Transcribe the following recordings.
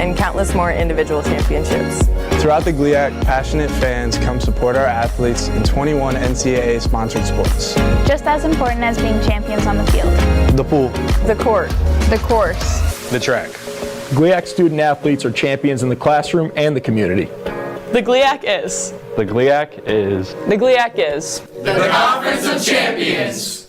and countless more individual championships. Throughout the GLIAC, passionate fans come support our athletes in 21 NCAA-sponsored sports. Just as important as being champions on the field. The pool. The court. The course. The track. GLIAC student athletes are champions in the classroom and the community. The GLIAC is. The GLIAC is. The GLIAC is. The Conference of Champions.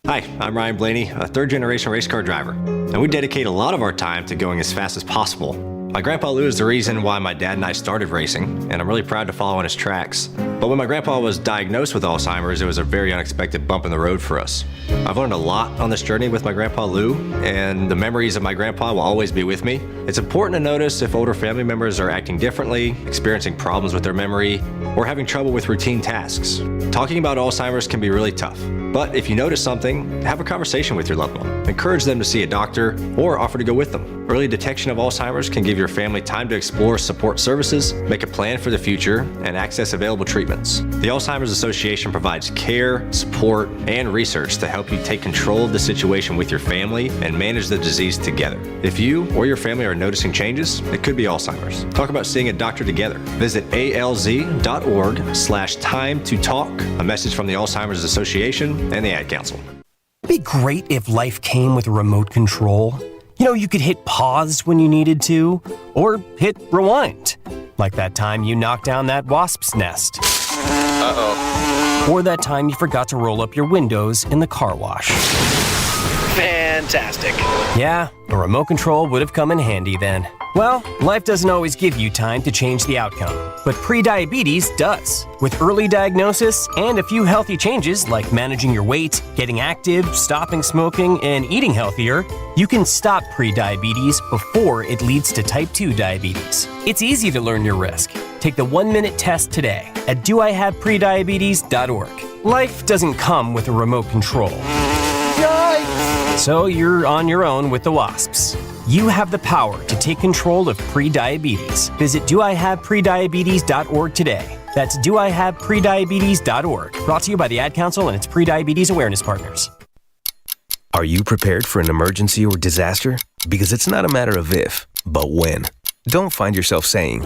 Hi, I'm Ryan Blaney, a third-generation race car driver, and we dedicate a lot of our time to going as fast as possible. My grandpa Lou is the reason why my dad and I started racing, and I'm really proud to follow in his tracks. But when my grandpa was diagnosed with Alzheimer's, it was a very unexpected bump in the road for us. I've learned a lot on this journey with my grandpa Lou, and the memories of my grandpa will always be with me. It's important to notice if older family members are acting differently, experiencing problems with their memory, or having trouble with routine tasks. Talking about Alzheimer's can be really tough, but if you notice something, have a conversation with your loved one. Encourage them to see a doctor or offer to go with them. Early detection of Alzheimer's can give your family time to explore support services, make a plan for the future, and access available treatments. The Alzheimer's Association provides care, support, and research to help you take control of the situation with your family and manage the disease together. If you or your family are noticing changes, it could be Alzheimer's. Talk about seeing a doctor together. Visit alz.org/time to talk. A message from the Alzheimer's Association and the Ad Council. It'd be great if life came with a remote control. You know, you could hit pause when you needed to, or hit rewind. Like that time you knocked down that wasp's nest. Uh-oh. Or that time you forgot to roll up your windows in the car wash. Fantastic. Yeah, a remote control would have come in handy then. Well, life doesn't always give you time to change the outcome, but prediabetes does. With early diagnosis and a few healthy changes like managing your weight, getting active, stopping smoking, and eating healthier, you can stop prediabetes before it leads to type 2 diabetes. It's easy to learn your risk. Take the 1-minute test today at doihaveprediabetes.org. Life doesn't come with a remote control. Yikes! So you're on your own with the wasps. You have the power to take control of prediabetes. Visit doihaveprediabetes.org today. That's doihaveprediabetes.org. Brought to you by the Ad Council and its prediabetes awareness partners. Are you prepared for an emergency or disaster? Because it's not a matter of if, but when. Don't find yourself saying,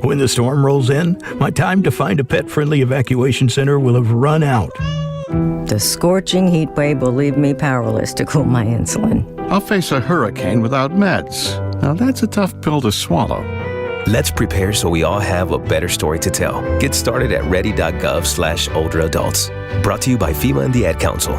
when the storm rolls in, my time to find a pet-friendly evacuation center will have run out. The scorching heat wave will leave me powerless to cool my insulin. I'll face a hurricane without meds. Now that's a tough pill to swallow. Let's prepare so we all have a better story to tell. Get started at ready.gov/older-adults. Brought to you by FEMA and the Ad Council.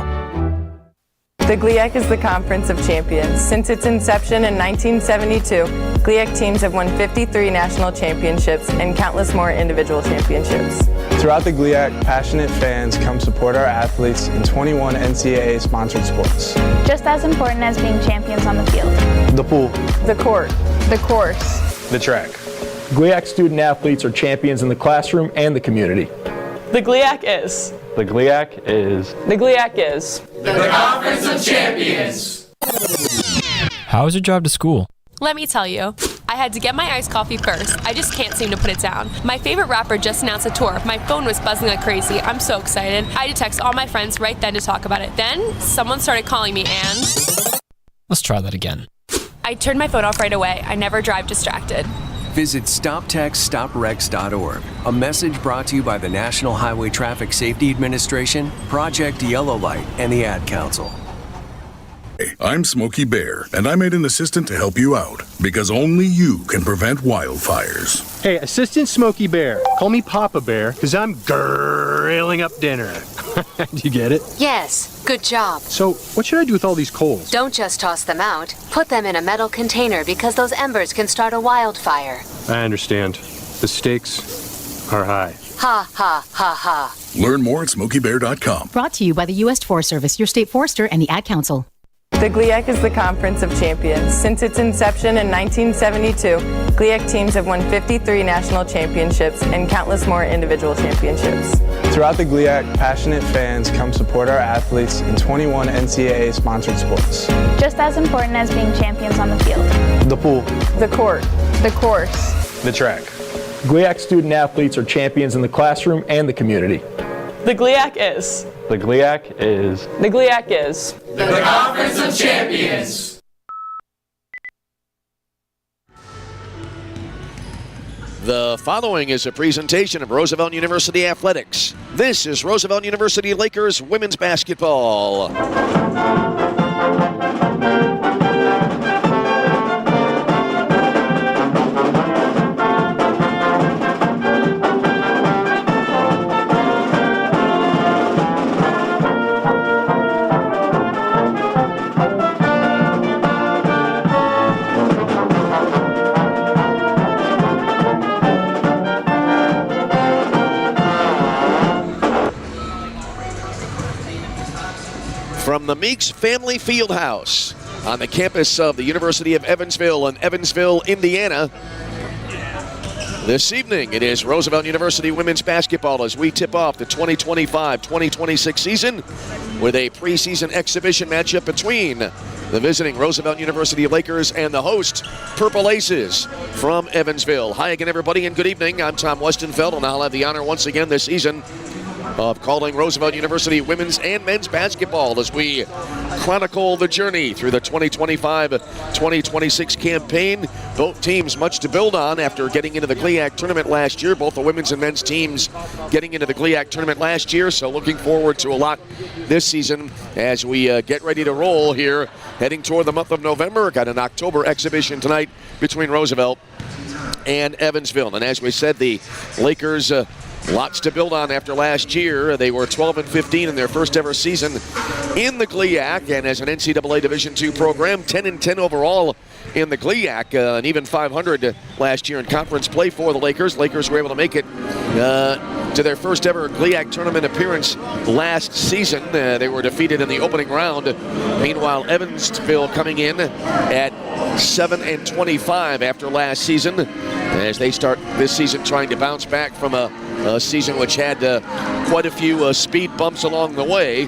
The GLIAC is the Conference of Champions. Since its inception in 1972, GLIAC teams have won 53 national championships and countless more individual championships. Throughout the GLIAC, passionate fans come support our athletes in 21 NCAA-sponsored sports. Just as important as being champions on the field. The pool. The court. The course. The track. GLIAC student athletes are champions in the classroom and the community. The GLIAC is. The GLIAC is. The GLIAC is. The Conference of Champions. How was your drive to school? Let me tell you, I had to get my iced coffee first. I just can't seem to put it down. My favorite rapper just announced a tour. My phone was buzzing like crazy. I'm so excited. I had to text all my friends right then to talk about it. Then, someone started calling me and... Let's try that again. I turned my phone off right away. I never drive distracted. Visit StopTextStopWrecks.org. A message brought to you by the National Highway Traffic Safety Administration, Project Yellow Light, and the Ad Council. I'm Smokey Bear, and I made an assistant to help you out, because only you can prevent wildfires. Hey, Assistant Smokey Bear, call me Papa Bear, because I'm grilling up dinner. Do you get it? Yes, good job. So, what should I do with all these coals? Don't just toss them out. Put them in a metal container because those embers can start a wildfire. I understand. The stakes are high. Ha, ha, ha, ha. Learn more at SmokeyBear.com. Brought to you by the U.S. Forest Service, your state forester, and the Ad Council. The GLIAC is the Conference of Champions. Since its inception in 1972, GLIAC teams have won 53 national championships and countless more individual championships. Throughout the GLIAC, passionate fans come support our athletes in 21 NCAA-sponsored sports. Just as important as being champions on the field. The pool. The court. The course. The track. GLIAC student athletes are champions in the classroom and the community. The GLIAC is. The GLIAC is. The GLIAC is. The Conference of Champions. The following is a presentation of Roosevelt University Athletics. This is Roosevelt University Lakers women's basketball. From the Meeks Family Fieldhouse on the campus of the University of Evansville in Evansville, Indiana. This evening, it is Roosevelt University women's basketball as we tip off the 2025-2026 season with a preseason exhibition matchup between the visiting Roosevelt University Lakers and the host Purple Aces from Evansville. Hi again, everybody, and good evening. I'm Tom Westenfeld, and I'll have the honor once again this season of calling Roosevelt University women's and men's basketball as we chronicle the journey through the 2025-2026 campaign. Both teams much to build on after getting into the GLIAC tournament last year. Both the women's and men's teams getting into the GLIAC tournament last year, so looking forward to a lot this season as we get ready to roll here, heading toward the month of November. Got an October exhibition tonight between Roosevelt and Evansville. And as we said, the Lakers lots to build on after last year. They were 12-15 in their first ever season in the GLIAC, and as an NCAA Division II program, 10-10 overall in the GLIAC, and even 500 last year in conference play for the Lakers. Lakers were able to make it to their first ever GLIAC tournament appearance last season. They were defeated in the opening round. Meanwhile, Evansville coming in at 7-25 after last season as they start this season trying to bounce back from a season which had quite a few speed bumps along the way.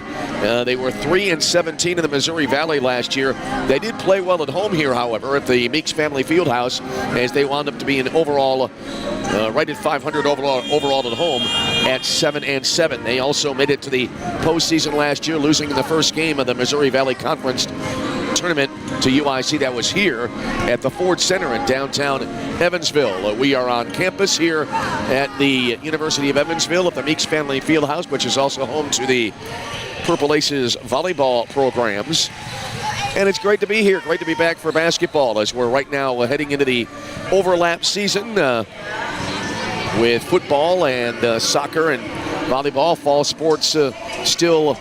They were 3-17 in the Missouri Valley last year. They did play well at home here, however, at the Meeks Family Fieldhouse, as they wound up to be an overall right at 500 overall at home at 7-7. They also made it to the postseason last year, losing in the first game of the Missouri Valley Conference tournament to UIC. That was here at the Ford Center in downtown Evansville. We are on campus here at the University of Evansville at the Meeks Family Fieldhouse, which is also home to the Purple Aces volleyball programs. And it's great to be here, great to be back for basketball as we're right now heading into the overlap season with football and soccer and volleyball. Fall sports still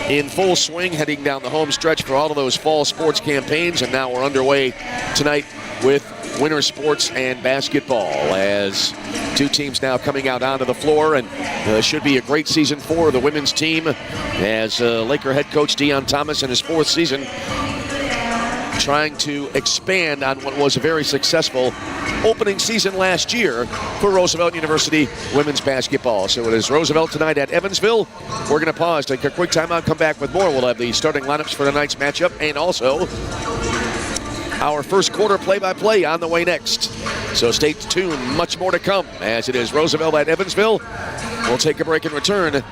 in full swing, heading down the home stretch for all of those fall sports campaigns. And now we're underway tonight with winter sports and basketball as two teams now coming out onto the floor, and should be a great season for the women's team as Laker head coach Deion Thomas in his fourth season trying to expand on what was a very successful opening season last year for Roosevelt University women's basketball. So it is Roosevelt tonight at Evansville. We're going to pause, take a quick timeout, come back with more. We'll have the starting lineups for tonight's matchup and also our first quarter play-by-play on the way next. So stay tuned, much more to come as it is Roosevelt at Evansville. We'll take a break and return.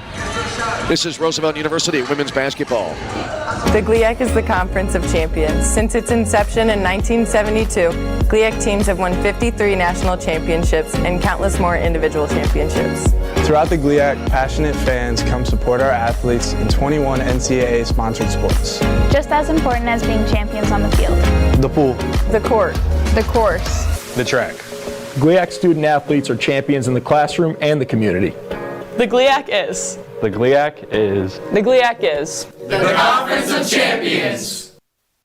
This is Roosevelt University women's basketball. The GLIAC is the Conference of Champions. Since its inception in 1972, GLIAC teams have won 53 national championships and countless more individual championships. Throughout the GLIAC, passionate fans come support our athletes in 21 NCAA-sponsored sports. Just as important as being champions on the field. The pool. The court. The course. The track. GLIAC student athletes are champions in the classroom and the community. The GLIAC is. The GLIAC is. The GLIAC is. The Conference of Champions.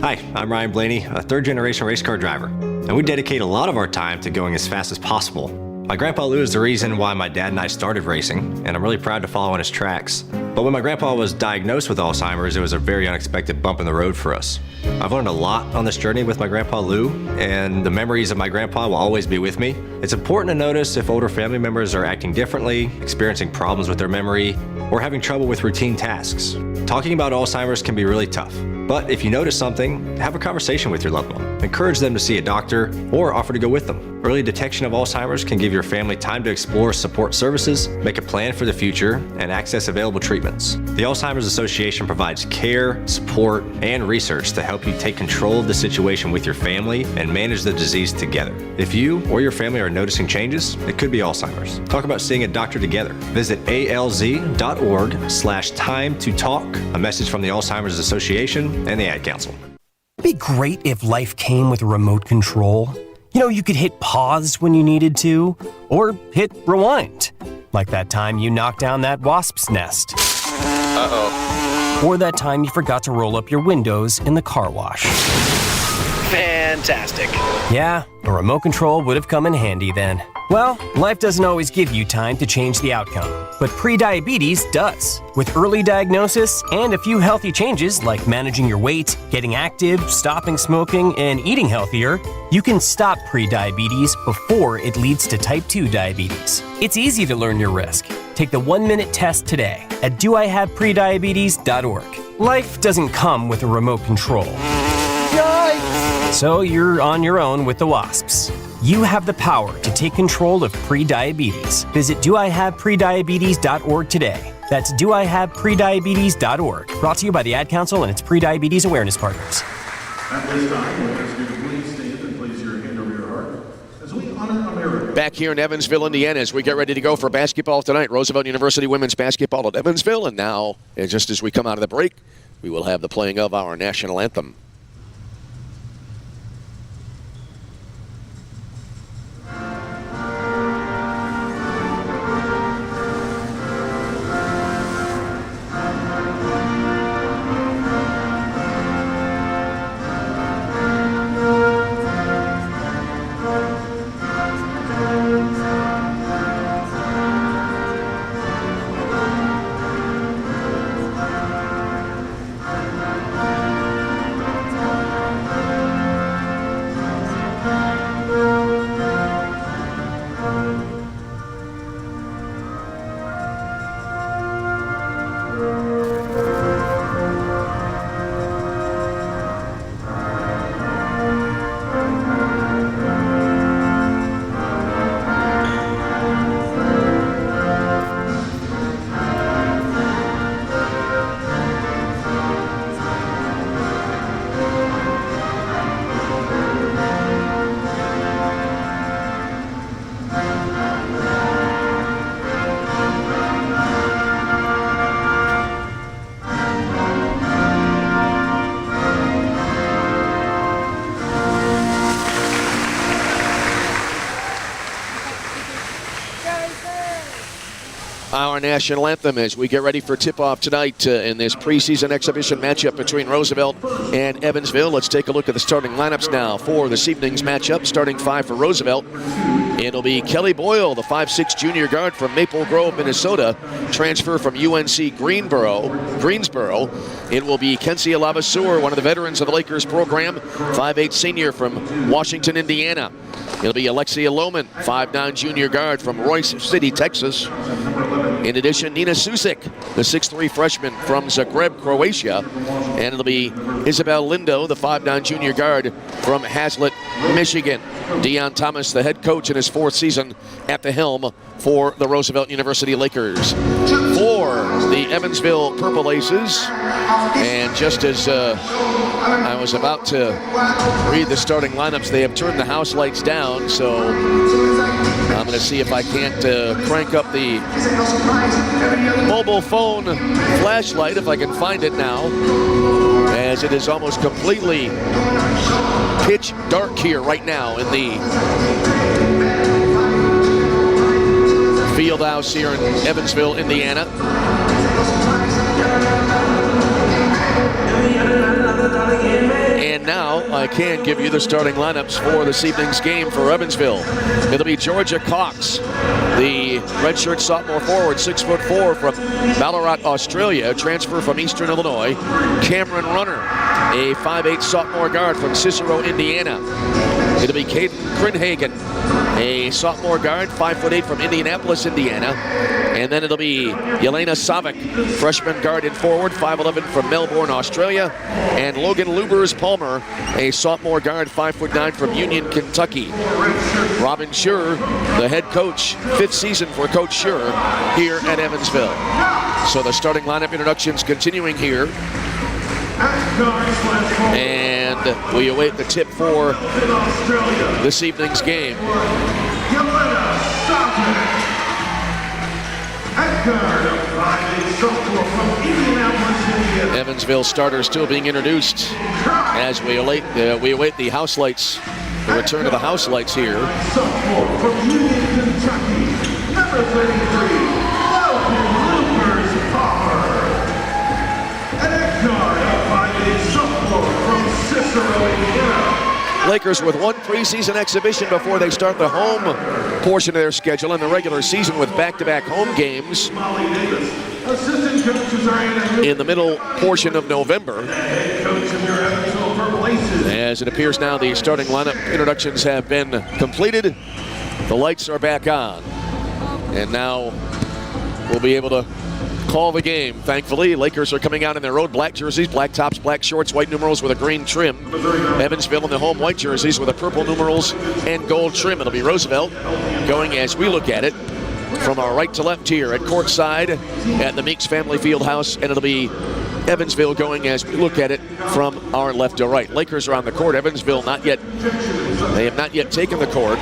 Hi, I'm Ryan Blaney, a third-generation race car driver, and we dedicate a lot of our time to going as fast as possible. My grandpa Lou is the reason why my dad and I started racing, and I'm really proud to follow in his tracks. But when my grandpa was diagnosed with Alzheimer's, it was a very unexpected bump in the road for us. I've learned a lot on this journey with my grandpa Lou, and the memories of my grandpa will always be with me. It's important to notice if older family members are acting differently, experiencing problems with their memory, or having trouble with routine tasks. Talking about Alzheimer's can be really tough, But if you notice something, have a conversation with your loved one. Encourage them to see a doctor or offer to go with them. Early detection of Alzheimer's can give your family time to explore support services, make a plan for the future, and access available treatments. The Alzheimer's Association provides care, support, and research to help you take control of the situation with your family and manage the disease together. If you or your family are noticing changes, it could be Alzheimer's. Talk about seeing a doctor together. Visit alz.org/time to talk. A message from the Alzheimer's Association and the Ad Council. It'd be great if life came with a remote control. You know, you could hit pause when you needed to, or hit rewind. Like that time you knocked down that wasp's nest. Uh-oh. Or that time you forgot to roll up your windows in the car wash. Fantastic. Yeah, a remote control would have come in handy then. Well, life doesn't always give you time to change the outcome, but prediabetes does. With early diagnosis and a few healthy changes like managing your weight, getting active, stopping smoking, and eating healthier, you can stop prediabetes before it leads to type 2 diabetes. It's easy to learn your risk. Take the 1-minute test today at doihaveprediabetes.org. Life doesn't come with a remote control. Yikes! So you're on your own with the wasps. You have the power to take control of prediabetes. Visit doihaveprediabetes.org today. That's doihaveprediabetes.org. Brought to you by the Ad Council and its prediabetes awareness partners. At this time, we'll ask you to please stand and place your hand over your heart as we honor America. Back here in Evansville, Indiana, as we get ready to go for basketball tonight. Roosevelt University women's basketball at Evansville. And now, just as we come out of the break, we will have the playing of our national anthem. Our national anthem as we get ready for tip-off tonight in this preseason exhibition matchup between Roosevelt and Evansville. Let's take a look at the starting lineups now for this evening's matchup. Starting 5 for Roosevelt. It'll be Kelly Boyle, the 5'6" junior guard from Maple Grove, Minnesota, transfer from UNC Greensboro. It will be Kenzie Lavaseur, one of the veterans of the Lakers program, 5'8" senior from Washington, Indiana. It'll be Alexia Lohman, 5'9" junior guard from Royce City, Texas. In addition, Nina Susic, the 6'3" freshman from Zagreb, Croatia. And it'll be Isabel Lindo, the 5'9" junior guard from Hazlitt, Michigan. Deion Thomas, the head coach in his 4th season at the helm for the Roosevelt University Lakers. For the Evansville Purple Aces, and just as I was about to read the starting lineups, they have turned the house lights down, so I'm going to see if I can't crank up the mobile phone flashlight, if I can find it now, as it is almost completely pitch dark here right now in the field house here in Evansville, Indiana. And now I can give you the starting lineups for this evening's game for Evansville. It'll be Georgia Cox, the redshirt sophomore forward, 6'4" from Ballarat, Australia, transfer from Eastern Illinois. Cameron Runner, a 5'8" sophomore guard from Cicero, Indiana. It'll be Caden Grinhagen, a sophomore guard, 5'8" from Indianapolis, Indiana. And then it'll be Yelena Savic, freshman guard and forward, 5'11" from Melbourne, Australia. And Logan Lubers-Palmer, a sophomore guard, 5'9" from Union, Kentucky. Robin Schur, the head coach, 5th season for Coach Schur here at Evansville. So the starting lineup introductions continuing here. And we await the tip for this evening's game. Evansville starters still being introduced as we await the house lights, the return of the house lights here. From Union, Kentucky, number 33, Logan Lubers-Palmer. And a guard up by the sophomore from Cicero, Indiana. Lakers with one preseason exhibition before they start the home portion of their schedule in the regular season with back-to-back home games in the middle portion of November. As it appears now, the starting lineup introductions have been completed. The lights are back on. And now we'll be able to call the game. Thankfully, Lakers are coming out in their road black jerseys, black tops, black shorts, white numerals with a green trim. Evansville in the home white jerseys with the purple numerals and gold trim. It'll be Roosevelt going, as we look at it, from our right to left here at courtside at the Meeks Family Fieldhouse, and it'll be Evansville going as we look at it from our left to right. Lakers are on the court. Evansville not yet. They have not yet taken the court.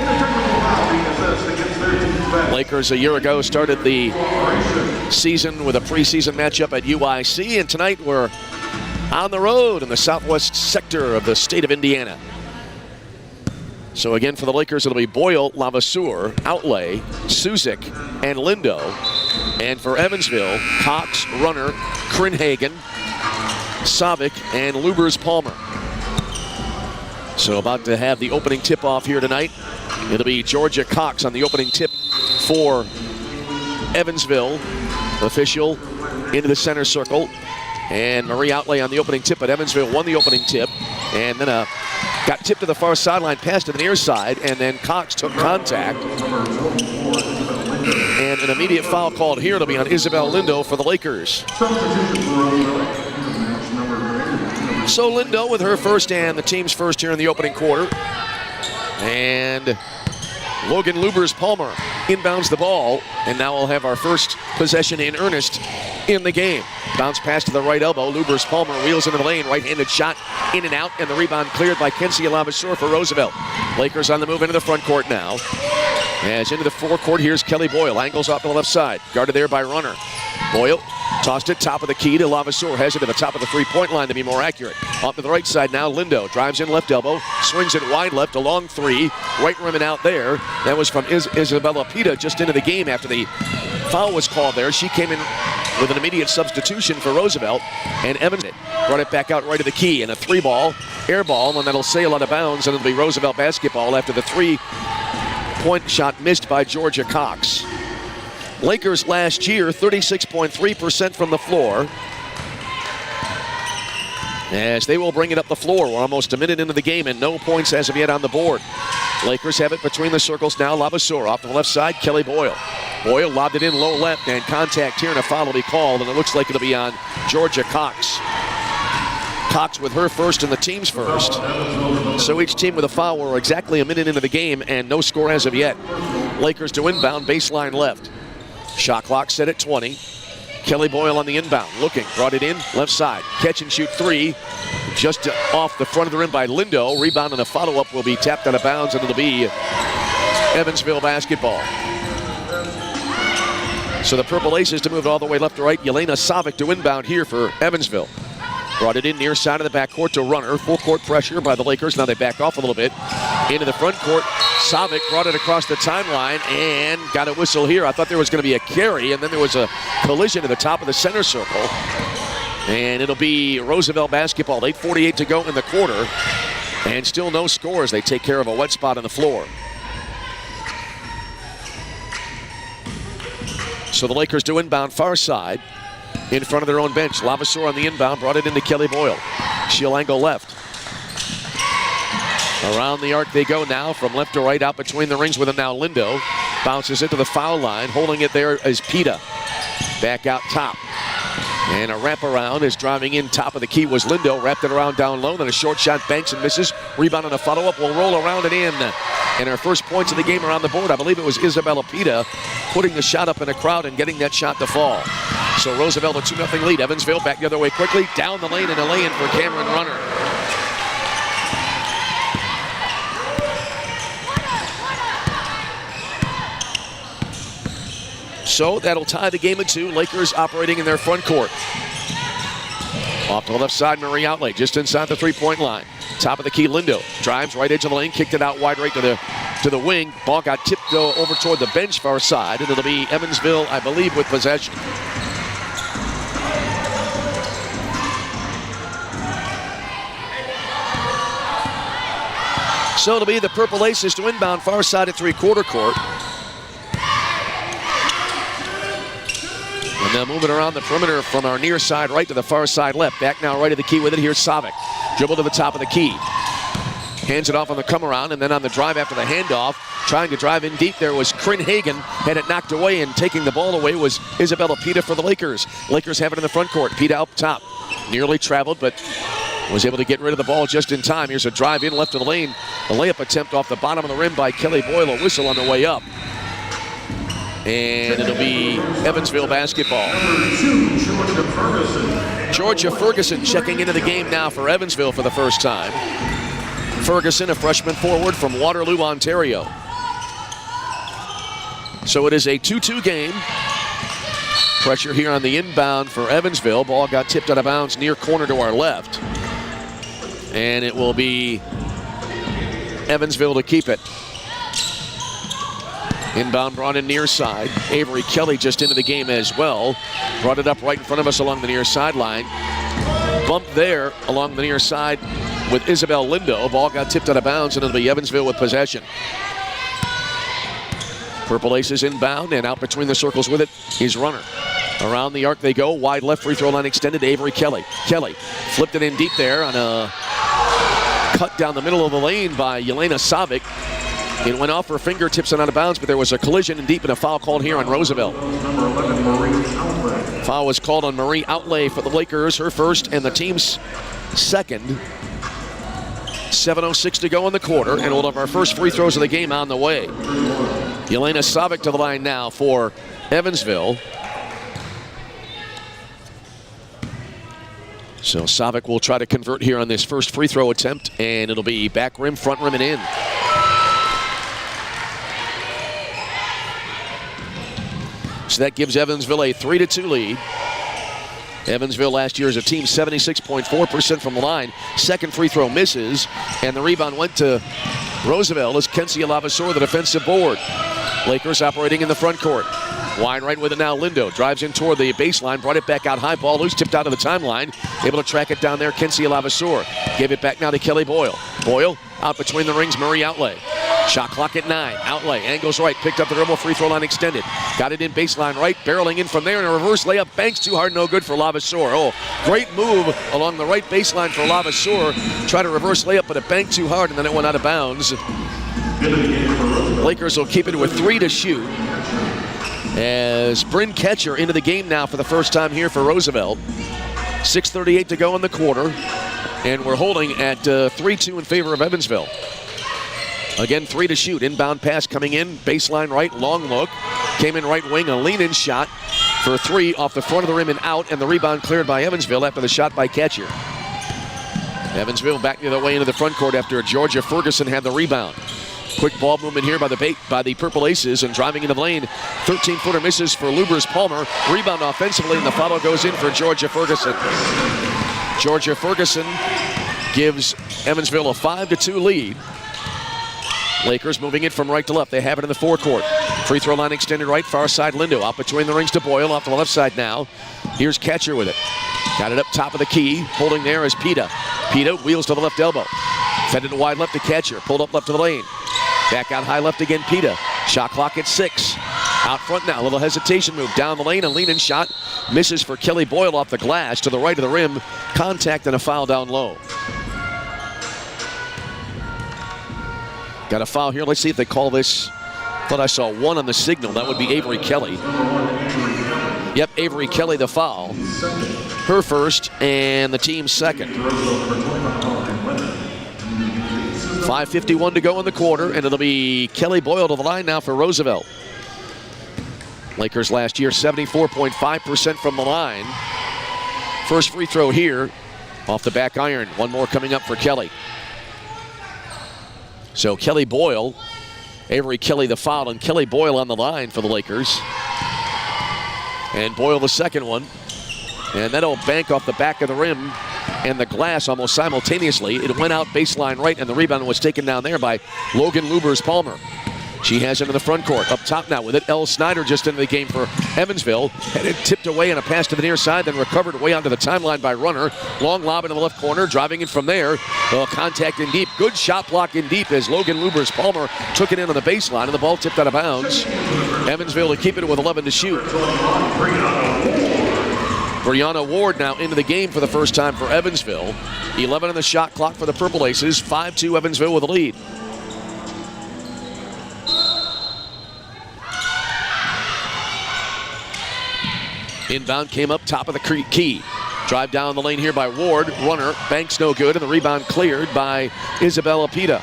Lakers a year ago started the season with a preseason matchup at UIC, and tonight we're on the road in the southwest sector of the state of Indiana. So again, for the Lakers, it'll be Boyle, Lavaseur, Outlay, Suzik, and Lindo. And for Evansville, Cox, Runner, Krinhagen, Savic, and Lubers-Palmer. So about to have the opening tip-off here tonight. It'll be Georgia Cox on the opening tip for Evansville. Official into the center circle. And Marie Outlay on the opening tip, but Evansville won the opening tip. And then got tipped to the far sideline, passed to the near side, and then Cox took contact. And an immediate foul called here. It'll be on Isabel Lindo for the Lakers. So Lindo with her first and the team's first here in the opening quarter. And Logan Lubers-Palmer inbounds the ball, and now we'll have our first possession in earnest in the game. Bounce pass to the right elbow. Lubers-Palmer wheels into the lane. Right-handed shot in and out, and the rebound cleared by Kenzie Lavaseur for Roosevelt. Lakers on the move into the front court now. As into the forecourt, here's Kelly Boyle. Angles off to the left side. Guarded there by Runner. Boyle tossed it top of the key to Lavaseur. Has it to the top of the three-point line to be more accurate. Off to the right side now. Lindo drives in left elbow. Swings it wide left. A long three. Right rim and out there. That was from Isabella Pita just into the game after the foul was called there. She came in with an immediate substitution for Roosevelt. And Evans brought it back out right to the key. And a three-ball, air ball, and that'll sail out of bounds. And it'll be Roosevelt basketball after the three-point shot missed by Georgia Cox. Lakers last year, 36.3% from the floor. As they will bring it up the floor. We're almost a minute into the game and no points as of yet on the board. Lakers have it between the circles now. Lavaseur off to the left side, Kelly Boyle. Boyle lobbed it in low left, and contact here, and a foul will be called, and it looks like it'll be on Georgia Cox. Cox with her first and the team's first. So each team with a foul. We're exactly a minute into the game and no score as of yet. Lakers to inbound, baseline left. Shot clock set at 20. Kelly Boyle on the inbound, looking, brought it in, left side. Catch and shoot three, just off the front of the rim by Lindo. Rebound and a follow-up will be tapped out of bounds, and it'll be Evansville basketball. So the Purple Aces to move all the way left to right. Yelena Savic to inbound here for Evansville. Brought it in near side of the backcourt to Runner. Full court pressure by the Lakers. Now they back off a little bit. Into the front court. Savic brought it across the timeline and got a whistle here. I thought there was going to be a carry, and then there was a collision at the top of the center circle. And it'll be Roosevelt basketball. 8:48 to go in the quarter. And still no scores. They take care of a wet spot on the floor. So the Lakers do inbound far side. In front of their own bench. Lavaseur on the inbound, brought it into Kelly Boyle. She'll angle left. Around the arc they go now, from left to right, out between the rings with it now Lindo. Bounces into the foul line. Holding it there is Pita. Back out top. And a wraparound is driving in top of the key was Lindo. Wrapped it around down low. Then a short shot banks and misses. Rebound on a follow-up. Will roll around and in. And her first points of the game are on the board. I believe it was Isabella Pita putting the shot up in the crowd and getting that shot to fall. So Roosevelt a 2-0 lead. Evansville back the other way quickly. Down the lane and a lay-in for Cameron Runner. So that'll tie the game at 2. Lakers operating in their front court. Off to the left side, Marie Outlay, just inside the three-point line. Top of the key, Lindo drives right edge of the lane, kicked it out wide right to the wing. Ball got tipped over toward the bench far side, and it'll be Evansville, I believe, with possession. So it'll be the Purple Aces to inbound far side at three-quarter court. And now moving around the perimeter from our near side right to the far side left. Back now right of the key with it. Here's Savic. Dribble to the top of the key. Hands it off on the come around, and then on the drive after the handoff, trying to drive in deep there was Kryn Hagen. Had it knocked away, and taking the ball away was Isabella Pita for the Lakers. Lakers have it in the front court. Pita up top. Nearly traveled, but was able to get rid of the ball just in time. Here's a drive in left of the lane. A layup attempt off the bottom of the rim by Kelly Boyle. A whistle on the way up. And it'll be Evansville basketball. Georgia Ferguson checking into the game now for Evansville for the first time. Ferguson, a freshman forward from Waterloo, Ontario. So it is a 2-2 game. Pressure here on the inbound for Evansville. Ball got tipped out of bounds near corner to our left. And it will be Evansville to keep it. Inbound brought in near side. Avery Kelly just into the game as well. Brought it up right in front of us along the near sideline. Bump there along the near side with Isabel Lindo. Ball got tipped out of bounds, and it'll be Evansville with possession. Purple Aces inbound, and out between the circles with it is Runner. Around the arc they go. Wide left free throw line extended to Avery Kelly. Kelly flipped it in deep there on a cut down the middle of the lane by Yelena Savic. It went off her fingertips and out of bounds, but there was a collision in deep and a foul called here on Roosevelt. Foul was called on Marie Outlay for the Lakers, her first and the team's second. 7:06 to go in the quarter, and we'll have our first free throws of the game on the way. Yelena Savic to the line now for Evansville. So Savic will try to convert here on this first free throw attempt, and it'll be back rim, front rim, and in. So that gives Evansville a 3-2 lead. Evansville last year as a team 76.4% from the line. Second free throw misses, and the rebound went to Roosevelt as Kensia Lavaseur, the defensive board. Lakers operating in the front court. Wide right with it now, Lindo. Drives in toward the baseline, brought it back out high. Ball loose, tipped out of the timeline. Able to track it down there, Kensia Lavaseur. Gave it back now to Kelly Boyle. Boyle out between the rings, Marie Outlay. Shot clock at 9. Outlay angles right, picked up the dribble, free throw line extended. Got it in baseline right, barreling in from there, and a reverse layup. Banks too hard, no good for Lavaseur. Oh, great move along the right baseline for Lavaseur. Tried a reverse layup, but it banked too hard, and then it went out of bounds. Lakers will keep it with 3 to shoot. As Bryn Ketcher into the game now for the first time here for Roosevelt. 6:38 to go in the quarter, and we're holding at 3-2 in favor of Evansville. Again, 3 to shoot. Inbound pass coming in, baseline right, long look. Came in right wing, a lean-in shot for 3 off the front of the rim and out, and the rebound cleared by Evansville after the shot by Ketcher. Evansville back the other way into the front court after Georgia Ferguson had the rebound. Quick ball movement here by the Purple Aces, and driving into the lane. 13-footer misses for Lubers Palmer. Rebound offensively, and the follow goes in for Georgia Ferguson. Georgia Ferguson gives Evansville a 5-2 lead. Lakers moving it from right to left. They have it in the forecourt. Free throw line extended right, far side Lindo. Out between the rings to Boyle, off to the left side now. Here's Ketcher with it. Got it up top of the key. Holding there is Pita. Pita wheels to the left elbow. Fed it wide left to Ketcher. Pulled up left to the lane. Back out high left again, Pita. Shot clock at 6. Out front now, a little hesitation move. Down the lane, a lean-in shot. Misses for Kelly Boyle off the glass to the right of the rim. Contact and a foul down low. Got a foul here. Let's see if they call this. Thought I saw one on the signal. That would be Avery Kelly. Yep, Avery Kelly the foul. Her first and the team's second. 5:51 to go in the quarter, and it'll be Kelly Boyle to the line now for Roosevelt. Lakers last year, 74.5% from the line. First free throw here off the back iron. One more coming up for Kelly. So Kelly Boyle, Avery Kelly the foul, and Kelly Boyle on the line for the Lakers. And Boyle the second one. And that'll bank off the back of the rim and the glass almost simultaneously. It went out baseline right, and the rebound was taken down there by Logan Lubers-Palmer. She has it in the front court. Up top now with it. Elle Snyder just into the game for Evansville. Headed tipped away and a pass to the near side, then recovered way onto the timeline by Runner. Long lob in the left corner, driving it from there. Contact in deep. Good shot block in deep as Logan Lubers-Palmer took it in on the baseline, and the ball tipped out of bounds. Evansville to keep it with 11 to shoot. Brianna Ward now into the game for the first time for Evansville. 11 on the shot clock for the Purple Aces. 5-2 Evansville with a lead. Inbound came up top of the key. Drive down the lane here by Ward. Runner, banks no good, and the rebound cleared by Isabella Pita.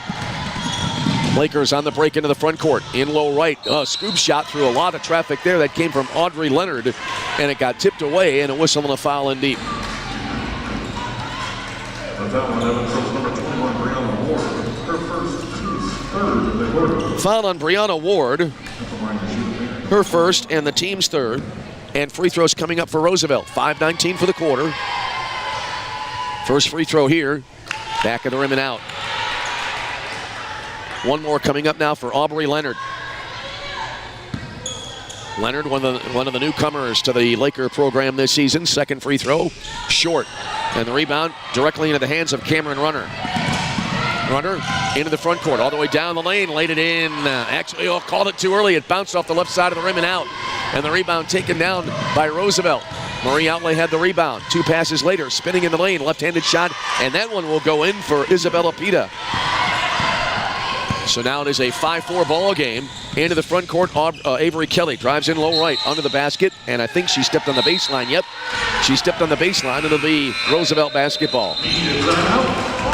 Lakers on the break into the front court. In low right, scoop shot through a lot of traffic there. That came from Audrey Leonard, and it got tipped away, and a whistle and a foul in deep. Foul on Brianna Ward. Her first and the team's third. And free throws coming up for Roosevelt. 5:19 for the quarter. First free throw here. Back of the rim and out. One more coming up now for Aubrey Leonard. Leonard, one of the newcomers to the Laker program this season. Second free throw, short. And the rebound directly into the hands of Cameron Runner. Runner into the front court, all the way down the lane, laid it in. Actually, called it too early. It bounced off the left side of the rim and out. And the rebound taken down by Roosevelt. Marie Outley had the rebound. 2 passes later, spinning in the lane, left-handed shot, and that one will go in for Isabella Pita. So now it is a 5-4 ball game. Into the front court, Avery Kelly drives in low right, under the basket, and I think she stepped on the baseline. Yep, she stepped on the baseline. It'll be Roosevelt basketball.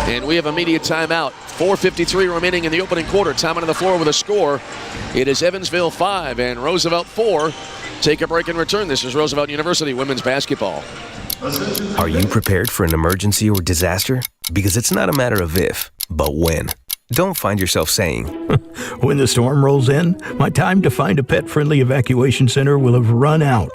And we have immediate timeout. 4:53 remaining in the opening quarter. Time on the floor with a score. It is Evansville 5 and Roosevelt 4. Take a break and return. This is Roosevelt University women's basketball. Are you prepared for an emergency or disaster? Because it's not a matter of if, but when. Don't find yourself saying, when the storm rolls in, my time to find a pet-friendly evacuation center will have run out.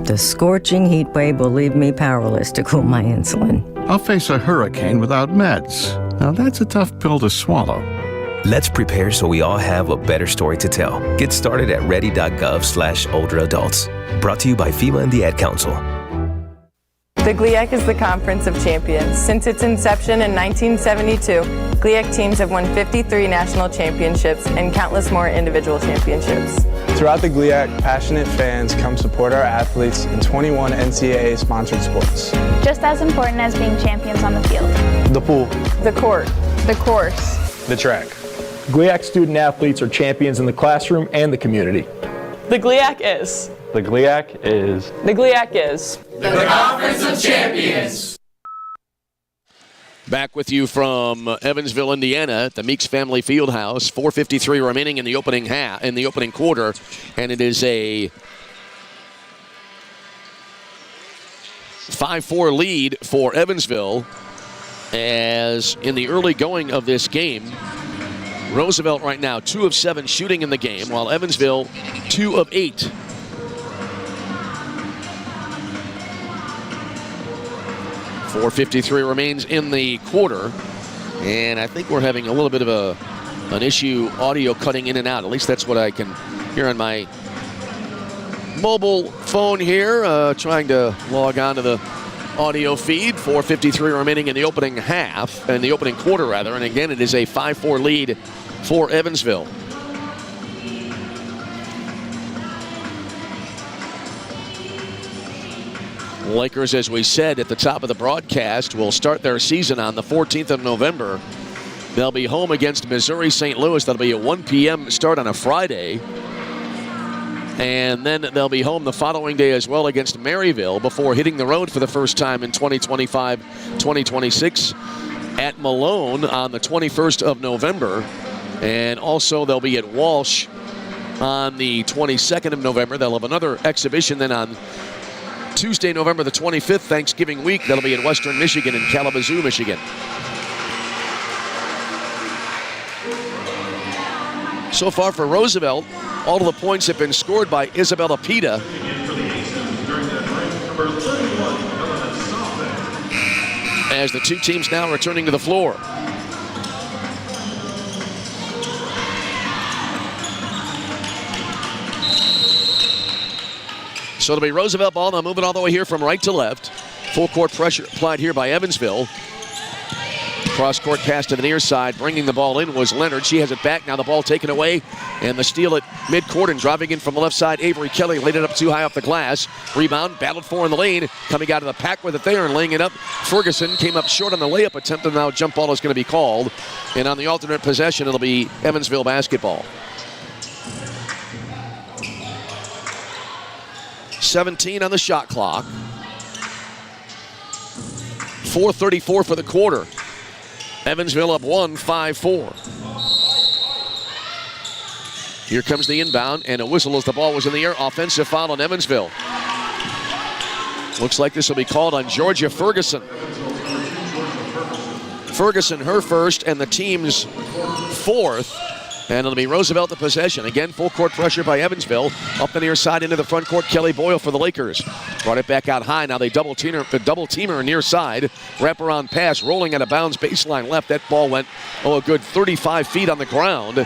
The scorching heat wave will leave me powerless to cool my insulin. I'll face a hurricane without meds. Now that's a tough pill to swallow. Let's prepare so we all have a better story to tell. Get started at ready.gov/older-adults. Brought to you by FEMA and the Ad Council. The GLIAC is the Conference of Champions. Since its inception in 1972, GLIAC teams have won 53 national championships and countless more individual championships. Throughout the GLIAC, passionate fans come support our athletes in 21 NCAA-sponsored sports. Just as important as being champions on the field. The pool. The court. The course. The track. GLIAC student athletes are champions in the classroom and the community. The GLIAC is. The GLIAC is. The GLIAC is. The Conference of Champions. Back with you from Evansville, Indiana, at the Meeks Family Fieldhouse. 4:53 remaining in the opening quarter, and it is a 5-4 lead for Evansville. As in the early going of this game, Roosevelt right now 2 of 7 shooting in the game, while Evansville 2 of 8. .453 remains in the quarter, and I think we're having a little bit of an issue, audio cutting in and out. At least that's what I can hear on my mobile phone here, trying to log on to the audio feed. 4:53 remaining in the opening quarter rather, and again it is a 5-4 lead for Evansville. Lakers, as we said at the top of the broadcast, will start their season on the 14th of November They'll be home against Missouri St. Louis. That'll be a 1 p.m. start on a Friday. And then they'll be home the following day as well against Maryville before hitting the road for the first time in 2025-2026 at Malone on the 21st of November. And also they'll be at Walsh on the 22nd of November. They'll have another exhibition then on Tuesday, November the 25th, Thanksgiving week. That'll be in Western Michigan and Kalamazoo, Michigan. So far for Roosevelt, all of the points have been scored by Isabella Pita. As the two teams now returning to the floor. So it'll be Roosevelt ball now moving all the way here from right to left. Full court pressure applied here by Evansville. Cross court pass to the near side. Bringing the ball in was Leonard. She has it back. Now the ball taken away. And the steal at midcourt and driving in from the left side. Avery Kelly laid it up too high off the glass. Rebound, battled for in the lane. Coming out of the pack with it there and laying it up. Ferguson came up short on the layup attempt, and now jump ball is going to be called. And on the alternate possession, it'll be Evansville basketball. 17 on the shot clock. 4:34 for the quarter. Evansville up 1, 5-4. Here comes the inbound, and a whistle as the ball was in the air. Offensive foul on Evansville. Looks like this will be called on Georgia Ferguson. Ferguson, her first, and the team's fourth. And it'll be Roosevelt the possession. Again, full court pressure by Evansville. Up the near side into the front court, Kelly Boyle for the Lakers. Brought it back out high. Now they double teamer near side. Wraparound pass, rolling out of bounds, baseline left. That ball went, a good 35 feet on the ground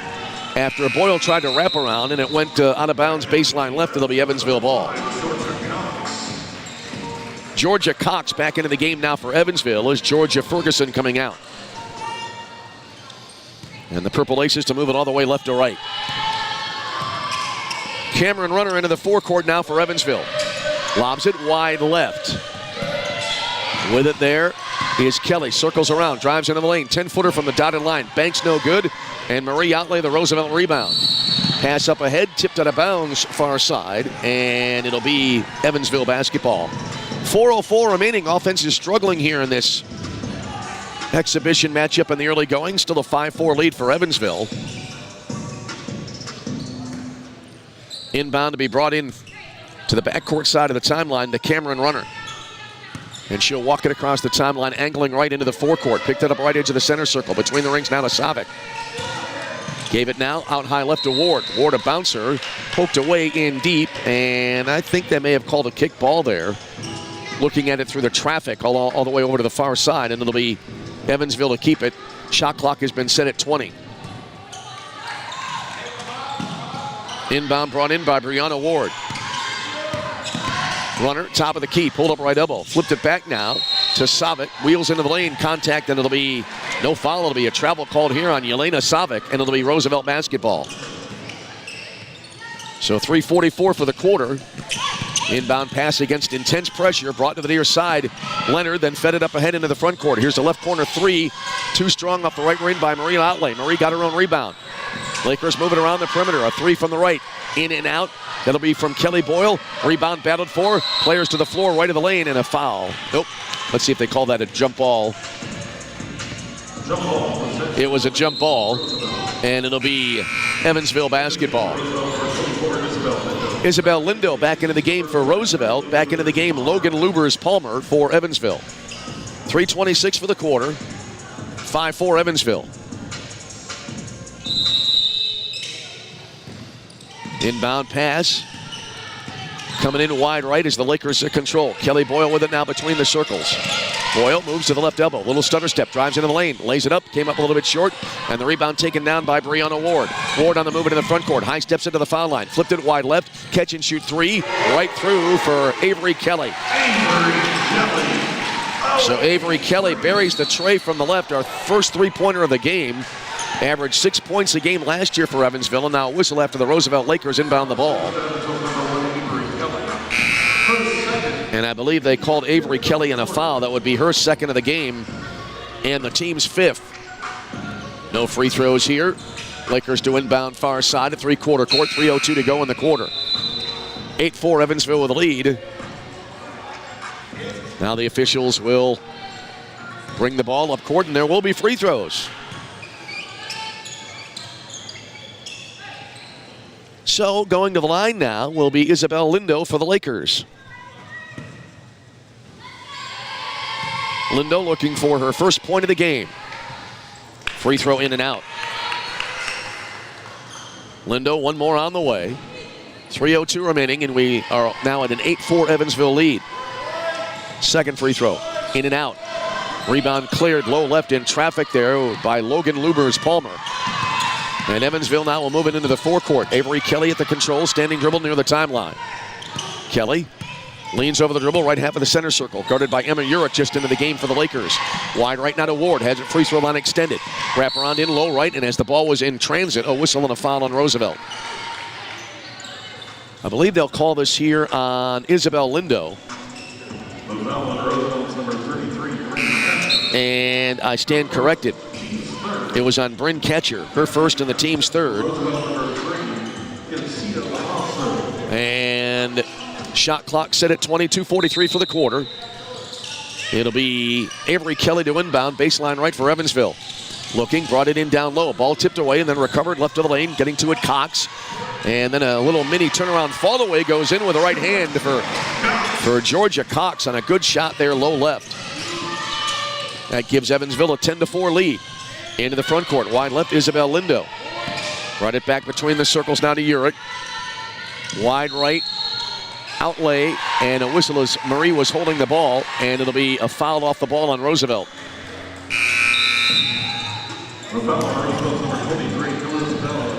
after Boyle tried to wrap around, and it went out of bounds, baseline left. It'll be Evansville ball. Georgia Cox back into the game now for Evansville as Georgia Ferguson coming out. And the Purple Aces to move it all the way left to right. Cameron Runner into the forecourt now for Evansville. Lobs it wide left. With it there is Kelly. Circles around, drives into the lane. 10-footer from the dotted line. Banks no good. And Marie outlay the Roosevelt rebound. Pass up ahead, tipped out of bounds far side. And it'll be Evansville basketball. 4:04 remaining. Offense is struggling here in this exhibition matchup in the early going. Still a 5-4 lead for Evansville. Inbound to be brought in to the backcourt side of the timeline to Cameron Runner. And she'll walk it across the timeline, angling right into the forecourt. Picked it up right edge of the center circle. Between the rings now to Savic. Gave it now out high left to Ward. Ward a bouncer. Poked away in deep. And I think they may have called a kick ball there. Looking at it through the traffic all the way over to the far side. And it'll be Evansville to keep it. Shot clock has been set at 20. Inbound brought in by Brianna Ward. Runner, top of the key, pulled up right elbow. Flipped it back now to Savic. Wheels into the lane, contact, and it'll be no foul. It'll be a travel called here on Yelena Savic, and it'll be Roosevelt basketball. So 3:44 for the quarter. Inbound pass against intense pressure, brought to the near side. Leonard then fed it up ahead into the front court. Here's the left corner three. Too strong off the right wing by Marie Outlay. Marie got her own rebound. Lakers moving around the perimeter. A three from the right. In and out. That'll be from Kelly Boyle. Rebound battled for. Players to the floor, right of the lane, and a foul. Nope. Let's see if they call that a jump ball. It was a jump ball, and it'll be Evansville basketball. Isabel Lindo back into the game for Roosevelt. Back into the game, Logan Lubers-Palmer for Evansville. 3:26 for the quarter. 5-4 Evansville. Inbound pass. Coming in wide right as the Lakers control. Kelly Boyle with it now between the circles. Boyle moves to the left elbow. Little stutter step. Drives into the lane. Lays it up. Came up a little bit short. And the rebound taken down by Brianna Ward. Ward on the move into the front court. High steps into the foul line. Flipped it wide left. Catch and shoot three. Right through for Avery Kelly. So Avery Kelly buries the tray from the left. Our first three-pointer of the game. Averaged 6 points a game last year for Evansville. And now a whistle after the Roosevelt Lakers inbound the ball. And I believe they called Avery Kelly in a foul. That would be her second of the game and the team's fifth. No free throws here. Lakers to inbound far side at three-quarter court. 3:02 to go in the quarter. 8-4 Evansville with a lead. Now the officials will bring the ball up court, and there will be free throws. So going to the line now will be Isabel Lindo for the Lakers. Lindo looking for her first point of the game. Free throw in and out. Lindo, one more on the way. 3:02 remaining, and we are now at an 8-4 Evansville lead. Second free throw, in and out. Rebound cleared, low left in traffic there by Logan Lubers-Palmer. And Evansville now will move it into the forecourt. Avery Kelly at the control, standing dribble near the timeline. Kelly leans over the dribble, right half of the center circle, guarded by Emma Urich just into the game for the Lakers. Wide right now to Ward, has it free throw line extended. Wrap around in low right, and as the ball was in transit, a whistle and a foul on Roosevelt. I believe they'll call this here on Isabel Lindo. And I stand corrected. It was on Bryn Ketcher, her first and the team's third. And shot clock set at 22:43 for the quarter. It'll be Avery Kelly to inbound, baseline right for Evansville. Looking, brought it in down low. Ball tipped away and then recovered left of the lane, getting to it Cox. And then a little mini turnaround fall away goes in with the right hand for Georgia Cox on a good shot there, low left. That gives Evansville a 10-4 lead. Into the front court, wide left, Isabel Lindo. Brought it back between the circles now to Urich. Wide right, outlay, and a whistle as Marie was holding the ball, and it'll be a foul off the ball on Roosevelt.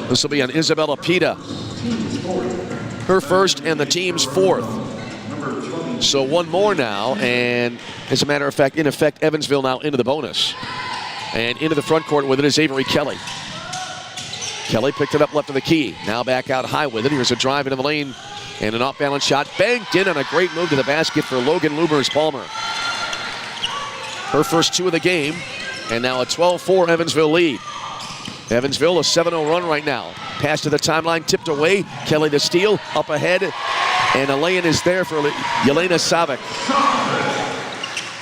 This will be on Isabella Pita. Her first and the team's fourth. So one more now, and as a matter of fact, in effect, Evansville now into the bonus. And into the front court with it is Avery Kelly. Kelly picked it up left of the key. Now back out high with it. Here's a drive into the lane and an off-balance shot. Banked in on a great move to the basket for Logan Lubers-Palmer. Her first two of the game, and now a 12-4 Evansville lead. Evansville a 7-0 run right now. Pass to the timeline, tipped away. Kelly to steal, up ahead, and a lay-in is there for Yelena Savic.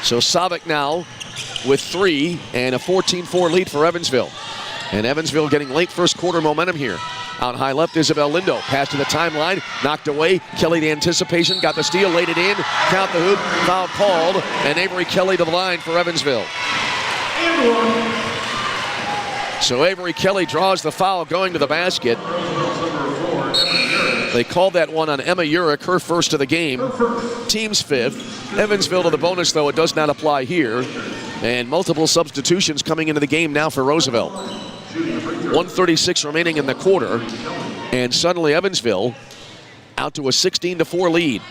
So Savic now with three and a 14-4 lead for Evansville. And Evansville getting late first quarter momentum here. Out high left, Isabel Lindo. Pass to the timeline, knocked away. Kelly the anticipation, got the steal, laid it in. Count the hoop, foul called, and Avery Kelly to the line for Evansville. So Avery Kelly draws the foul going to the basket. They called that one on Emma Urich, her first of the game. Team's fifth. Evansville to the bonus, though it does not apply here. And multiple substitutions coming into the game now for Roosevelt. 1:36 remaining in the quarter. And suddenly Evansville out to a 16-4 lead.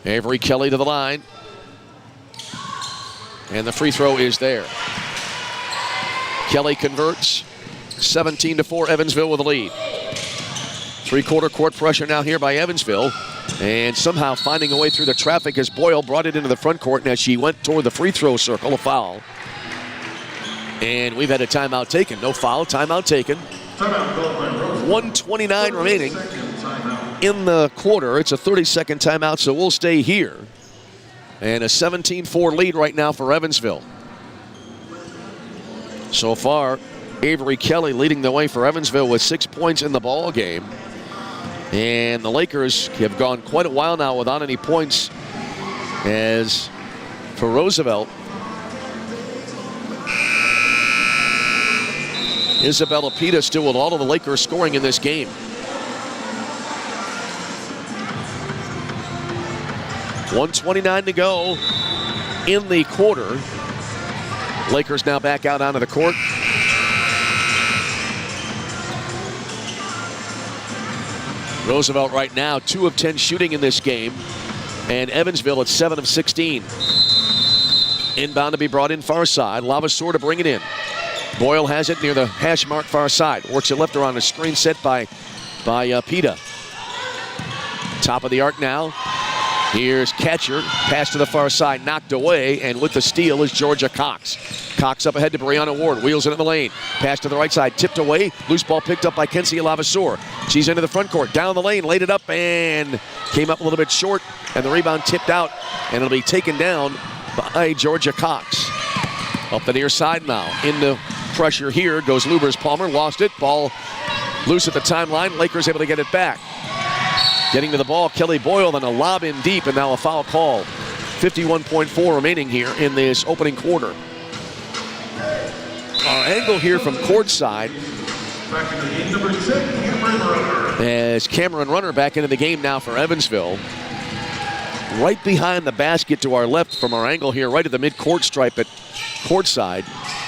Avery Kelly to the line. And the free throw is there. Kelly converts. 17-4 Evansville with a lead. Three-quarter court pressure now here by Evansville. And somehow finding a way through the traffic as Boyle brought it into the front court. And as she went toward the free throw circle, a foul. And we've had a timeout taken. No foul, timeout taken. 1:29 remaining in the quarter. It's a 30-second timeout, so we'll stay here. And a 17-4 lead right now for Evansville. So far, Avery Kelly leading the way for Evansville with 6 points in the ball game. And the Lakers have gone quite a while now without any points. As for Roosevelt, Isabella Pita still with all of the Lakers scoring in this game. .129 to go in the quarter. Lakers now back out onto the court. Roosevelt right now 2 of 10 shooting in this game. And Evansville at 7 of 16. Inbound to be brought in far side. Lavaseur to bring it in. Boyle has it near the hash mark far side. Works it left around a screen set by Pita. Top of the arc now. Here's catcher, pass to the far side, knocked away, and with the steal is Georgia Cox. Cox up ahead to Brianna Ward, wheels it in the lane. Pass to the right side, tipped away, loose ball picked up by Kenzie Lavaseur. She's into the front court, down the lane, laid it up, and came up a little bit short, and the rebound tipped out, and it'll be taken down by Georgia Cox. Up the near side now, into pressure here, goes Lubers Palmer, lost it, ball loose at the timeline, Lakers able to get it back. Getting to the ball, Kelly Boyle, then a lob in deep, and now a foul call. 51.4 remaining here in this opening quarter. Our angle here from courtside as Cameron Runner back into the game now for Evansville. Right behind the basket to our left from our angle here, right at the mid-court stripe at courtside,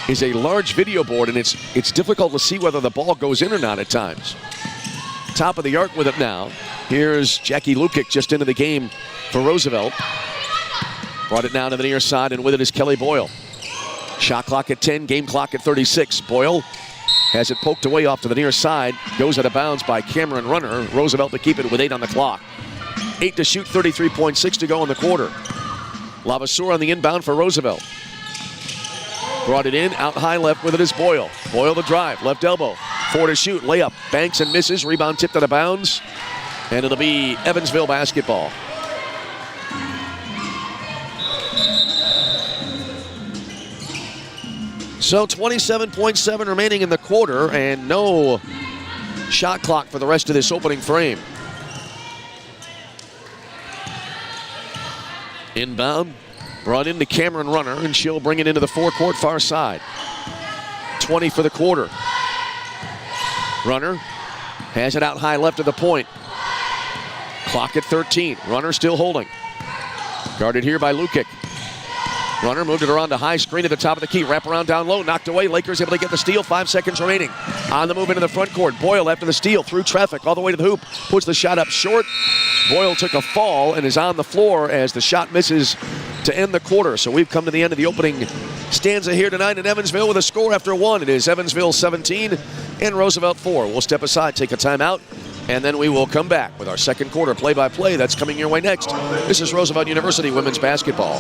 is a large video board, and it's difficult to see whether the ball goes in or not at times. Top of the arc with it now. Here's Jackie Lukic just into the game for Roosevelt. Brought it down to the near side, and with it is Kelly Boyle. Shot clock at 10, game clock at 36. Boyle has it poked away off to the near side. Goes out of bounds by Cameron Runner. Roosevelt to keep it with 8 on the clock. 8 to shoot, 33.6 to go in the quarter. Lavaseur on the inbound for Roosevelt. Brought it in, out high left with it is Boyle. Boyle the drive, left elbow. 4 to shoot, layup, banks and misses, rebound tipped out of bounds. And it'll be Evansville basketball. So 27.7 remaining in the quarter and no shot clock for the rest of this opening frame. Inbound, brought into Cameron Runner, and she'll bring it into the forecourt far side. 20 for the quarter. Runner has it out high left of the point. Clock at 13. Runner still holding. Guarded here by Lukic. Runner moved it around to high screen at the top of the key. Wrap around down low. Knocked away. Lakers able to get the steal. 5 seconds remaining. On the move into the front court. Boyle after the steal. Through traffic. All the way to the hoop. Puts the shot up short. Boyle took a fall and is on the floor as the shot misses to end the quarter. So we've come to the end of the opening stanza here tonight in Evansville with a score after 1. It is Evansville 17 and Roosevelt 4. We'll step aside, take a timeout, and then we will come back with our second quarter play-by-play. That's coming your way next. This is Roosevelt University women's basketball.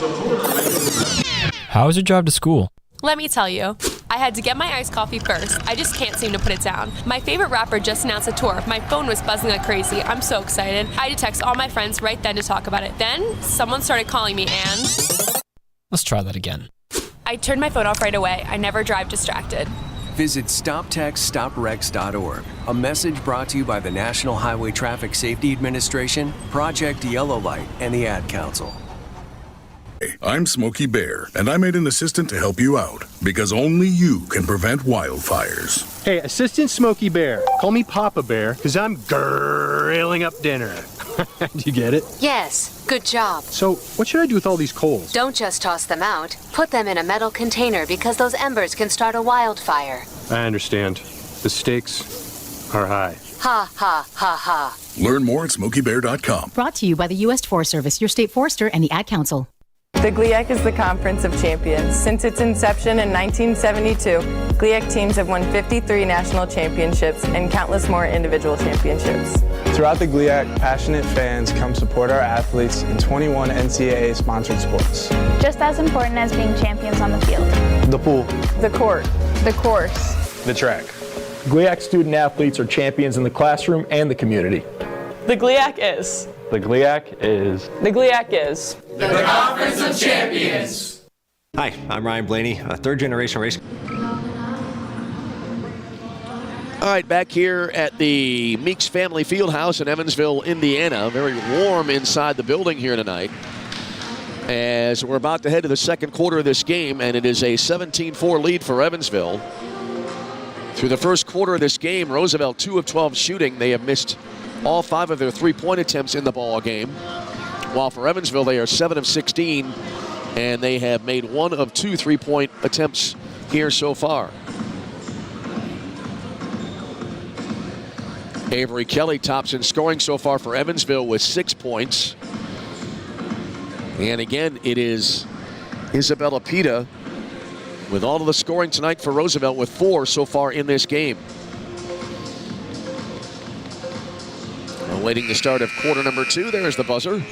How was your drive to school? Let me tell you, I had to get my iced coffee first. I just can't seem to put it down. My favorite rapper just announced a tour. My phone was buzzing like crazy. I'm so excited. I had to text all my friends right then to talk about it. Then someone started calling me and... Let's try that again. I turned my phone off right away. I never drive distracted. Visit StopTextStopWrecks.org. A message brought to you by the National Highway Traffic Safety Administration, Project Yellow Light, and the Ad Council. I'm Smokey Bear, and I made an assistant to help you out, because only you can prevent wildfires. Hey, Assistant Smokey Bear, call me Papa Bear, because I'm grilling up dinner. Do you get it? Yes, good job. So, what should I do with all these coals? Don't just toss them out. Put them in a metal container because those embers can start a wildfire. I understand. The stakes are high. Ha, ha, ha, ha. Learn more at SmokeyBear.com. Brought to you by the U.S. Forest Service, your state forester, and the Ad Council. The GLIAC is the Conference of Champions. Since its inception in 1972, GLIAC teams have won 53 national championships and countless more individual championships. Throughout the GLIAC, passionate fans come support our athletes in 21 NCAA-sponsored sports. Just as important as being champions on the field. The pool. The court. The course. The track. GLIAC student athletes are champions in the classroom and the community. The GLIAC is. The GLIAC is. The GLIAC is. The Conference of Champions. Hi, I'm Ryan Blaney, a third-generation race. All right, back here at the Meeks Family Fieldhouse in Evansville, Indiana. Very warm inside the building here tonight, as we're about to head to the second quarter of this game, and it is a 17-4 lead for Evansville. Through the first quarter of this game, Roosevelt 2 of 12 shooting. They have missed all 5 of their three-point attempts in the ball game. While for Evansville, they are 7 of 16, and they have made 1 of 2 three-point attempts here so far. Avery Kelly tops in scoring so far for Evansville with 6 points. And again, it is Isabella Pita with all of the scoring tonight for Roosevelt with 4 so far in this game. Awaiting the start of quarter number 2. There's the buzzer.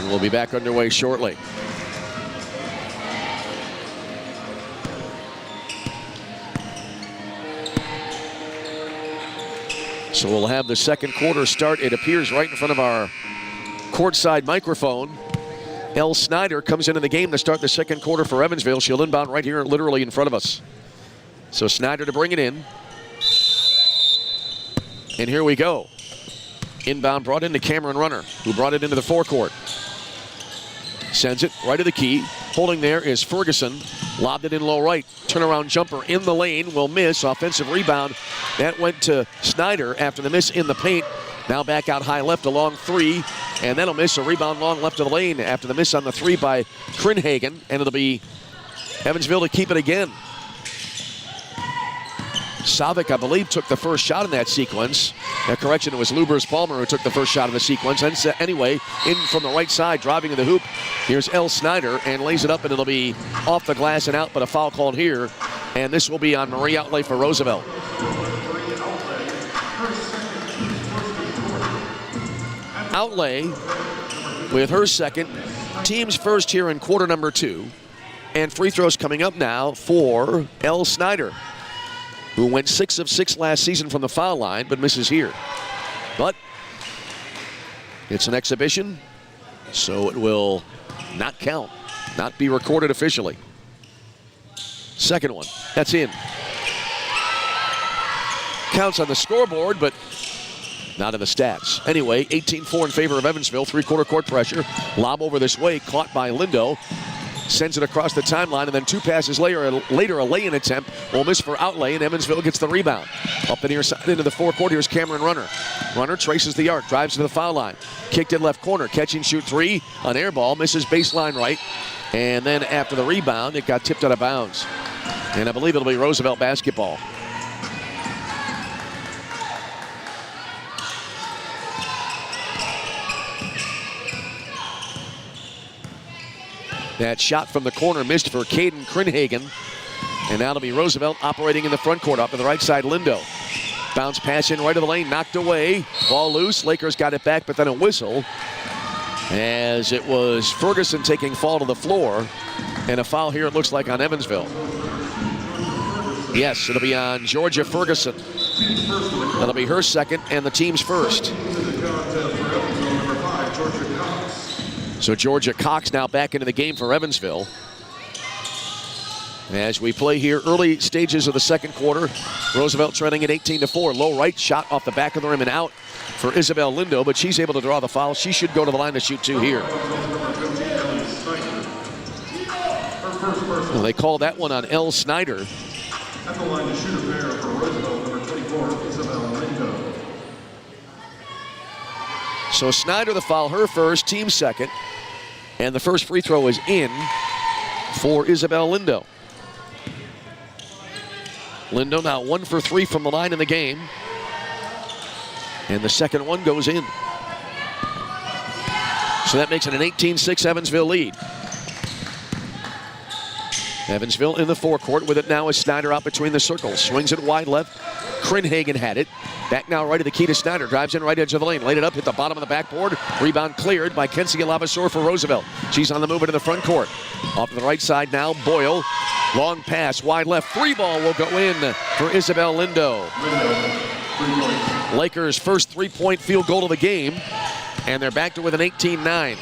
And we'll be back underway shortly. So we'll have the second quarter start, it appears, right in front of our courtside microphone. Elle Snyder comes into the game to start the second quarter for Evansville. She'll inbound right here, literally in front of us. So Snyder to bring it in. And here we go. Inbound brought into Cameron Runner, who brought it into the forecourt. Sends it right to the key. Holding there is Ferguson. Lobbed it in low right. Turnaround jumper in the lane will miss. Offensive rebound. That went to Snyder after the miss in the paint. Now back out high left, a long three. And that'll miss. A rebound long left of the lane after the miss on the three by Krinhagen. And it'll be Evansville to keep it again. Savic, I believe, took the first shot in that sequence. Correction, it was Lubers Palmer who took the first shot of the sequence. And anyway, in from the right side, driving to the hoop. Here's Elle Snyder and lays it up, and it'll be off the glass and out, but a foul called here. And this will be on Marie Outlay for Roosevelt. Outlay with her second. Team's first here in quarter number 2. And free throws coming up now for Elle Snyder, who went 6 of 6 last season from the foul line, but misses here. But it's an exhibition, so it will not count, not be recorded officially. Second one, that's in. Counts on the scoreboard, but not in the stats. Anyway, 18-4 in favor of Evansville, three-quarter court pressure. Lob over this way, caught by Lindo. Sends it across the timeline, and then 2 passes later a lay-in attempt will miss for Outlay, and Evansville gets the rebound. Up the near side into the forecourt, here's Cameron Runner. Runner traces the arc, drives to the foul line. Kicked it left corner, catch and shoot three. An air ball, misses baseline right. And then after the rebound, it got tipped out of bounds. And I believe it'll be Roosevelt basketball. That shot from the corner missed for Caden Krinhagen. And now it'll be Roosevelt operating in the front court. Up to the right side, Lindo. Bounce pass in right of the lane, knocked away. Ball loose, Lakers got it back, but then a whistle. As it was Ferguson taking fall to the floor. And a foul here, it looks like, on Evansville. Yes, it'll be on Georgia Ferguson. That'll be her second and the team's first. So Georgia Cox now back into the game for Evansville. As we play here, early stages of the second quarter, Roosevelt trending at 18-4. Low right, shot off the back of the rim and out for Isabel Lindo, but she's able to draw the foul. She should go to the line to shoot 2 here. Well, they call that one on Elle Snyder. At the line to shoot a pair for Roosevelt, number 24, Isabel Lindo. So Snyder the foul, her first, team second. And the first free throw is in for Isabel Lindo. Lindo now 1 for 3 from the line in the game. And the second one goes in. So that makes it an 18-6 Evansville lead. Evansville in the forecourt with it now as Snyder out between the circles. Swings it wide left. Krinhagen had it. Back now right to the key to Snyder. Drives in right edge of the lane. Laid it up, hit the bottom of the backboard. Rebound cleared by Kensia Lavaseur for Roosevelt. She's on the move into the front court. Off to the right side now, Boyle. Long pass, wide left. 3 ball will go in for Isabel Lindo. Lakers' first 3-point field goal of the game. And they're back to with an 18-9.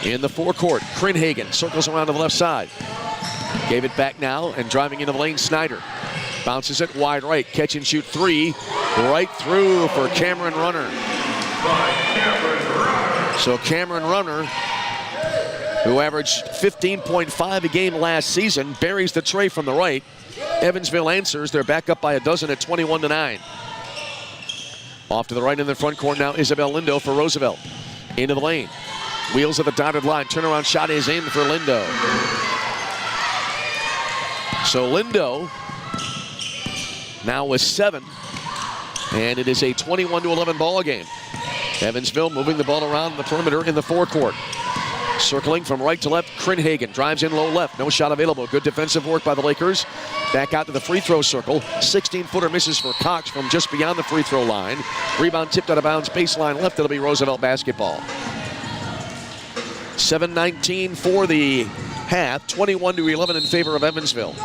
In the forecourt, Krinhagen circles around to the left side. Gave it back now and driving into the lane, Snyder. Bounces it wide right, catch and shoot 3. Right through for Cameron Runner. So Cameron Runner, who averaged 15.5 a game last season, buries the tray from the right. Evansville answers. They're back up by a dozen at 21-9. Off to the right in the front court now, Isabel Lindo for Roosevelt. Into the lane. Wheels at the dotted line. Turnaround shot is in for Lindo. So Lindo now with 7. And it is a 21-11 ball game. Evansville moving the ball around the perimeter in the forecourt. Circling from right to left, Krinhagen drives in low left. No shot available. Good defensive work by the Lakers. Back out to the free throw circle. 16-footer misses for Cox from just beyond the free throw line. Rebound tipped out of bounds, baseline left. It'll be Roosevelt basketball. 7:19 for the half, 21-11 in favor of Evansville.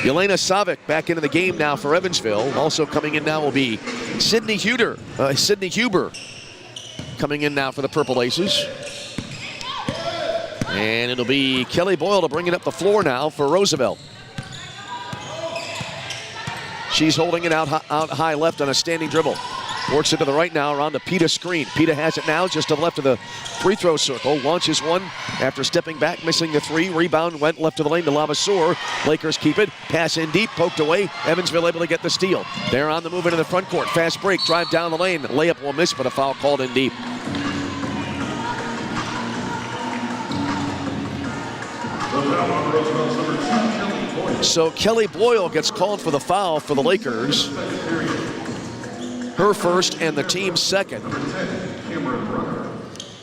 Yelena Savic back into the game now for Evansville. Also coming in now will be Sydney Huber coming in now for the Purple Aces. And it'll be Kelly Boyle to bring it up the floor now for Roosevelt. She's holding it out high left on a standing dribble. Works it to the right now around the Pita screen. Pita has it now just to the left of the free throw circle. Launches one after stepping back, missing the three. Rebound went left to the lane to Lavaseur. Lakers keep it. Pass in deep, poked away. Evansville able to get the steal. They're on the move into the front court. Fast break, drive down the lane. Layup will miss, but a foul called in deep. So Kelly Boyle gets called for the foul for the Lakers. Her first and the team's second.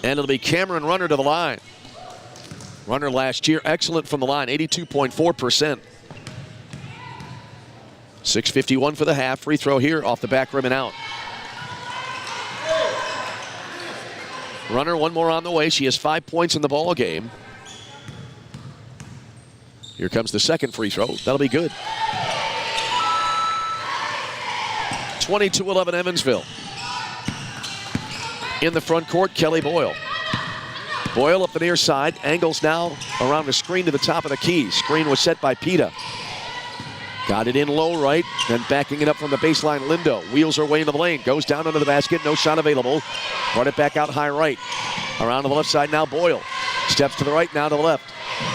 And it'll be Cameron Runner to the line. Runner last year, excellent from the line, 82.4%. 6:51 for the half. Free throw here off the back rim and out. Runner, one more on the way. She has 5 points in the ball game. Here comes the second free throw. That'll be good. 22-11 Evansville. In the front court, Kelly Boyle. Boyle up the near side, angles now around the screen to the top of the key. Screen was set by Pita. Got it in low right, then backing it up from the baseline, Lindo. Wheels her way into the lane, goes down under the basket, no shot available. Brought it back out high right. Around to the left side now, Boyle. Steps to the right, now to the left.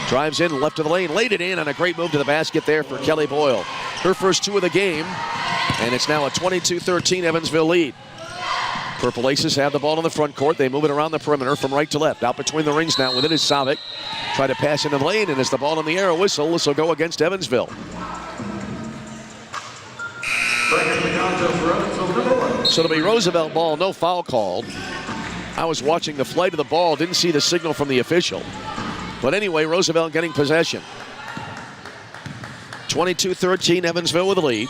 Drives in, left of the lane, laid it in on a great move to the basket there for Kelly Boyle. Her first two of the game, and it's now a 22-13 Evansville lead. Purple Aces have the ball in the front court. They move it around the perimeter from right to left. Out between the rings now with it is Savic. Try to pass into the lane, and as the ball in the air, a whistle. This will go against Evansville. So it'll be Roosevelt ball, no foul called. I was watching the flight of the ball, didn't see the signal from the official. But anyway, Roosevelt getting possession. 22-13, Evansville with the lead.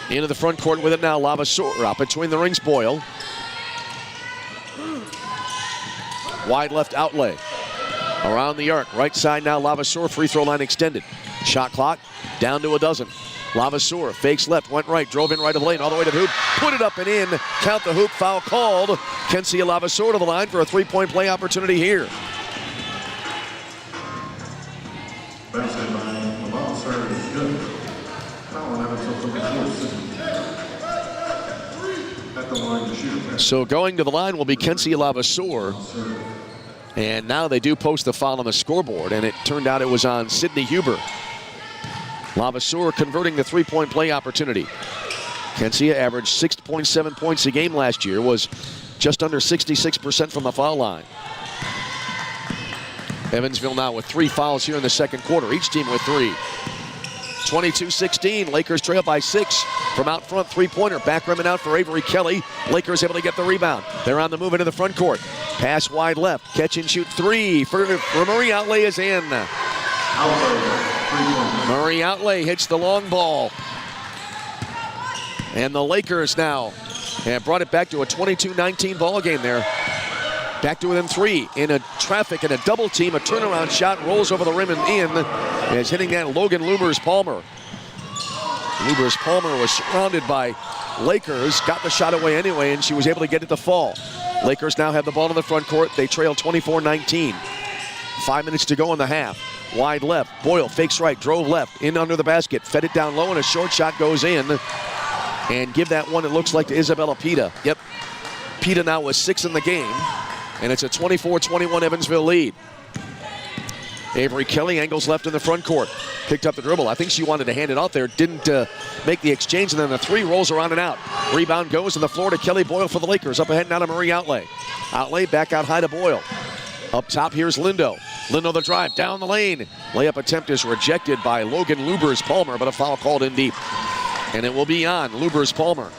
Into the front court with it now, Lavaseur. Out between the rings, Boyle. Wide left outlay. Around the arc, right side now, Lavaseur, free throw line extended. Shot clock down to a dozen. Lavaseur fakes left, went right, drove in right of the lane, all the way to the hoop, put it up and in. Count the hoop, foul called. Kensia Lavaseur to the line for a three-point play opportunity here. So going to the line will be Kensia Lavaseur. And now they do post the foul on the scoreboard, and it turned out it was on Sydney Huber. Lavaseur converting the three-point play opportunity. Kensia averaged 6.7 points a game last year, was just under 66% from the foul line. Evansville now with 3 fouls here in the second quarter, each team with 3. 22-16, Lakers trail by 6 from out front, three-pointer, back rim and out for Avery Kelly. Lakers able to get the rebound. They're on the move into the front court. Pass wide left, catch and shoot 3 for Marie Outlay is in. Marie Outlay hits the long ball. And the Lakers now have brought it back to a 22-19 ball game there. Back to within 3 in a traffic and a double team. A turnaround shot rolls over the rim and in. Is hitting that Logan Lubers-Palmer. Lubers-Palmer was surrounded by Lakers, got the shot away anyway, and she was able to get it to fall. Lakers now have the ball in the front court. They trail 24-19. 5 minutes to go in the half. Wide left, Boyle fakes right, drove left, in under the basket, fed it down low, and a short shot goes in. And give that one, it looks like, to Isabella Pita. Yep, Pita now with 6 in the game, and it's a 24-21 Evansville lead. Avery Kelly angles left in the front court. Picked up the dribble. I think she wanted to hand it out there. Didn't make the exchange, and then the 3 rolls around and out. Rebound goes to the floor to Kelly Boyle for the Lakers. Up ahead now to Marie Outlay. Outlay back out high to Boyle. Up top, here's Lindo. Lindo the drive, down the lane. Layup attempt is rejected by Logan Lubers-Palmer, but a foul called in deep. And it will be on Lubers-Palmer.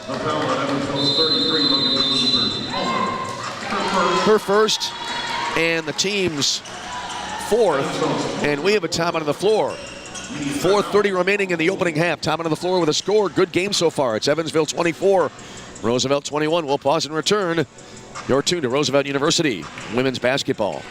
Her first and the team's 4th, and we have a time on the floor. 4:30 remaining in the opening half. Tom on the floor with a score. Good game so far. It's Evansville 24, Roosevelt 21. We'll pause and return. You're tuned to Roosevelt University women's basketball.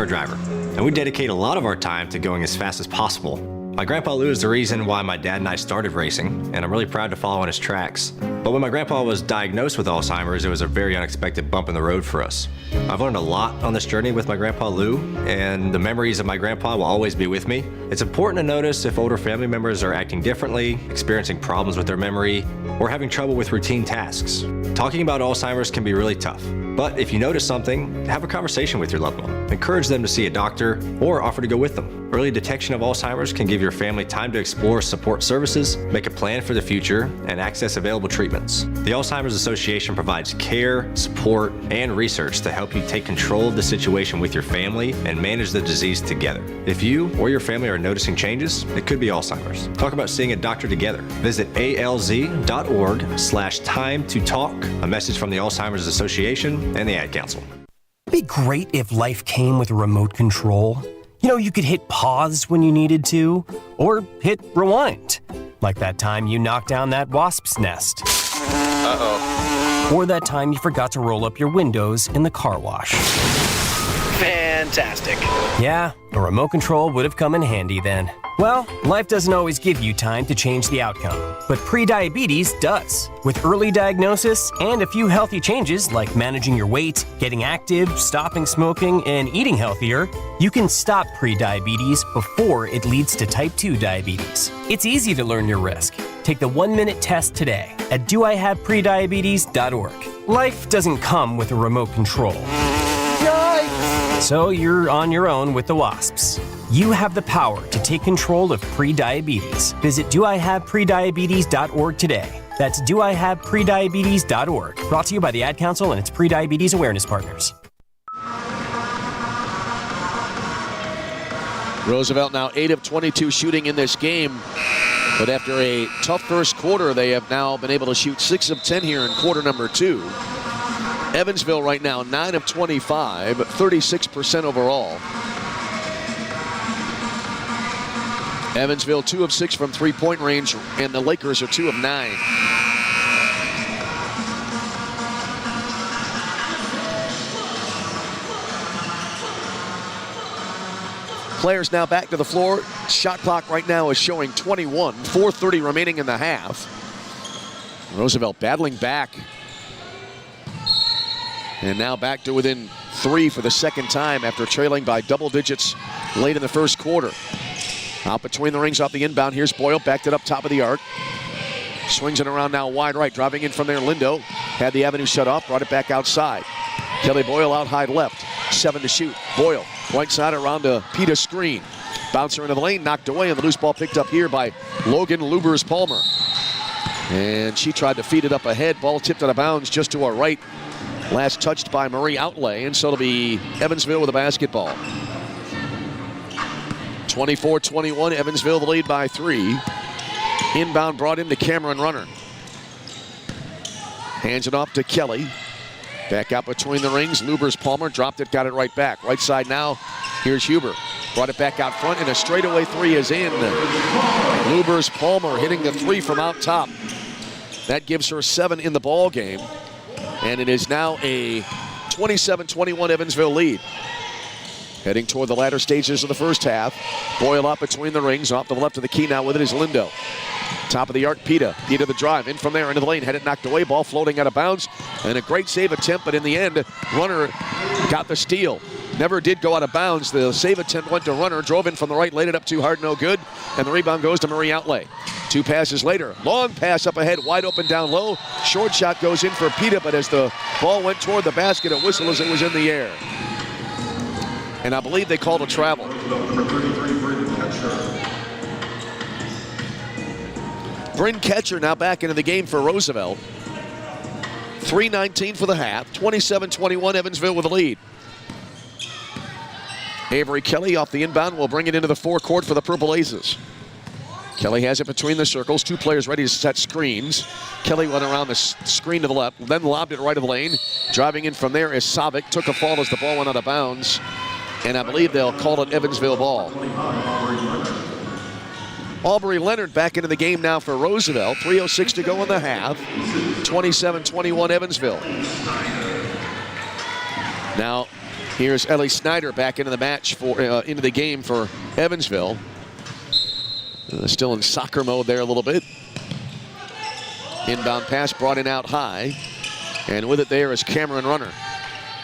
Driver, and we dedicate a lot of our time to going as fast as possible. My grandpa Lou is the reason why my dad and I started racing, and I'm really proud to follow in his tracks. But when my grandpa was diagnosed with Alzheimer's, it was a very unexpected bump in the road for us. I've learned a lot on this journey with my grandpa Lou, and the memories of my grandpa will always be with me. It's important to notice if older family members are acting differently, experiencing problems with their memory, or having trouble with routine tasks. Talking about Alzheimer's can be really tough, but if you notice something, have a conversation with your loved one. Encourage them to see a doctor or offer to go with them. Early detection of Alzheimer's can give your family time to explore support services, make a plan for the future, and access available treatments. The Alzheimer's Association provides care, support, and research to help you take control of the situation with your family and manage the disease together. If you or your family are noticing changes, it could be Alzheimer's. Talk about seeing a doctor together. Visit alz.org/time to talk. A message from the Alzheimer's Association and the Ad Council. It'd be great if life came with a remote control. You know, you could hit pause when you needed to, or hit rewind. Like that time you knocked down that wasp's nest. Uh-oh. Or that time you forgot to roll up your windows in the car wash. Fantastic. Yeah, a remote control would have come in handy then. Well, life doesn't always give you time to change the outcome, but prediabetes does. With early diagnosis and a few healthy changes like managing your weight, getting active, stopping smoking, and eating healthier, you can stop prediabetes before it leads to type 2 diabetes. It's easy to learn your risk. Take the 1-minute test today at doihaveprediabetes.org. Life doesn't come with a remote control. Yikes! So you're on your own with the wasps. You have the power to take control of prediabetes. Visit doihaveprediabetes.org today. That's doihaveprediabetes.org. Brought to you by the Ad Council and its prediabetes awareness partners. Roosevelt now 8 of 22 shooting in this game. But after a tough first quarter, they have now been able to shoot 6 of 10 here in quarter number 2. Evansville right now 9 of 25, 36% overall. Evansville 2 of 6 from three-point range, and the Lakers are 2 of 9. Players now back to the floor. Shot clock right now is showing 21. 4:30 remaining in the half. Roosevelt battling back. And now back to within 3 for the second time after trailing by double digits late in the first quarter. Out between the rings off the inbound. Here's Boyle, backed it up top of the arc. Swings it around now wide right. Driving in from there, Lindo. Had the avenue shut off, brought it back outside. Kelly Boyle out high left. 7 to shoot. Boyle, right side around to Pita screen. Bouncer into the lane, knocked away, and the loose ball picked up here by Logan Lubers-Palmer. And she tried to feed it up ahead. Ball tipped out of bounds just to our right. Last touched by Marie Outlay, and so it'll be Evansville with the basketball. 24-21, Evansville the lead by 3. Inbound brought in to Cameron Runner. Hands it off to Kelly. Back out between the rings. Lubers-Palmer dropped it, got it right back. Right side now, here's Huber. Brought it back out front, and a straightaway 3 is in. Lubers-Palmer hitting the 3 from out top. That gives her 7 in the ball game. And it is now a 27-21 Evansville lead. Heading toward the latter stages of the first half. Boyle up between the rings. Off the left of the key now with it is Lindo. Top of the arc, Pita. Pita the drive. In from there into the lane. Had it knocked away. Ball floating out of bounds. And a great save attempt, but in the end, Runner got the steal. Never did go out of bounds. The save attempt went to Runner. Drove in from the right. Laid it up too hard. No good. And the rebound goes to Marie Outlay. 2 passes later. Long pass up ahead. Wide open down low. Short shot goes in for Pita, but as the ball went toward the basket, a whistle as it was in the air. And I believe they called a travel. Bryn Ketcher now back into the game for Roosevelt. 3:19 for the half. 27-21, Evansville with the lead. Avery Kelly off the inbound will bring it into the forecourt for the Purple Aces. Kelly has it between the circles. 2 players ready to set screens. Kelly went around the screen to the left, then lobbed it right of the lane. Driving in from there is Savic. Took a fall as the ball went out of bounds. and I believe they'll call it Evansville ball. Aubrey Leonard back into the game now for Roosevelt. 3:06 to go in the half. 27-21 Evansville. Now, here's Ellie Snyder back into the match into the game for Evansville. Still in soccer mode there a little bit. Inbound pass brought in out high. And with it there is Cameron Runner.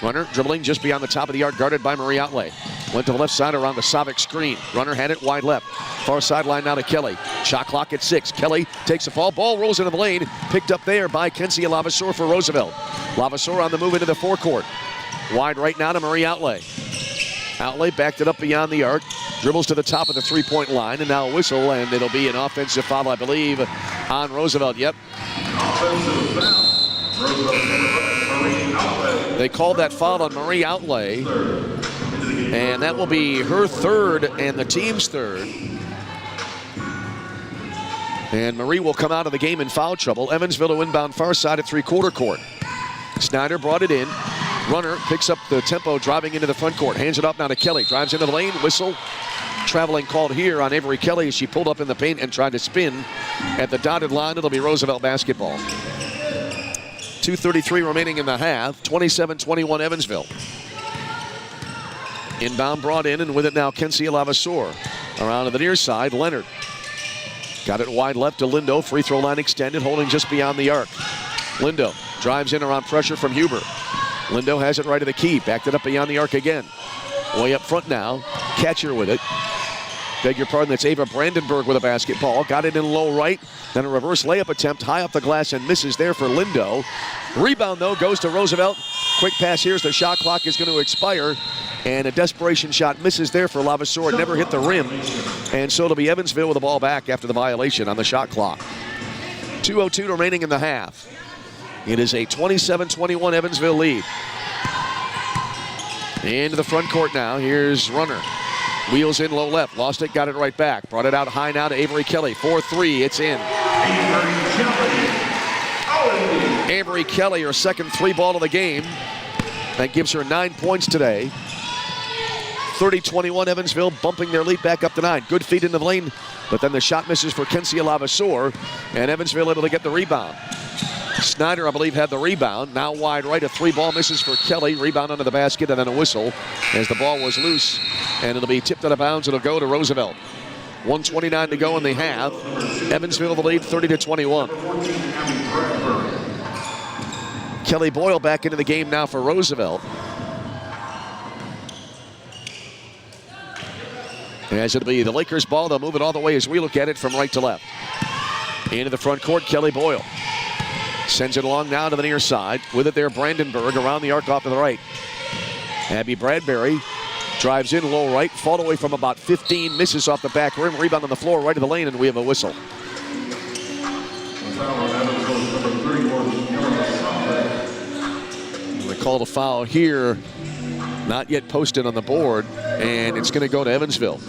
Runner dribbling just beyond the top of the arc, guarded by Marie Outlay. Went to the left side around the Savic screen. Runner had it wide left. Far sideline now to Kelly. Shot clock at 6. Kelly takes the fall. Ball rolls into the lane. Picked up there by Kenzie Lavaseur for Roosevelt. Lavaseur on the move into the forecourt. Wide right now to Marie Outlay. Outlay backed it up beyond the arc. Dribbles to the top of the three-point line. And now a whistle, and it'll be an offensive foul, I believe, on Roosevelt. Yep. They called that foul on Marie Outlay. And that will be her third and the team's third. And Marie will come out of the game in foul trouble. Evansville to inbound far side at three-quarter court. Snyder brought it in. Runner picks up the tempo, driving into the front court. Hands it off now to Kelly. Drives into the lane. Whistle. Traveling called here on Avery Kelly as she pulled up in the paint and tried to spin at the dotted line. It'll be Roosevelt basketball. 2:33 remaining in the half. 27-21 Evansville. Inbound brought in, and with it now Kenzie Lavaseur. Around to the near side, Leonard. Got it wide left to Lindo. Free throw line extended, holding just beyond the arc. Lindo drives in around pressure from Huber. Lindo has it right to the key. Backed it up beyond the arc again. Way up front now. Catcher with it. Beg your pardon, that's Ava Brandenburg with a basketball. Got it in low right. Then a reverse layup attempt high up the glass and misses there for Lindo. Rebound, though, goes to Roosevelt. Quick pass here as the shot clock is going to expire. And a desperation shot misses there for Lavaseur. Never hit the rim. And so it'll be Evansville with the ball back after the violation on the shot clock. 2:02 remaining in the half. It is a 27-21 Evansville lead. Into the front court now. Here's Runner. Wheels in low left. Lost it, got it right back. Brought it out high now to Avery Kelly. 4-3, it's in. Avery Kelly, her second three ball of the game. That gives her 9 points today. 30-21 Evansville, bumping their lead back up to 9. Good feed into the lane, but then the shot misses for Kenzie Lavaseur, and Evansville able to get the rebound. Snyder, I believe, had the rebound. Now wide right, a three ball misses for Kelly. Rebound under the basket, and then a whistle as the ball was loose, and it'll be tipped out of bounds. It'll go to Roosevelt. 1:29 to go in the half. Evansville the lead, 30-21. Kelly Boyle back into the game now for Roosevelt. As it'll be the Lakers ball, they'll move it all the way as we look at it from right to left. Into the front court, Kelly Boyle. Sends it along now to the near side. With it there, Brandenburg around the arc off to the right. Abby Bradbury drives in low right, fall away from about 15, misses off the back rim, rebound on the floor, right to the lane, and we have a whistle. They called a foul here, not yet posted on the board, and it's going to go to Evansville.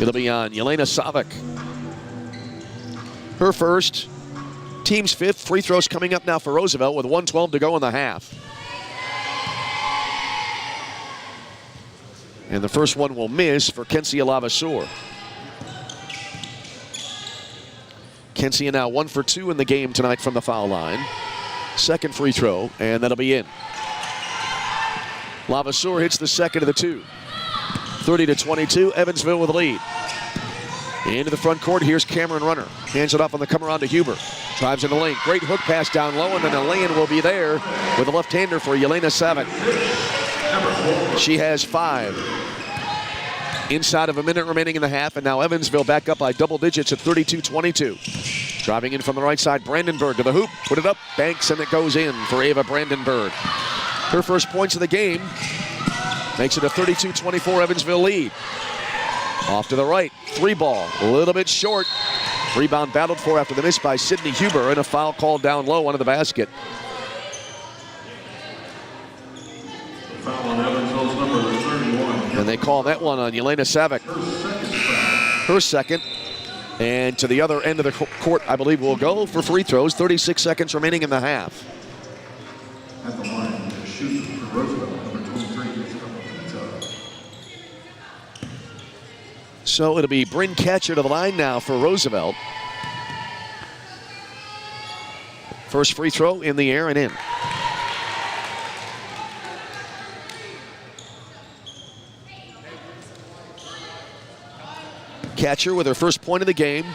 It'll be on Yelena Savic. Her first. Team's fifth. Free throws coming up now for Roosevelt with 1:12 to go in the half. And the first one will miss for Kenzie Lavaseur. Kenzie now 1 for 2 in the game tonight from the foul line. Second free throw, and that'll be in. Lavaseur hits the second of the two. 30-22, Evansville with the lead. Into the front court, here's Cameron Runner. Hands it off on the come around to Huber. Drives in the lane. Great hook pass down low, and then the lane will be there with a left-hander for Yelena Savic. She has 5. Inside of a minute remaining in the half, and now Evansville back up by double digits at 32-22. Driving in from the right side, Brandenburg to the hoop. Put it up, banks, and it goes in for Ava Brandenburg. Her first points of the game makes it a 32-24 Evansville lead. Off to the right, 3 ball, a little bit short. Rebound battled for after the miss by Sydney Huber, and a foul called down low under the basket. And they call that one on Yelena Savic. Her second. And to the other end of the court, I believe, will go for free throws. 36 seconds remaining in the half. At the line to shoot for Roosevelt, number 23. So it'll be Bryn Catcher to the line now for Roosevelt. First free throw in the air and in. Catcher with her first point of the game.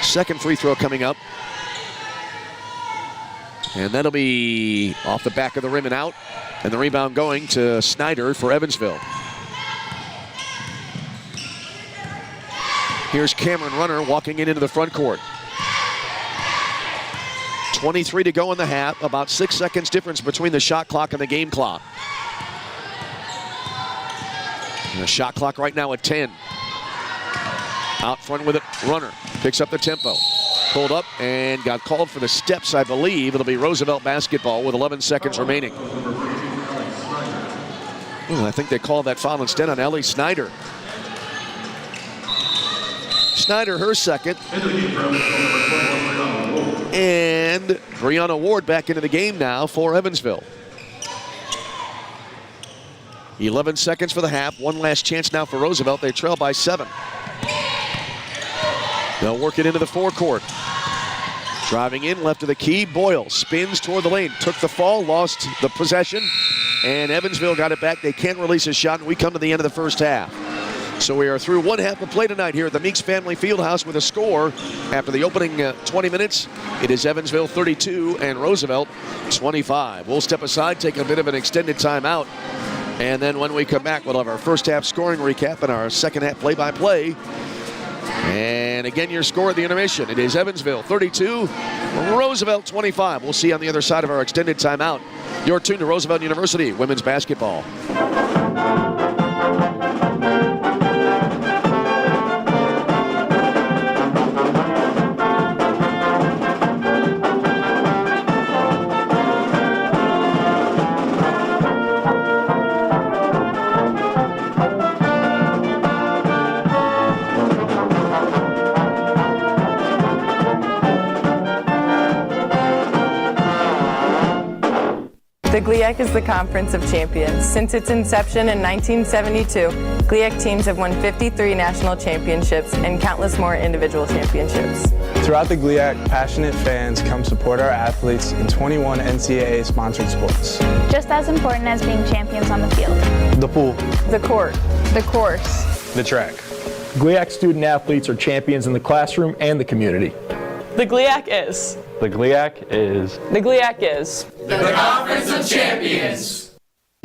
Second free throw coming up. And that'll be off the back of the rim and out. And the rebound going to Snyder for Evansville. Here's Cameron Runner walking into the front court. 23 to go in the half. About 6 seconds difference between the shot clock and the game clock. And the shot clock right now at 10. Out front with it, Runner. Picks up the tempo. Pulled up and got called for the steps, I believe. It'll be Roosevelt basketball with 11 seconds remaining. I think they called that foul instead on Ellie Snyder. Snyder, her second. And Brianna Ward back into the game now for Evansville. 11 seconds for the half. One last chance now for Roosevelt. They trail by 7. They'll work it into the forecourt. Driving in, left of the key, Boyle spins toward the lane. Took the fall, lost the possession, and Evansville got it back. They can't release a shot, and we come to the end of the first half. So we are through one half of play tonight here at the Meeks Family Fieldhouse with a score after the opening 20 minutes. It is Evansville 32 and Roosevelt 25. We'll step aside, take a bit of an extended timeout, and then when we come back, we'll have our first half scoring recap and our second half play-by-play. And again, your score at the intermission. It is Evansville 32, Roosevelt 25. We'll see you on the other side of our extended timeout. You're tuned to Roosevelt University women's basketball. The GLIAC is the Conference of Champions. Since its inception in 1972, GLIAC teams have won 53 national championships and countless more individual championships. Throughout the GLIAC, passionate fans come support our athletes in 21 NCAA-sponsored sports. Just as important as being champions on the field. The pool. The court. The course. The track. GLIAC student athletes are champions in the classroom and the community. The GLIAC is. The GLIAC is. The GLIAC is. The Conference of Champions.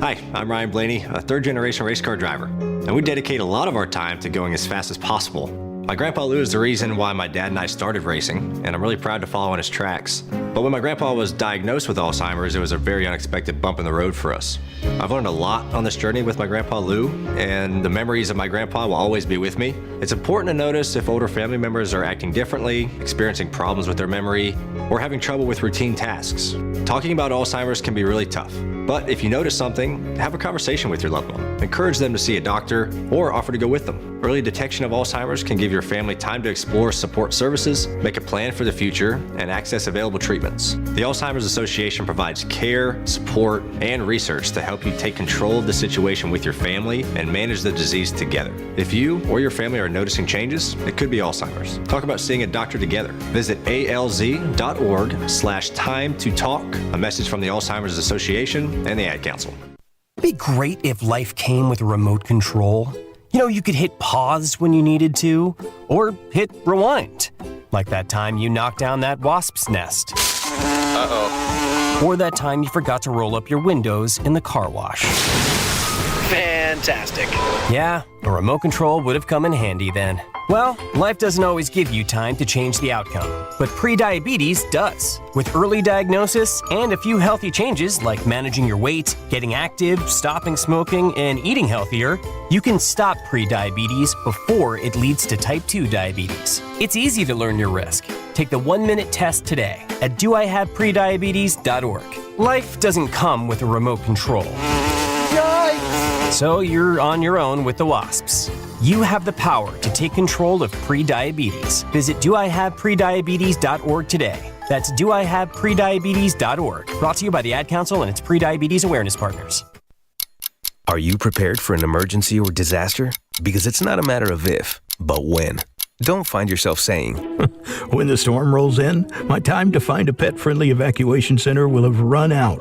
Hi, I'm Ryan Blaney, a third-generation race car driver, and we dedicate a lot of our time to going as fast as possible. My grandpa Lou is the reason why my dad and I started racing, and I'm really proud to follow in his tracks. But when my grandpa was diagnosed with Alzheimer's, it was a very unexpected bump in the road for us. I've learned a lot on this journey with my grandpa Lou, and the memories of my grandpa will always be with me. It's important to notice if older family members are acting differently, experiencing problems with their memory, or having trouble with routine tasks. Talking about Alzheimer's can be really tough, but if you notice something, have a conversation with your loved one. Encourage them to see a doctor or offer to go with them. Early detection of Alzheimer's can give your family time to explore support services, make a plan for the future, and access available treatments. The Alzheimer's Association provides care, support, and research to help you take control of the situation with your family and manage the disease together. If you or your family are noticing changes, it could be Alzheimer's. Talk about seeing a doctor together. Visit alz.org/time to talk. A message from the Alzheimer's Association and the Ad Council. It'd be great if life came with a remote control. You know, you could hit pause when you needed to, or hit rewind. Like that time you knocked down that wasp's nest. Uh-oh. Or that time you forgot to roll up your windows in the car wash. Fantastic. Yeah, a remote control would have come in handy then. Well, life doesn't always give you time to change the outcome, but prediabetes does. With early diagnosis and a few healthy changes like managing your weight, getting active, stopping smoking, and eating healthier, you can stop prediabetes before it leads to type 2 diabetes. It's easy to learn your risk. Take the 1-minute test today at doihaveprediabetes.org. Life doesn't come with a remote control. Yikes! So you're on your own with the wasps. You have the power to take control of prediabetes. Visit doihaveprediabetes.org today. That's doihaveprediabetes.org. Brought to you by the Ad Council and its prediabetes awareness partners. Are you prepared for an emergency or disaster? Because it's not a matter of if, but when. Don't find yourself saying, when the storm rolls in, my time to find a pet-friendly evacuation center will have run out.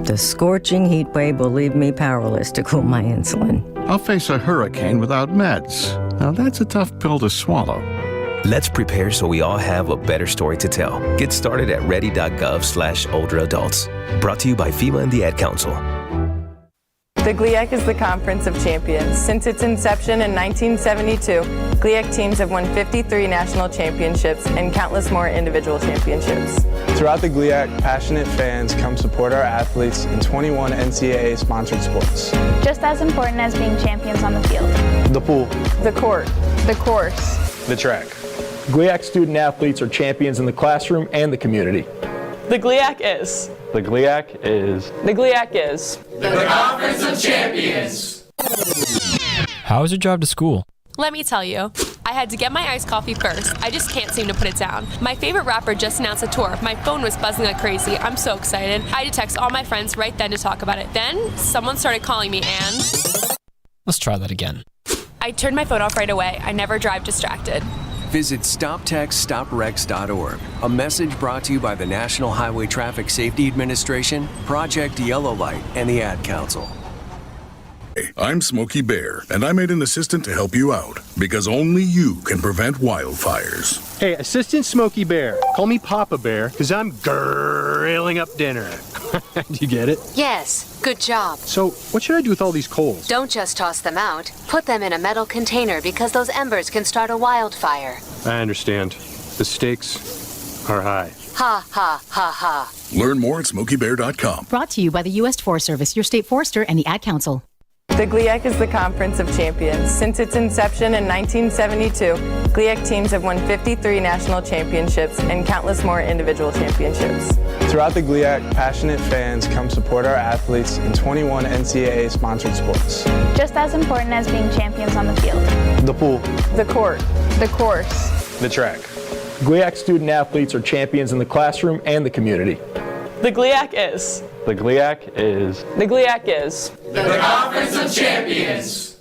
The scorching heat wave will leave me powerless to cool my insulin. I'll face a hurricane without meds. Now that's a tough pill to swallow. Let's prepare so we all have a better story to tell. Get started at ready.gov/older-adults. Brought to you by FEMA and the Ad Council. The GLIAC is the Conference of Champions. Since its inception in 1972, GLIAC teams have won 53 national championships and countless more individual championships. Throughout the GLIAC, passionate fans come support our athletes in 21 NCAA-sponsored sports. Just as important as being champions on the field. The pool. The court. The course. The track. GLIAC student athletes are champions in the classroom and the community. The GLIAC is. The GLIAC is. The GLIAC is. The Conference of Champions. How was your drive to school? Let me tell you, I had to get my iced coffee first. I just can't seem to put it down. My favorite rapper just announced a tour. My phone was buzzing like crazy. I'm so excited. I had to text all my friends right then to talk about it. Then someone started calling me and... Let's try that again. I turned my phone off right away. I never drive distracted. Visit StopTextStopWrecks.org. A message brought to you by the National Highway Traffic Safety Administration, Project Yellow Light, and the Ad Council. I'm Smokey Bear, and I made an assistant to help you out, because only you can prevent wildfires. Hey, Assistant Smokey Bear, call me Papa Bear, because I'm grilling up dinner. Do you get it? Yes, good job. So, what should I do with all these coals? Don't just toss them out. Put them in a metal container because those embers can start a wildfire. I understand. The stakes are high. Ha, ha, ha, ha. Learn more at SmokeyBear.com. Brought to you by the U.S. Forest Service, your state forester, and the Ad Council. The GLIAC is the Conference of Champions. Since its inception in 1972, GLIAC teams have won 53 national championships and countless more individual championships. Throughout the GLIAC, passionate fans come support our athletes in 21 NCAA-sponsored sports. Just as important as being champions on the field. The pool. The court. The course. The track. GLIAC student athletes are champions in the classroom and the community. The GLIAC is. The GLIAC is. The GLIAC is. The Conference of Champions.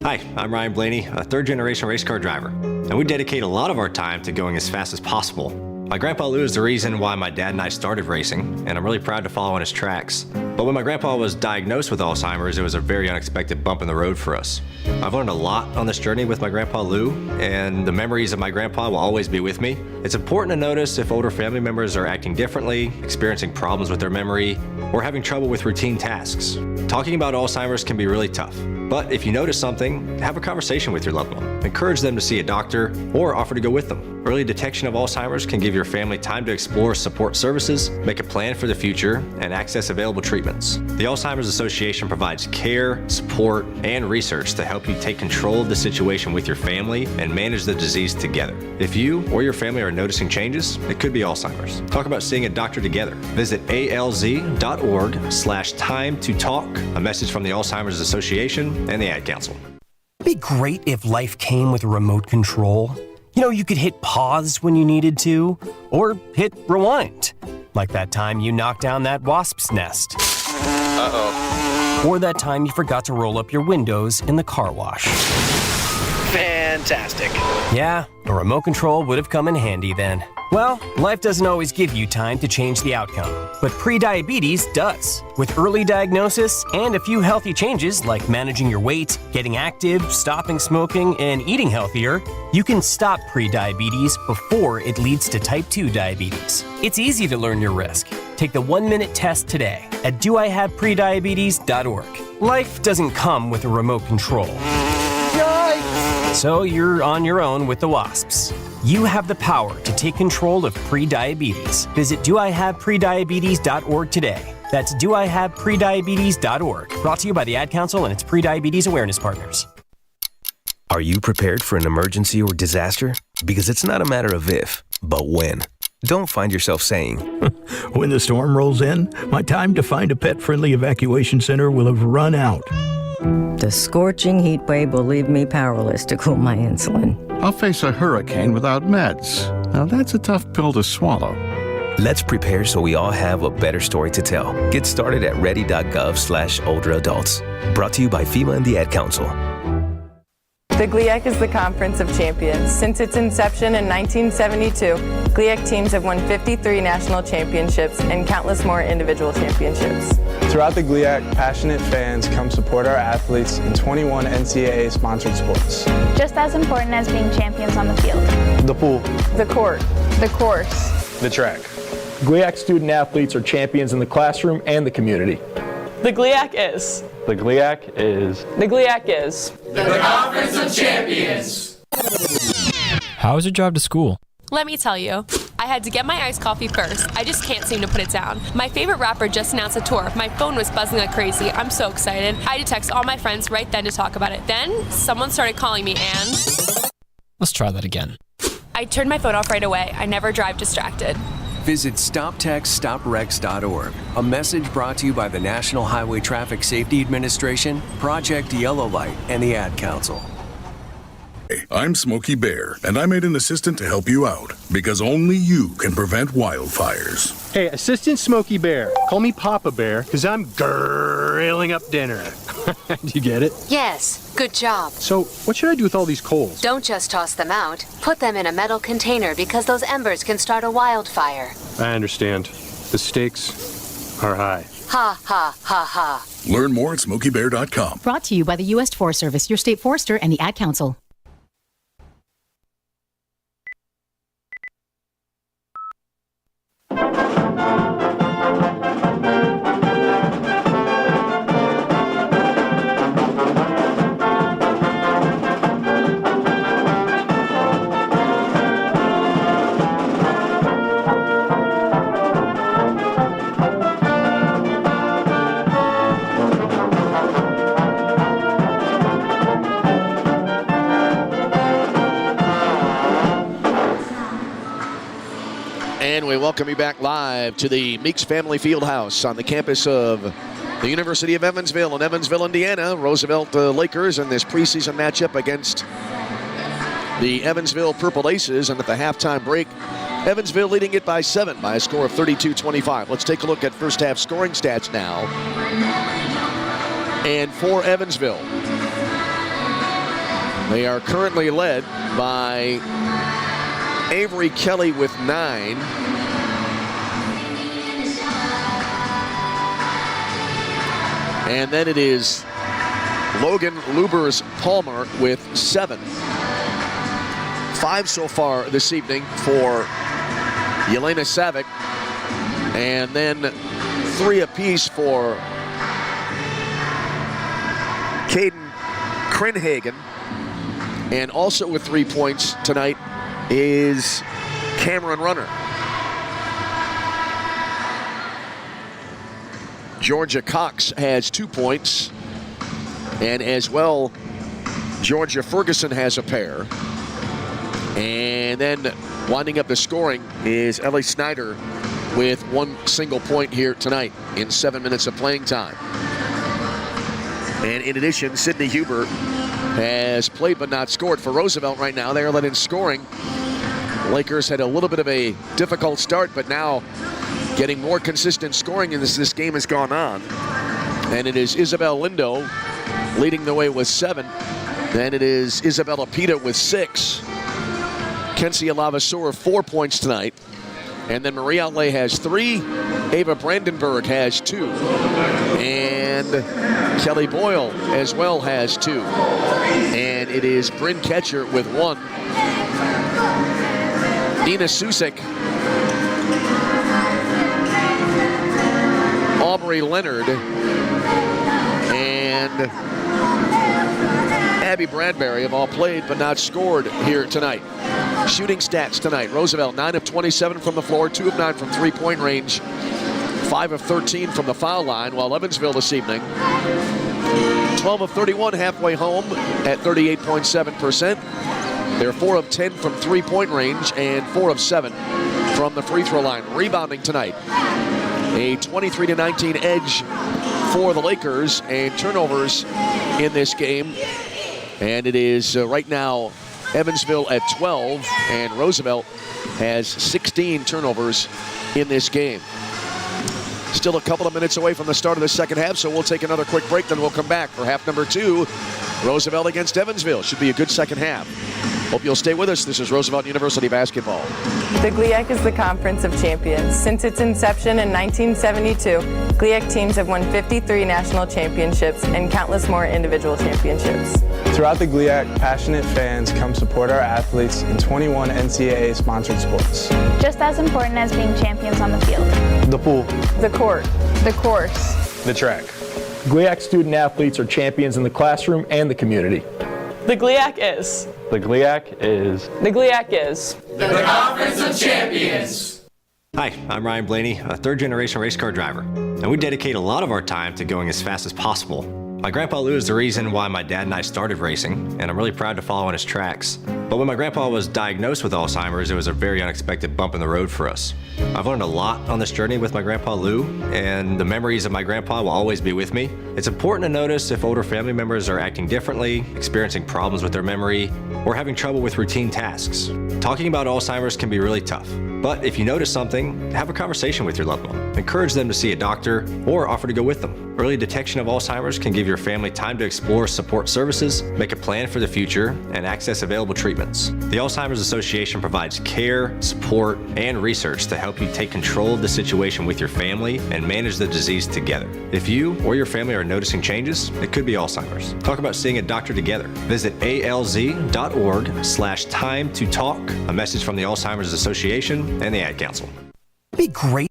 Hi, I'm Ryan Blaney, a third-generation race car driver, and we dedicate a lot of our time to going as fast as possible. My grandpa Lou is the reason why my dad and I started racing, and I'm really proud to follow in his tracks. But when my grandpa was diagnosed with Alzheimer's, it was a very unexpected bump in the road for us. I've learned a lot on this journey with my grandpa Lou, and the memories of my grandpa will always be with me. It's important to notice if older family members are acting differently, experiencing problems with their memory, or having trouble with routine tasks. Talking about Alzheimer's can be really tough, but if you notice something, have a conversation with your loved one. Encourage them to see a doctor or offer to go with them. Early detection of Alzheimer's can give your family time to explore support services, make a plan for the future, and access available treatments. The Alzheimer's Association provides care, support, and research to help you take control of the situation with your family and manage the disease together. If you or your family are noticing changes, it could be Alzheimer's. Talk about seeing a doctor together. Visit alz.org/time to talk. A message from the Alzheimer's Association and the Ad Council. It'd be great if life came with a remote control. You know, you could hit pause when you needed to, or hit rewind. Like that time you knocked down that wasp's nest. Uh-oh. Or that time you forgot to roll up your windows in the car wash. Fantastic. Yeah, a remote control would have come in handy then. Well, life doesn't always give you time to change the outcome, but prediabetes does. With early diagnosis and a few healthy changes like managing your weight, getting active, stopping smoking, and eating healthier, you can stop prediabetes before it leads to type 2 diabetes. It's easy to learn your risk. Take the 1-minute test today at doihaveprediabetes.org. Life doesn't come with a remote control. Yikes! So you're on your own with the wasps. You have the power to take control of prediabetes. Visit doihaveprediabetes.org today. That's doihaveprediabetes.org. Brought to you by the Ad Council and its prediabetes awareness partners. Are you prepared for an emergency or disaster? Because it's not a matter of if, but when. Don't find yourself saying, when the storm rolls in, my time to find a pet-friendly evacuation center will have run out. The scorching heat wave will leave me powerless to cool my insulin. I'll face a hurricane without meds. Now that's a tough pill to swallow. Let's prepare so we all have a better story to tell. Get started at ready.gov/older adults. Brought to you by FEMA and the Ad Council. The GLIAC is the Conference of Champions. Since its inception in 1972, GLIAC teams have won 53 national championships and countless more individual championships. Throughout the GLIAC, passionate fans come support our athletes in 21 NCAA-sponsored sports. Just as important as being champions on the field. The pool. The court. The course. The track. GLIAC student athletes are champions in the classroom and the community. The GLIAC is. The GLIAC is. The GLIAC is. The Conference of Champions. How is your drive to school? Let me tell you, I had to get my iced coffee first. I just can't seem to put it down. My favorite rapper just announced a tour. My phone was buzzing like crazy. I'm so excited. I had to text all my friends right then to talk about it. Then someone started calling me and... Let's try that again. I turned my phone off right away. I never drive distracted. Visit StopTextStopWrecks.org. A message brought to you by the National Highway Traffic Safety Administration, Project Yellow Light, and the Ad Council. I'm Smokey Bear, and I made an assistant to help you out, because only you can prevent wildfires. Hey, Assistant Smokey Bear, call me Papa Bear, because I'm grilling up dinner. Do you get it? Yes, good job. So, what should I do with all these coals? Don't just toss them out. Put them in a metal container because those embers can start a wildfire. I understand. The stakes are high. Ha, ha, ha, ha. Learn more at SmokeyBear.com. Brought to you by the U.S. Forest Service, your state forester, and the Ad Council. And we welcome you back live to the Meeks Family Fieldhouse on the campus of the University of Evansville in Evansville, Indiana. Roosevelt Lakers in this preseason matchup against the Evansville Purple Aces. And at the halftime break, Evansville leading it by 7 by a score of 32-25. Let's take a look at first half scoring stats now. And for Evansville, they are currently led by Avery Kelly with 9. And then it is Logan Lubers Palmer with 7. 5 so far this evening for Yelena Savick. And then 3 apiece for Caden Krenhagen. And also with 3 points tonight is Cameron Runner. Georgia Cox has 2 points. And as well, Georgia Ferguson has a pair. And then winding up the scoring is Ellie Snyder with 1 single point here tonight in 7 minutes of playing time. And in addition, Sydney Huber has played but not scored for Roosevelt right now. They are led in scoring. Lakers had a little bit of a difficult start, but now getting more consistent scoring as this game has gone on. And it is Isabel Lindo leading the way with 7. Then it is Isabella Pita with 6. Kensia Lavasura 4 points tonight. And then Marie Outlay has 3. Ava Brandenburg has 2. And Kelly Boyle as well has 2. And it is Bryn Ketcher with 1. Nina Susek, Aubrey Leonard, and Abby Bradbury have all played but not scored here tonight. Shooting stats tonight. Roosevelt 9 of 27 from the floor, 2 of 9 from three-point range, 5 of 13 from the foul line, while Evansville this evening 12 of 31 halfway home at 38.7%. They're 4 of 10 from three-point range and 4 of 7 from the free throw line. Rebounding tonight, a 23-19 edge for the Lakers, and turnovers in this game. And it is right now Evansville at 12, and Roosevelt has 16 turnovers in this game. Still a couple of minutes away from the start of the second half, so we'll take another quick break, then we'll come back for half number 2. Roosevelt against Evansville. Should be a good second half. Hope you'll stay with us. This is Roosevelt University basketball. The GLIAC is the Conference of Champions. Since its inception in 1972, GLIAC teams have won 53 national championships and countless more individual championships. Throughout the GLIAC, passionate fans come support our athletes in 21 NCAA-sponsored sports. Just as important as being champions on the field. The pool. The court. The course. The track. GLIAC student athletes are champions in the classroom and the community. The GLIAC is. The GLIAC is. The GLIAC is. The Conference of Champions. Hi, I'm Ryan Blaney, a third-generation race car driver, and we dedicate a lot of our time to going as fast as possible. My grandpa Lou is the reason why my dad and I started racing, and I'm really proud to follow in his tracks. But when my grandpa was diagnosed with Alzheimer's, it was a very unexpected bump in the road for us. I've learned a lot on this journey with my grandpa Lou, and the memories of my grandpa will always be with me. It's important to notice if older family members are acting differently, experiencing problems with their memory, or having trouble with routine tasks. Talking about Alzheimer's can be really tough, but if you notice something, have a conversation with your loved one. Encourage them to see a doctor or offer to go with them. Early detection of Alzheimer's can give your family time to explore support services, make a plan for the future, and access available treatments. The Alzheimer's Association provides care, support, and research to help you take control of the situation with your family and manage the disease together. If you or your family are noticing changes, it could be Alzheimer's. Talk about seeing a doctor together. Visit alz.org/time to talk. A message from the Alzheimer's Association and the Ad Council. Be great.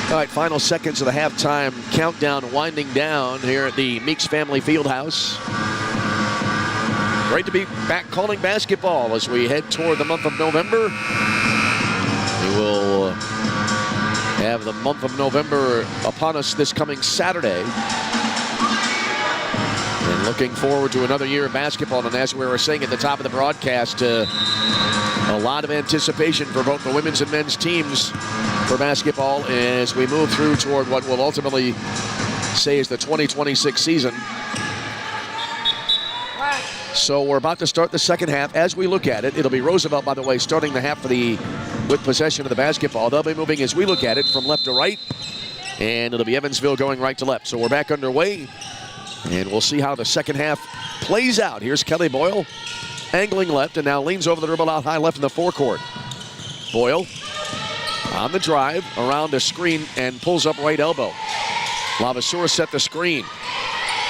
All right, final seconds of the halftime countdown winding down here at the Meeks Family Fieldhouse. Great to be back calling basketball as we head toward the month of November. We will have the month of November upon us this coming Saturday. And looking forward to another year of basketball. And as we were saying at the top of the broadcast, a lot of anticipation for both the women's and men's teams for basketball as we move through toward what we'll ultimately say is the 2026 season. So we're about to start the second half. As we look at it, it'll be Roosevelt, by the way, starting the half with possession of the basketball. They'll be moving as we look at it from left to right, and it'll be Evansville going right to left. So we're back underway, and we'll see how the second half plays out. Here's Kelly Boyle, angling left, and now leans over the dribble out high left in the forecourt. Boyle on the drive, around the screen, and pulls up right elbow. Lavaseur set the screen.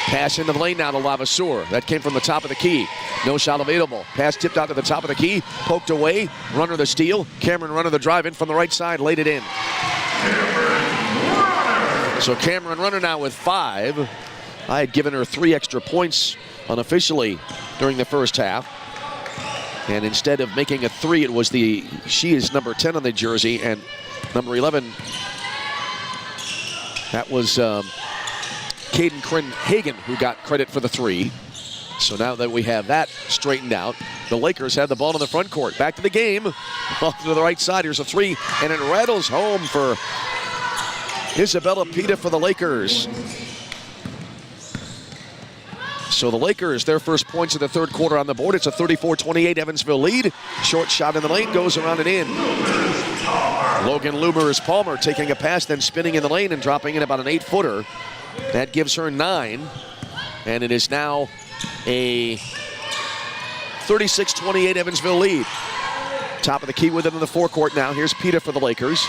Pass into the lane now to Lavaseur. That came from the top of the key. No shot available. Pass tipped out to the top of the key. Poked away. Runner the steal. Cameron Runner the drive in from the right side. Laid it in. So Cameron Runner now with 5. I had given her 3 extra points unofficially during the first half. And instead of making a 3, it was she is number 10 on the jersey, and number 11, that was Caden Crin-Hagan who got credit for the 3. So now that we have that straightened out, the Lakers have the ball in the front court. Back to the game, off to the right side. Here's a 3, and it rattles home for Isabella Pita for the Lakers. So the Lakers, their first points in the third quarter on the board. It's a 34-28 Evansville lead. Short shot in the lane, goes around and in. Logan Lumers-Palmer taking a pass, then spinning in the lane and dropping in about an 8-footer. That gives her 9. And it is now a 36-28 Evansville lead. Top of the key with it in the forecourt now. Here's Pita for the Lakers.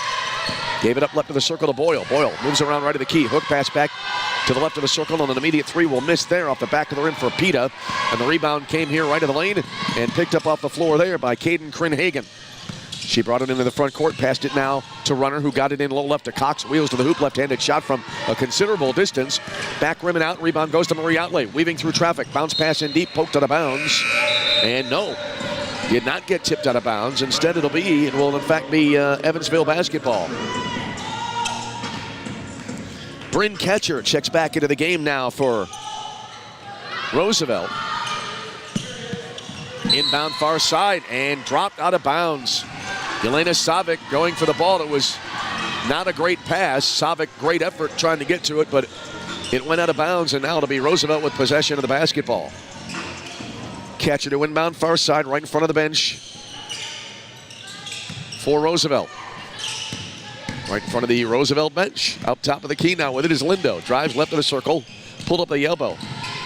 Gave it up left of the circle to Boyle. Boyle moves around right of the key. Hook pass back to the left of the circle, and an immediate 3 will miss there off the back of the rim for Pita. And the rebound came here right of the lane and picked up off the floor there by Caden Crin-Hagan. She brought it into the front court, passed it now to Runner, who got it in low left to Cox. Wheels to the hoop, left-handed shot from a considerable distance. Back rim and out, rebound goes to Marie Outley. Weaving through traffic, bounce pass in deep, poked out of bounds. And no, did not get tipped out of bounds. Instead, it will in fact be Evansville basketball. Bryn Ketcher checks back into the game now for Roosevelt. Inbound far side and dropped out of bounds. Yelena Savic going for the ball. It was not a great pass. Savic, great effort trying to get to it, but it went out of bounds, and now it'll be Roosevelt with possession of the basketball. Catcher to inbound far side, right in front of the bench for Roosevelt. Right in front of the Roosevelt bench. Up top of the key now with it is Lindo. Drives left of the circle, pulled up the elbow.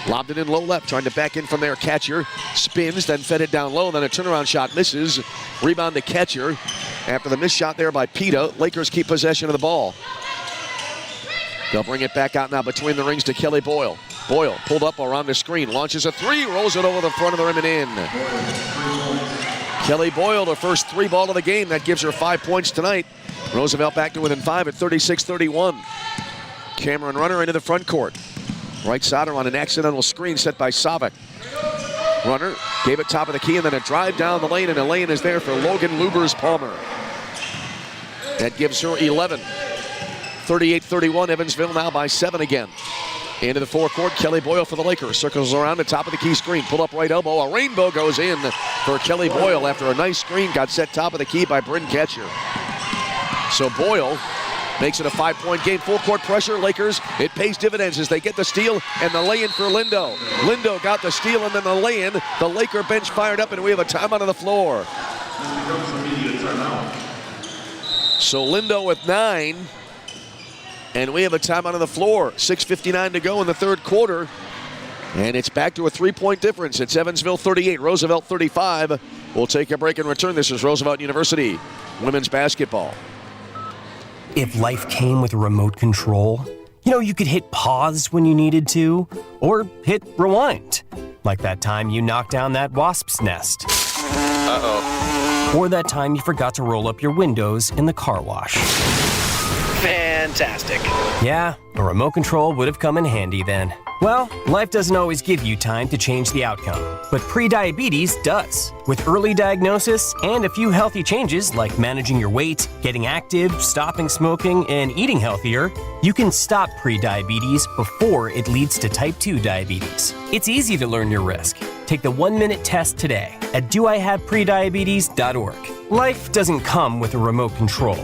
Lobbed it in low left, trying to back in from there. Catcher spins, then fed it down low. Then a turnaround shot misses. Rebound to Catcher. After the missed shot there by Pita, Lakers keep possession of the ball. They'll bring it back out now between the rings to Kelly Boyle. Boyle pulled up around the screen, launches a three, rolls it over the front of the rim and in. Kelly Boyle, the first three ball of the game. That gives her 5 points tonight. Roosevelt back to within 5 at 36-31. Cameron Runner into the front court. Right side on an accidental screen set by Savic. Runner gave it top of the key and then a drive down the lane, and the lane is there for Logan Lubers-Palmer. That gives her 11. 38-31, Evansville now by 7 again. Into the forecourt, Kelly Boyle for the Lakers. Circles around the top of the key screen. Pull up right elbow. A rainbow goes in for Kelly Boyle after a nice screen got set top of the key by Bryn Catcher. So Boyle makes it a 5-point game. Full court pressure, Lakers. It pays dividends as they get the steal and the lay-in for Lindo. Lindo got the steal and then the lay-in. The Laker bench fired up and we have a timeout on the floor. So Lindo with 9. And we have a timeout on the floor. 6:59 to go in the third quarter. And it's back to a 3-point difference. It's Evansville 38, Roosevelt 35. We'll take a break and return. This is Roosevelt University women's basketball. If life came with a remote control, you could hit pause when you needed to, or hit rewind. Like that time you knocked down that wasp's nest. Uh-oh. Or that time you forgot to roll up your windows in the car wash. Fantastic. Yeah, a remote control would have come in handy then. Well, life doesn't always give you time to change the outcome, but prediabetes does. With early diagnosis and a few healthy changes like managing your weight, getting active, stopping smoking, and eating healthier, you can stop prediabetes before it leads to type 2 diabetes. It's easy to learn your risk. Take the 1-minute test today at doihaveprediabetes.org. Life doesn't come with a remote control.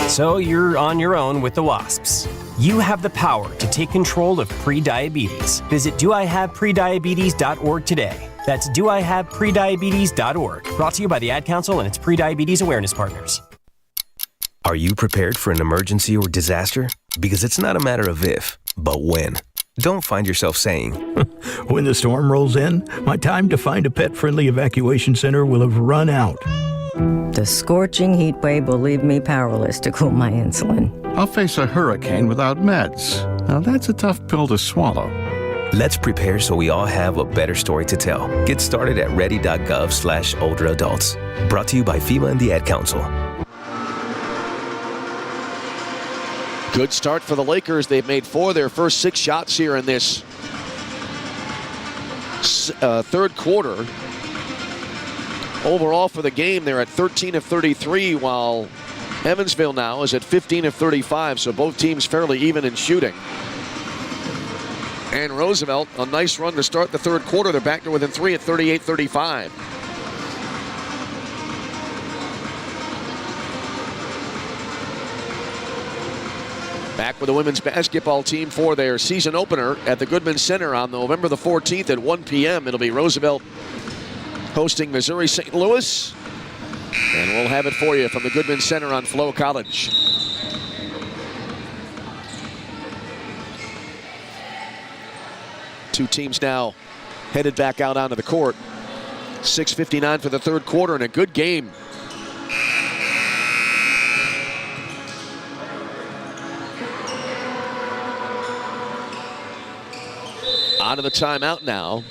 So you're on your own with the wasps. You have the power to take control of prediabetes. Visit doihaveprediabetes.org today. That's doihaveprediabetes.org. Brought to you by the Ad Council and its Prediabetes Awareness Partners. Are you prepared for an emergency or disaster? Because it's not a matter of if, but when. Don't find yourself saying, when the storm rolls in, my time to find a pet-friendly evacuation center will have run out. The scorching heat wave will leave me powerless to cool my insulin. I'll face a hurricane without meds. Now that's a tough pill to swallow. Let's prepare so we all have a better story to tell. Get started at ready.gov/older adults. Brought to you by FEMA and the Ad Council. Good start for the Lakers. They've made 4 of their first 6 shots here in this third quarter. Overall for the game, they're at 13 of 33, while Evansville now is at 15 of 35, so both teams fairly even in shooting. And Roosevelt, a nice run to start the third quarter. They're back to within 3 at 38-35. Back with the women's basketball team for their season opener at the Goodman Center on November the 14th at 1 p.m. It'll be Roosevelt hosting Missouri St. Louis. And we'll have it for you from the Goodman Center on Flow College. Two teams now headed back out onto the court. 6:59 for the third quarter and a good game. Out of the timeout now.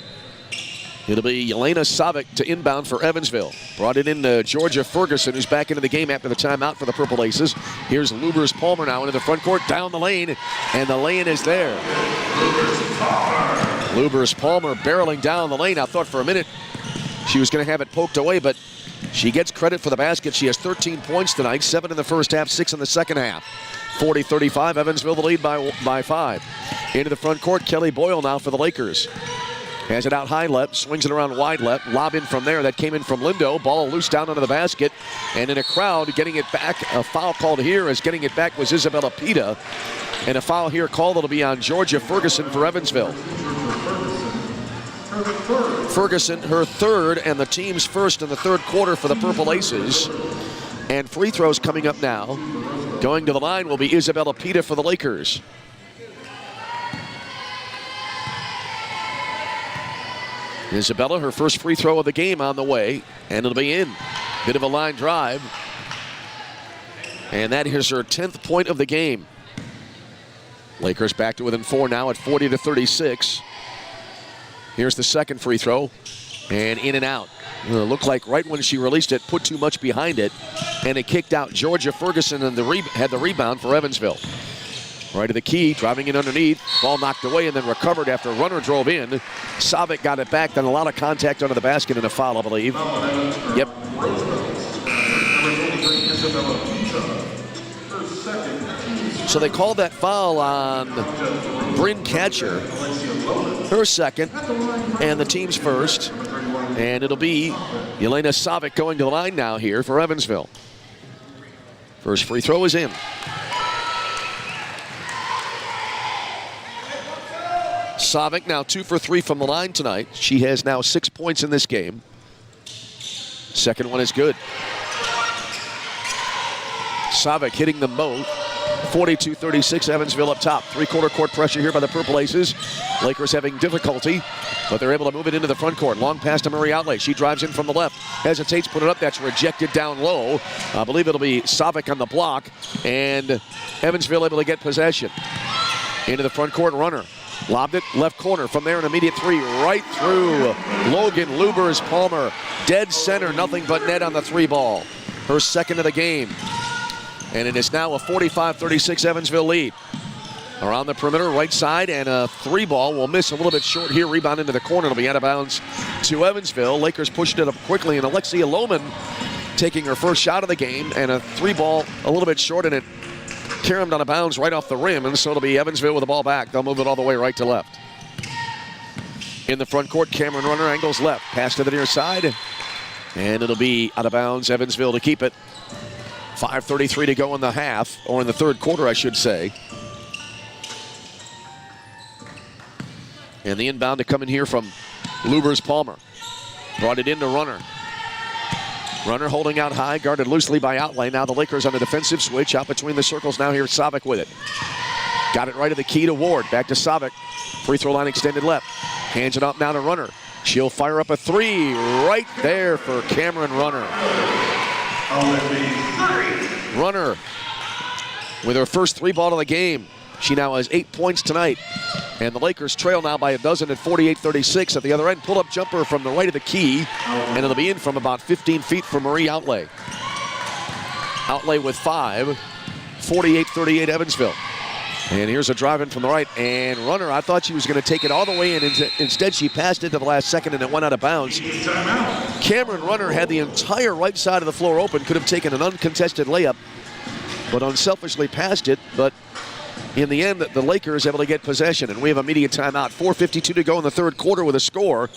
It'll be Yelena Savic to inbound for Evansville. Brought it in to Georgia Ferguson, who's back into the game after the timeout for the Purple Aces. Here's Lubers-Palmer now into the front court, down the lane, and the lane is there. Lubers-Palmer barreling down the lane. I thought for a minute she was going to have it poked away, but she gets credit for the basket. She has 13 points tonight, 7 in the first half, 6 in the second half. 40-35, Evansville the lead by 5. Into the front court, Kelly Boyle now for the Lakers. Has it out high left, swings it around wide left, lob in from there. That came in from Lindo. Ball loose down under the basket. And in a crowd, getting it back, a foul called here as getting it back was Isabella Pita. And a foul here called that'll be on Georgia Ferguson for Evansville. Ferguson, her third, and the team's first in the third quarter for the Purple Aces. And free throws coming up now. Going to the line will be Isabella Pita for the Lakers. Isabella, her first free throw of the game on the way, and it'll be in. Bit of a line drive. And that is her 10th point of the game. Lakers back to within 4 now at 40-36. Here's the second free throw, and in and out. Looked like right when she released it, put too much behind it, and it kicked out. Georgia Ferguson and had the rebound for Evansville. Right to the key, driving it underneath. Ball knocked away and then recovered after a runner drove in. Savic got it back, then a lot of contact under the basket and a foul, I believe. Yep. So they called that foul on Bryn Catcher, her second, and the team's first. And it'll be Yelena Savic going to the line now here for Evansville. First free throw is in. Savic now 2 for 3 from the line tonight. She has now 6 points in this game. Second one is good. Savic hitting them both. 42-36, Evansville up top. Three-quarter court pressure here by the Purple Aces. Lakers having difficulty, but they're able to move it into the front court. Long pass to Marie Outlay. She drives in from the left. Hesitates, put it up. That's rejected down low. I believe it'll be Savic on the block, and Evansville able to get possession. Into the front court, runner. Lobbed it, left corner. From there, an immediate three right through Logan Lubers Palmer. Dead center, nothing but net on the three ball. Her second of the game. And it is now a 45-36 Evansville lead. Around the perimeter, right side, and a three ball will miss a little bit short here. Rebound into the corner. It'll be out of bounds to Evansville. Lakers pushed it up quickly, and Alexia Lohman taking her first shot of the game, and a three ball a little bit short, and it caromed out of bounds right off the rim, and so it'll be Evansville with the ball back. They'll move it all the way right to left. In the front court, Cameron Runner angles left. Pass to the near side, and it'll be out of bounds. Evansville to keep it. 5:33 to go in the half, or in the third quarter, I should say. And the inbound to come in here from Lubers Palmer. Brought it into Runner. Runner holding out high, guarded loosely by Outlay. Now the Lakers on a defensive switch. Out between the circles now. Here's Savic with it. Got it right at the key to Ward. Back to Savic. Free throw line extended left. Hands it up now to Runner. She'll fire up a three right there for Cameron Runner. Runner with her first three ball of the game. She now has 8 points tonight. And the Lakers trail now by a dozen at 48-36. At the other end, pull-up jumper from the right of the key. And it'll be in from about 15 feet from Marie Outlay. Outlay with 5. 48-38 Evansville. And here's a drive in from the right. And Runner, I thought she was going to take it all the way in. Instead, she passed it to the last second and it went out of bounds. Cameron Runner had the entire right side of the floor open. Could have taken an uncontested layup, but unselfishly passed it. But in the end, the Lakers able to get possession. And we have a immediate timeout. 4:52 to go in the third quarter with a score.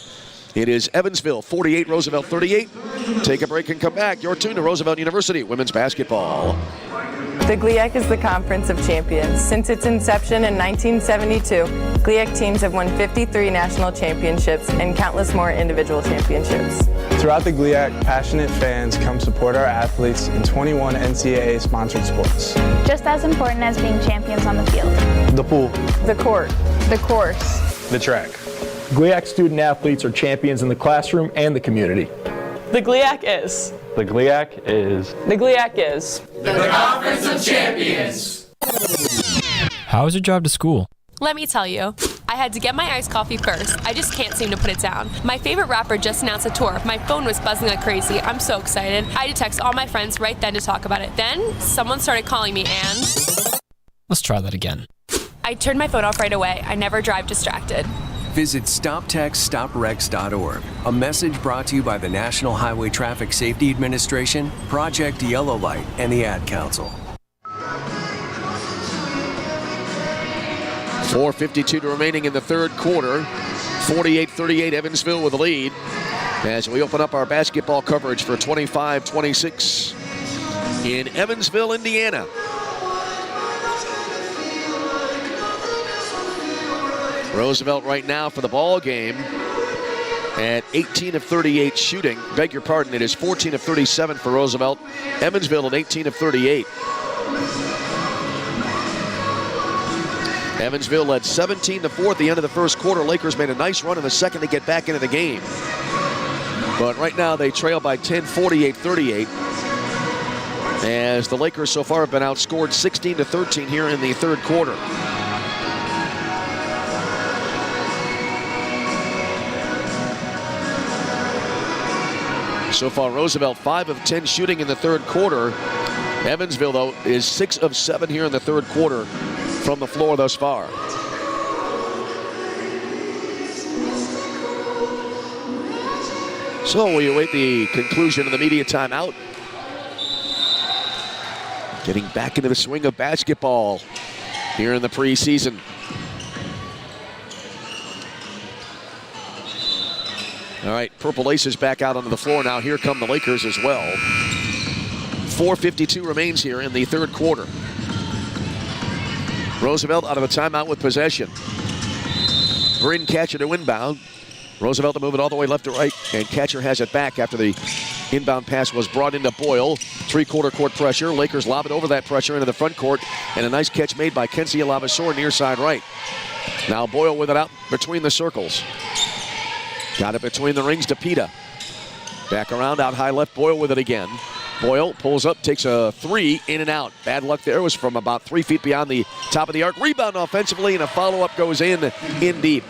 It is Evansville 48, Roosevelt 38. Take a break and come back. You're tuned to Roosevelt University Women's Basketball. The GLIAC is the Conference of Champions. Since its inception in 1972, GLIAC teams have won 53 national championships and countless more individual championships. Throughout the GLIAC, passionate fans come support our athletes in 21 NCAA sponsored sports. Just as important as being champions on the field. The pool, the court, the course, the track. GLIAC student athletes are champions in the classroom and the community. The GLIAC is. The GLIAC is. The GLIAC is. The Conference of Champions. How was your drive to school? Let me tell you, I had to get my iced coffee first. I just can't seem to put it down. My favorite rapper just announced a tour. My phone was buzzing like crazy. I'm so excited. I had to text all my friends right then to talk about it. Then someone started calling me and... Let's try that again. I turned my phone off right away. I never drive distracted. Visit StopTextStopWrecks.org. A message brought to you by the National Highway Traffic Safety Administration, Project Yellow Light, and the Ad Council. 4:52 remaining in the third quarter. 48-38 Evansville with the lead as we open up our basketball coverage for 25-26 in Evansville, Indiana. Roosevelt right now for the ball game at 18 of 38 shooting. Beg your pardon, it is 14 of 37 for Roosevelt. Evansville at 18 of 38. Evansville led 17-4 at the end of the first quarter. Lakers made a nice run in the second to get back into the game. But right now they trail by 10, 48-38. As the Lakers so far have been outscored 16-13 here in the third quarter. So far, Roosevelt 5 of 10 shooting in the third quarter. Evansville, though, is 6 of 7 here in the third quarter from the floor thus far. So we await the conclusion of the media timeout. Getting back into the swing of basketball here in the preseason. All right, Purple Aces back out onto the floor now. Here come the Lakers as well. 4:52 remains here in the third quarter. Roosevelt out of a timeout with possession. Bryn Catcher to inbound. Roosevelt to move it all the way left to right, and Catcher has it back after the inbound pass was brought into Boyle. Three-quarter court pressure. Lakers lob it over that pressure into the front court, and a nice catch made by Kenzie Lavasor near side right. Now Boyle with it out between the circles. Got it between the rings to Pita. Back around out high left, Boyle with it again. Boyle pulls up, takes a three, in and out. Bad luck there, was from about 3 feet beyond the top of the arc. Rebound offensively, and a follow-up goes in deep.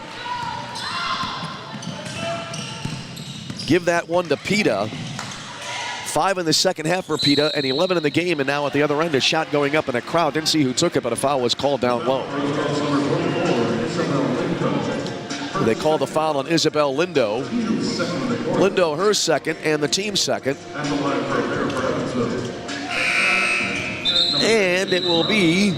Give that one to Pita. 5 in the second half for Pita, and 11 in the game, and now at the other end, a shot going up in a crowd. Didn't see who took it, but a foul was called down low. They called the foul on Isabel Lindo. Lindo her second, and the team's second. And it will be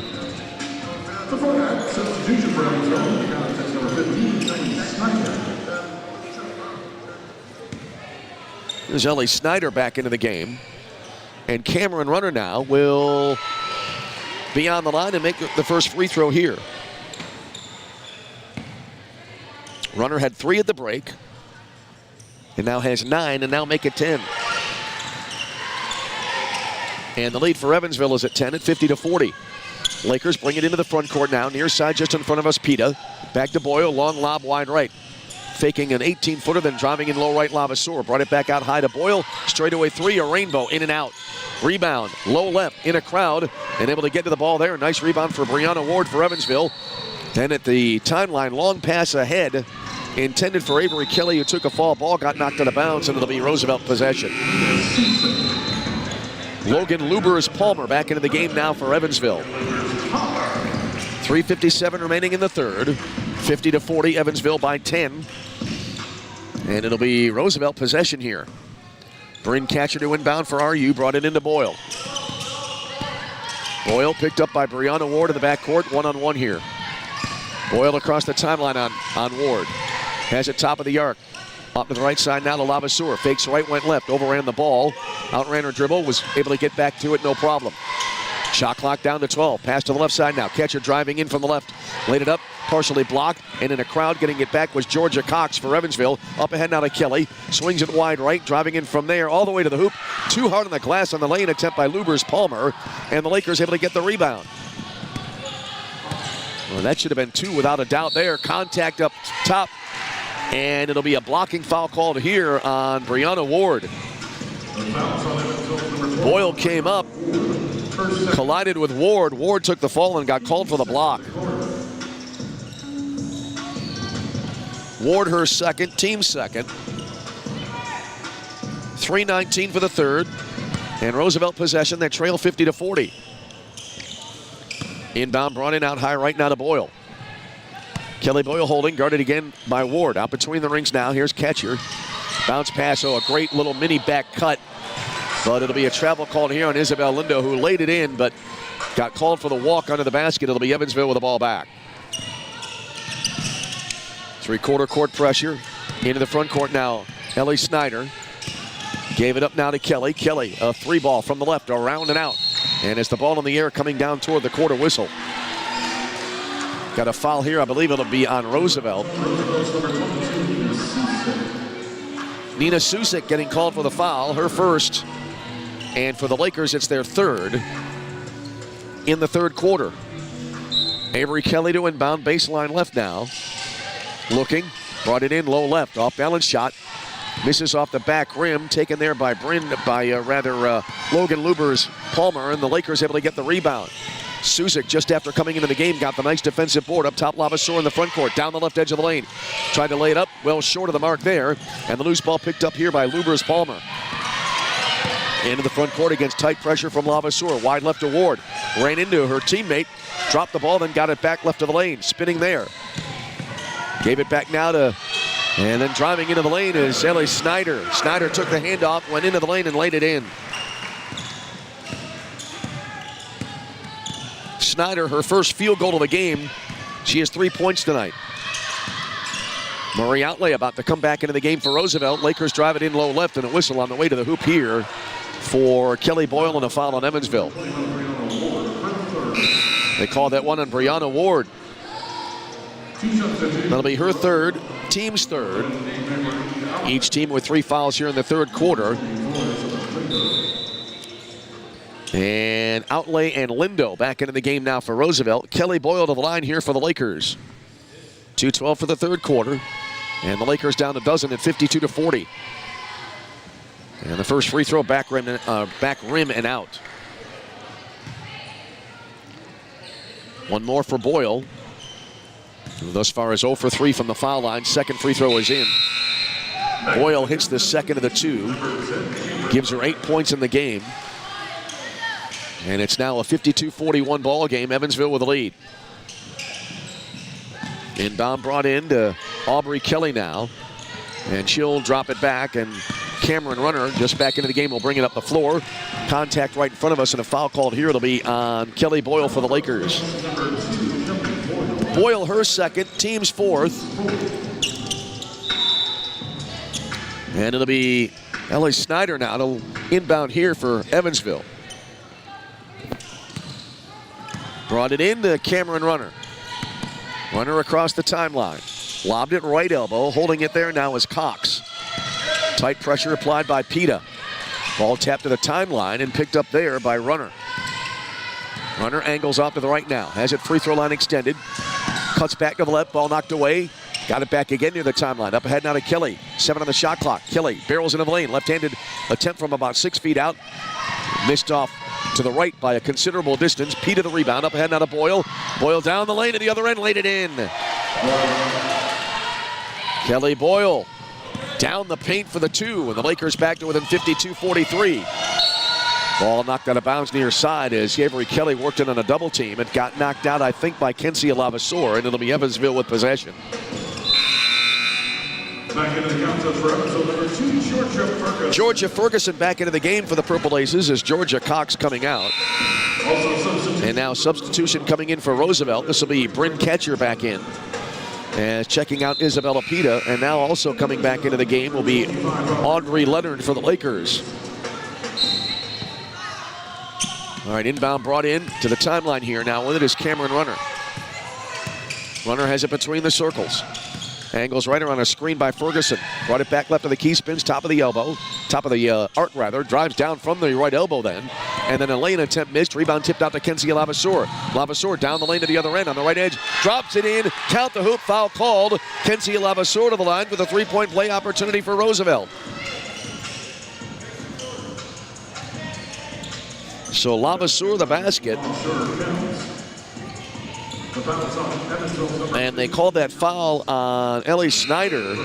there's Ellie Snyder back into the game. And Cameron Runner now will be on the line and make the first free throw here. Runner had 3 at the break. And now has 9, and now make it 10. And the lead for Evansville is at 10 at 50-40. Lakers bring it into the front court now. Near side just in front of us, Pita. Back to Boyle, long lob wide right. Faking an 18-footer, then driving in low right, Lavasor. Brought it back out high to Boyle. Straightaway 3, a rainbow, in and out. Rebound, low left, in a crowd, and able to get to the ball there. Nice rebound for Brianna Ward for Evansville. Then at the timeline, long pass ahead. Intended for Avery Kelly, who took a fall ball, got knocked out of bounds, and it'll be Roosevelt possession. Logan Lubers-Palmer back into the game now for Evansville. 3:57 remaining in the third. 50-40, Evansville by 10. And it'll be Roosevelt possession here. Bryn Catcher to inbound for RU, brought it into Boyle. Boyle picked up by Brianna Ward in the backcourt, one-on-one here. Boyle across the timeline on Ward. Has it top of the arc. Up to the right side now to Lavasor. Fakes right, went left. Overran the ball. Outran her dribble. Was able to get back to it, no problem. Shot clock down to 12. Pass to the left side now. Catcher driving in from the left. Laid it up, partially blocked. And in a crowd getting it back was Georgia Cox for Evansville. Up ahead now to Kelly. Swings it wide right. Driving in from there all the way to the hoop. Too hard on the glass on the lane attempt by Lubers-Palmer. And the Lakers able to get the rebound. Well, that should have been 2 without a doubt there. Contact up top. And it'll be a blocking foul called here on Brianna Ward. Boyle came up, collided with Ward. Ward took the fall and got called for the block. Ward her second, team second. 3:19 for the third. And Roosevelt possession, that trail 50-40. Inbound brought in out high right now to Boyle. Kelly Boyle holding, guarded again by Ward. Out between the rings now, here's Catcher. Bounce pass, a great little mini back cut. But it'll be a travel call here on Isabel Lindo, who laid it in, but got called for the walk under the basket. It'll be Evansville with the ball back. Three-quarter court pressure. Into the front court now, Ellie Snyder. Gave it up now to Kelly. Kelly, a 3-ball from the left, around and out. And it's the ball in the air coming down toward the quarter whistle. Got a foul here. I believe it'll be on Roosevelt. Nina Susik getting called for the foul, her first. And for the Lakers, it's their third in the third quarter. Avery Kelly to inbound, baseline left now. Looking, brought it in low left, off balance shot. Misses off the back rim, taken there by Logan Luber's Palmer, and the Lakers able to get the rebound. Suzik, just after coming into the game, got the nice defensive board up top. Lavaseur in the front court, down the left edge of the lane. Tried to lay it up, well short of the mark there, and the loose ball picked up here by Luber's Palmer. Into the front court against tight pressure from Lavaseur. Wide left to Ward. Ran into her teammate, dropped the ball, then got it back left of the lane. Spinning there. Gave it back now to, and then driving into the lane is Ellie Snyder. Snyder took the handoff, went into the lane and laid it in. Snyder, her first field goal of the game. She has 3 points tonight. Murray outlay about to come back into the game for Roosevelt. Lakers drive it in low left and a whistle on the way to the hoop here for Kelly Boyle and a foul on Evansville. They call that one on Brianna Ward. That'll be her third, team's third. Each team with 3 fouls here in the third quarter. And Outlay and Lindo back into the game now for Roosevelt. Kelly Boyle to the line here for the Lakers. 2:12 for the third quarter. And the Lakers down a dozen at 52-40. And the first free throw back rim and out. One more for Boyle. Who thus far is 0 for 3 from the foul line. Second free throw is in. Boyle hits the second of the 2. Gives her 8 points in the game. And it's now a 52-41 ball game. Evansville with a lead. Inbound brought in to Aubrey Kelly now. And she'll drop it back, and Cameron Runner just back into the game will bring it up the floor. Contact right in front of us, and a foul called here. It'll be on Kelly Boyle for the Lakers. Boyle her second, team's fourth. And it'll be Ellie Snyder now to inbound here for Evansville. Brought it in to Cameron Runner. Runner across the timeline. Lobbed it right elbow. Holding it there now is Cox. Tight pressure applied by Pita. Ball tapped to the timeline and picked up there by Runner. Runner angles off to the right now. Has it free throw line extended. Cuts back to the left. Ball knocked away. Got it back again near the timeline. Up ahead now to Kelly. 7 on the shot clock. Kelly barrels into the lane. Left-handed attempt from about 6 feet out. Missed off to the right by a considerable distance. Pita the rebound. Up ahead now to Boyle. Boyle down the lane to the other end. Laid it in. Kelly Boyle down the paint for the 2. And the Lakers back to within 52-43. Ball knocked out of bounds near side as Avery Kelly worked in on a double team. It got knocked out, I think, by Kenzie Lavaseur, and it'll be Evansville with possession. Back into the contest for Evansville, number 2, Georgia Ferguson. Georgia Ferguson back into the game for the Purple Aces as Georgia Cox coming out. And now substitution coming in for Roosevelt. This will be Bryn Ketcher back in. And checking out Isabella Pita. And now also coming back into the game will be Audrey Leonard for the Lakers. All right, inbound brought in to the timeline here. Now with it is Cameron Runner. Runner has it between the circles. Angles right around a screen by Ferguson. Brought it back left of the key, spins top of the elbow. Top of the arc, rather. Drives down from the right elbow then. And then a lane attempt missed. Rebound tipped out to Kenzie Lavaseur. Lavaseur down the lane to the other end on the right edge. Drops it in. Count the hoop. Foul called. Kenzie Lavaseur to the line with a three-point play opportunity for Roosevelt. So Lavaseur the basket. And they called that foul on Ellie Snyder.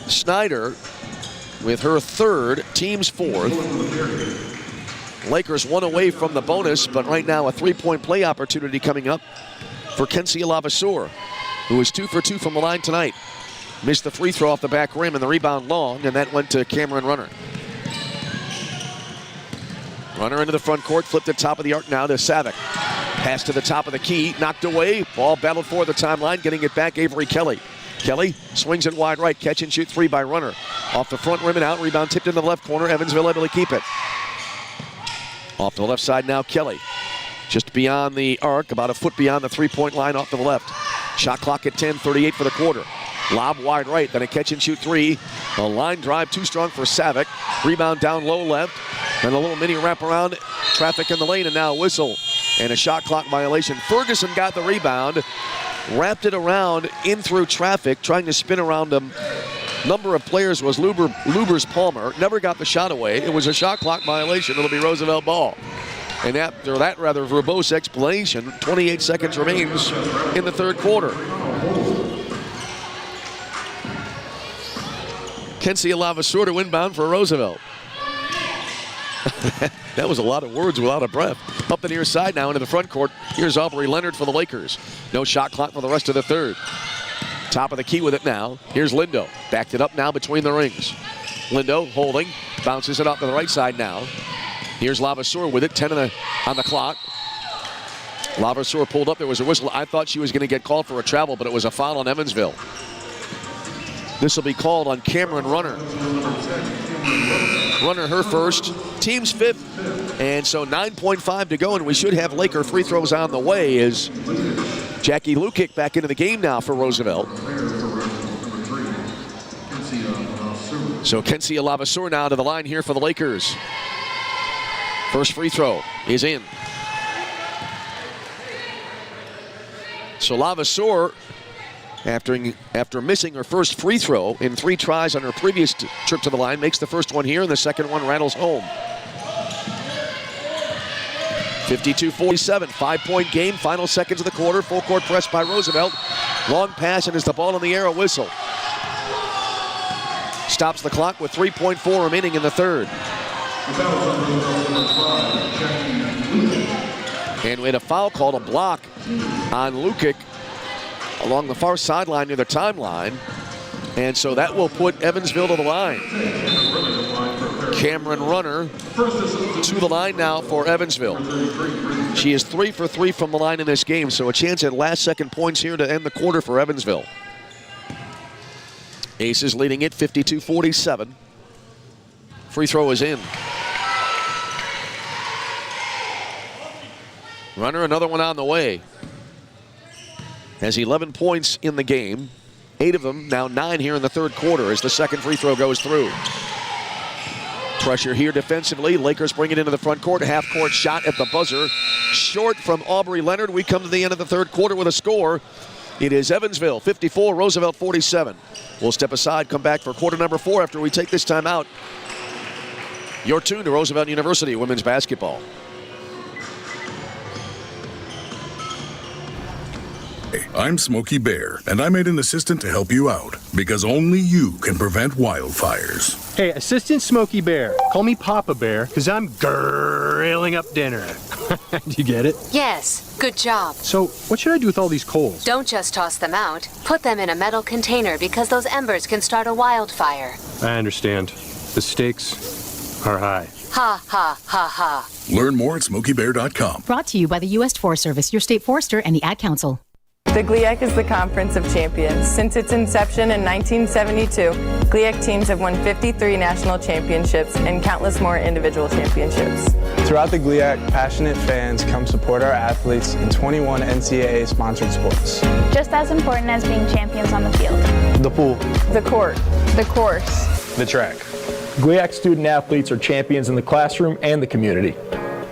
Snyder with her third, team's fourth. Lakers 1 away from the bonus, but right now a three-point play opportunity coming up for Kenzie Lavaseur, who is 2 for 2 from the line tonight. Missed the free throw off the back rim and the rebound long, and that went to Cameron Runner. Runner into the front court, flipped at top of the arc now to Savick. Pass to the top of the key, knocked away. Ball battled for the timeline, getting it back, Avery Kelly. Kelly swings it wide right, catch and shoot 3 by Runner. Off the front rim and out, rebound tipped in the left corner, Evansville able to keep it. Off to the left side now, Kelly. Just beyond the arc, about a foot beyond the three-point line off to the left. Shot clock at 10:38 for the quarter. Lob wide right, then a catch and shoot 3. A line drive too strong for Savick. Rebound down low left. And a little mini wraparound. Traffic in the lane and now a whistle. And a shot clock violation. Ferguson got the rebound. Wrapped it around in through traffic. Trying to spin around him. Number of players was Luber's Palmer. Never got the shot away. It was a shot clock violation. It'll be Roosevelt ball. And after that rather verbose explanation, 28 seconds remains in the third quarter. Kenzie Lavaseur to inbound for Roosevelt. That was a lot of words without a breath. Up the near side now into the front court. Here's Aubrey Leonard for the Lakers. No shot clock for the rest of the third. Top of the key with it now. Here's Lindo. Backed it up now between the rings. Lindo holding. Bounces it up to the right side now. Here's Lavaseur with it. 10 on the clock. Lavaseur pulled up. There was a whistle. I thought she was going to get called for a travel, but it was a foul on Evansville. This will be called on Cameron Runner. Runner her first. Team's fifth. And so 9.5 to go, and we should have Laker free throws on the way as Jackie Lukic back into the game now for Roosevelt. So Kenzie Lavaseur now to the line here for the Lakers. First free throw is in. So Lavaseur, after missing her first free throw in 3 tries on her previous trip to the line, makes the first one here, and the second one rattles home. 52-47, 5-point game, final seconds of the quarter. Full court press by Roosevelt. Long pass, and as the ball in the air, a whistle. Stops the clock with 3.4 remaining in the third. And we had a foul called, a block on Lukic along the far sideline near the timeline. And so that will put Evansville to the line. Cameron Runner to the line now for Evansville. She is 3 for 3 from the line in this game, so a chance at last-second points here to end the quarter for Evansville. Aces leading it 52-47. Free throw is in. Runner, another one on the way. Has 11 points in the game. 8 of them, now 9 here in the third quarter as the second free throw goes through. Pressure here defensively. Lakers bring it into the front court. Half-court shot at the buzzer. Short from Aubrey Leonard. We come to the end of the third quarter with a score. It is Evansville 54, Roosevelt 47. We'll step aside, come back for quarter number 4 after we take this time out. You're tuned to Roosevelt University women's basketball. I'm Smokey Bear, and I made an assistant to help you out, because only you can prevent wildfires. Hey, Assistant Smokey Bear, call me Papa Bear, because I'm grilling up dinner. Do you get it? Yes, good job. So, what should I do with all these coals? Don't just toss them out. Put them in a metal container because those embers can start a wildfire. I understand. The stakes are high. Ha, ha, ha, ha. Learn more at SmokeyBear.com. Brought to you by the U.S. Forest Service, your state forester, and the Ad Council. The GLIAC is the Conference of Champions. Since its inception in 1972, GLIAC teams have won 53 national championships and countless more individual championships. Throughout the GLIAC, passionate fans come support our athletes in 21 NCAA-sponsored sports. Just as important as being champions on the field. The pool. The court. The course. The track. GLIAC student athletes are champions in the classroom and the community.